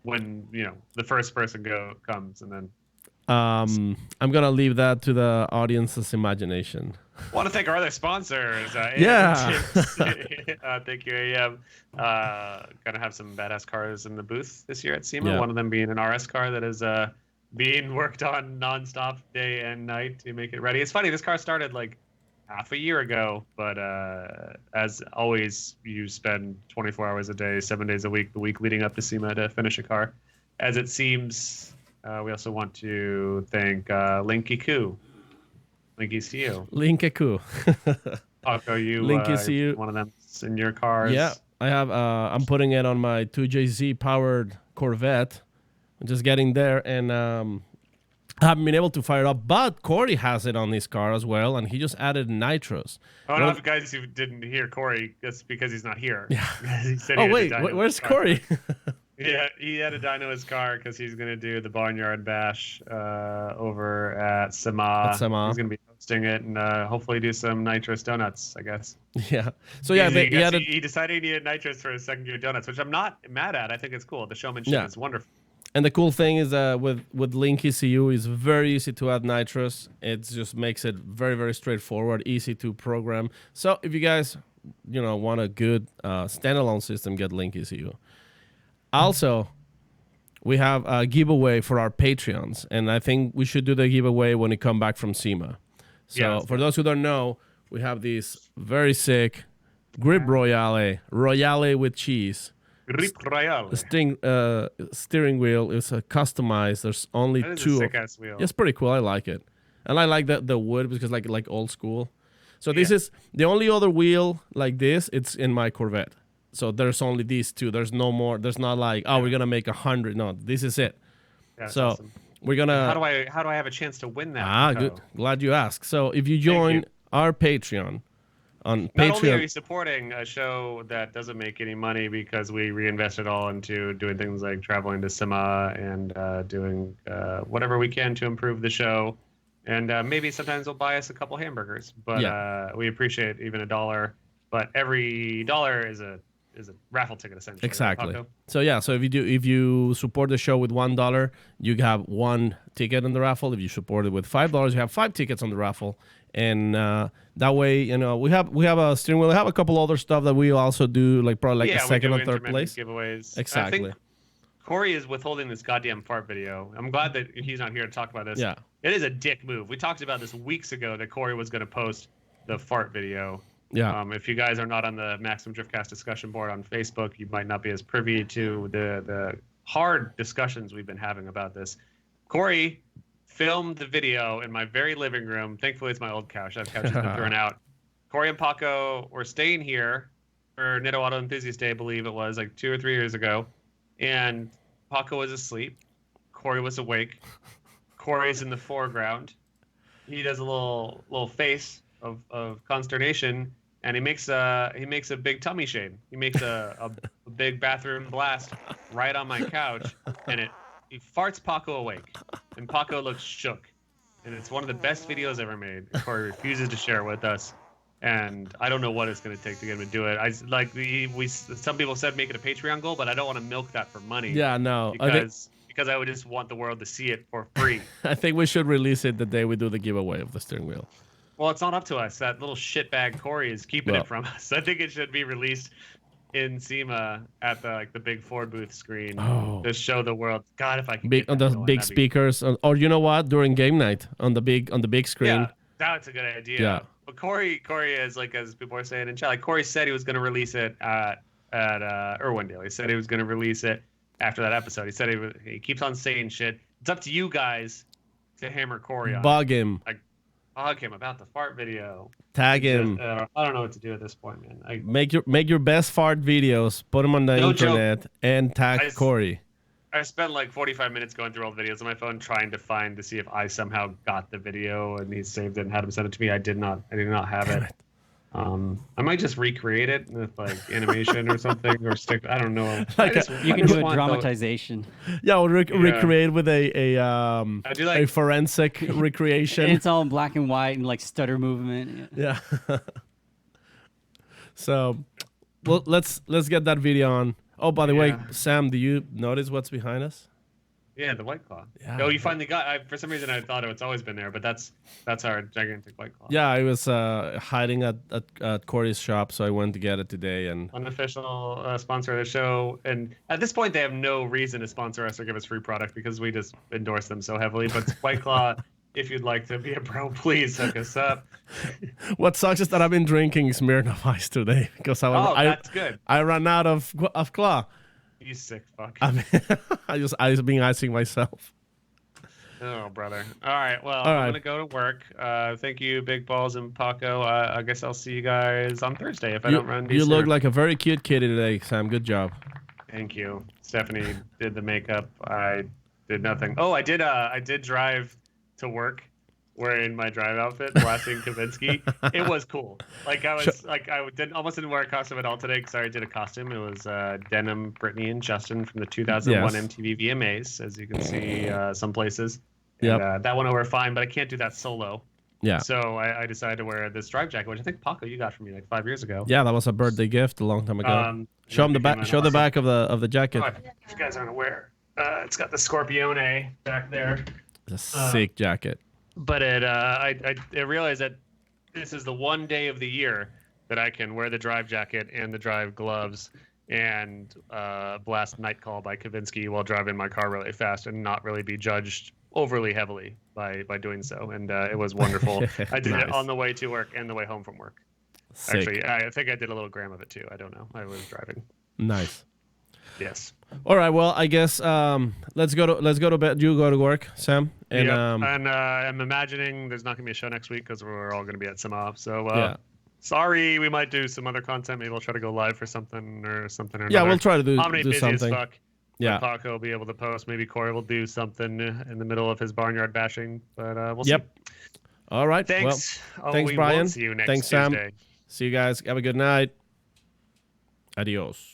when the first person comes and then? I'm gonna leave that to the audience's imagination. Want to thank our other sponsors. Yeah. Thank you, AM. Gonna have some badass cars in the booth this year at SEMA. Yeah. One of them being an RS car that is being worked on nonstop day and night to make it ready. It's funny, this car started like half a year ago, but as always, you spend 24 hours a day, 7 days a week, the week leading up to SEMA to finish a car. As it seems, we also want to thank Linky Koo. Linky CU. Linky Koo. Paco, Linky CU. one of them in your cars. Yeah, I have. I'm putting it on my 2JZ powered Corvette. I'm just getting there, and I haven't been able to fire it up. But Corey has it on his car as well, and he just added nitros. Oh, no, guys who didn't hear Corey, that's because he's not here. Yeah. He said Oh wait, where's Corey? Yeah, he had a dyno in his car because he's going to do the Barnyard Bash over at SEMA. He's going to be hosting it and hopefully do some nitrous donuts, I guess. Yeah. So yeah, he decided he needed nitrous for his second year donuts, which I'm not mad at. I think it's cool. The showmanship is wonderful. And the cool thing is that with Link ECU, it's very easy to add nitrous. It just makes it very, very straightforward, easy to program. So if you guys, want a good standalone system, get Link ECU. Also, we have a giveaway for our Patreons, and I think we should do the giveaway when we come back from SEMA. So for those who don't know, we have this very sick Grip Royale with cheese. Grip Royale. The steering wheel is customized. There's only two. A sick-ass wheel. It's pretty cool. I like it, and I like the wood because like old school. So this is the only other wheel like this. It's in my Corvette. So there's only these two. There's no more. There's not like, we're gonna make 100. No, this is it. Yeah, so awesome. we're gonna. How do I have a chance to win that? Good. Glad you asked. So if you join our Patreon, on not Patreon, only are you supporting a show that doesn't make any money because we reinvest it all into doing things like traveling to SEMA and doing whatever we can to improve the show, and maybe sometimes they'll buy us a couple hamburgers. But we appreciate even $1. But every dollar is a raffle ticket essentially. Exactly. Right, so if you support the show with $1, you have 1 ticket on the raffle. If you support it with $5, you have 5 tickets on the raffle. And that way, we have a steering wheel. We have a couple other stuff that we also do, like probably a second or third place giveaways. Exactly. I think Corey is withholding this goddamn fart video. I'm glad that he's not here to talk about this. Yeah. It is a dick move. We talked about this weeks ago that Corey was going to post the fart video. Yeah. If you guys are not on the Maximum Driftcast discussion board on Facebook, you might not be as privy to the hard discussions we've been having about this. Corey filmed the video in my very living room. Thankfully, it's my old couch. That couch has been thrown out. Corey and Paco were staying here for Nitto Auto Enthusiast Day, I believe it was, like 2 or 3 years ago. And Paco was asleep. Corey was awake. Corey's in the foreground. He does a little face of consternation, and he makes a big tummy shame. He makes a big bathroom blast right on my couch, and he farts Paco awake, and Paco looks shook. And it's one of the best videos ever made. Corey refuses to share it with us, and I don't know what it's going to take to get him to do it. Some people said make it a Patreon goal, but I don't want to milk that for money. Yeah, no, because I would just want the world to see it for free. I think we should release it the day we do the giveaway of the steering wheel. Well, it's not up to us. That little shitbag Corey is keeping it from us. I think it should be released in SEMA at the big Ford booth screen to show the world. God, if I can get on the big speakers, or you know what, during game night on the big screen. Yeah, that's a good idea. Yeah. But Corey is as people are saying in chat. Like Corey said, he was going to release it at Irwindale. He said he was going to release it after that episode. He said he keeps on saying shit. It's up to you guys to hammer Corey on. Bug him. Bug him about the fart video. Tag him. I don't know what to do at this point, man. Make your best fart videos. Put them on the internet and tag Corey. I spent like 45 minutes going through all the videos on my phone trying to see if I somehow got the video and he saved it and had him send it to me. I did not have it. I might just recreate it with like animation or something, or stick. I don't know. You can do a dramatization. Yeah, we'll recreate with a forensic recreation. And it's all in black and white and like stutter movement. Yeah. So, well, let's get that video on. Oh, by the way, Sam, do you notice what's behind us? Yeah, the White Claw. Yeah. Oh, you finally got. For some reason, I thought it's always been there, but that's our gigantic White Claw. Yeah, I was hiding at Corey's shop, so I went to get it today. And unofficial sponsor of the show. And at this point, they have no reason to sponsor us or give us free product because we just endorse them so heavily. But White Claw, if you'd like to be a pro, please hook us up. What sucks is that I've been drinking Smirnoff Ice today because that's good. I ran out of Claw. You sick fuck. I mean, I was being icing myself. Oh, brother. All right. Well, I'm going to go to work. Thank you, Big Balls and Paco. I guess I'll see you guys on Thursday if I don't run. You look like a very cute kitty today, Sam. Good job. Thank you. Stephanie did the makeup. I did nothing. Oh, I did drive to work wearing my drive outfit, blasting Kavinsky. It was cool. Like I almost didn't wear a costume at all today because I already did a costume. It was denim, Brittany and Justin from the 2001 MTV VMAs, as you can see some places. And, that went over fine, but I can't do that solo. Yeah. So I decided to wear this drive jacket, which I think Paco you got for me like 5 years ago. Yeah, that was a birthday gift a long time ago. Show them the back. Show the back of the jacket. Oh, if you guys aren't aware, it's got the Scorpione back there. It's a sick jacket. But I realized that this is the one day of the year that I can wear the drive jacket and the drive gloves and blast Night Call by Kavinsky while driving my car really fast and not really be judged overly heavily by doing so. And it was wonderful. I did it on the way to work and the way home from work. Sick. Actually, I think I did a little gram of it too. I don't know. I was driving. Nice. Yes. All right. Well, I guess let's go to bed. You go to work, Sam. And I'm imagining there's not gonna be a show next week because we're all gonna be at Samoa. So sorry, we might do some other content. Maybe we'll try to go live for something or something. Yeah, we'll try to do busy something. As fuck. Yeah. Paco will be able to post. Maybe Corey will do something in the middle of his barnyard bashing. But we'll see. All right. Thanks. Well, thanks, Brian. See you next Thanks, Tuesday. Sam. See you guys. Have a good night. Adios.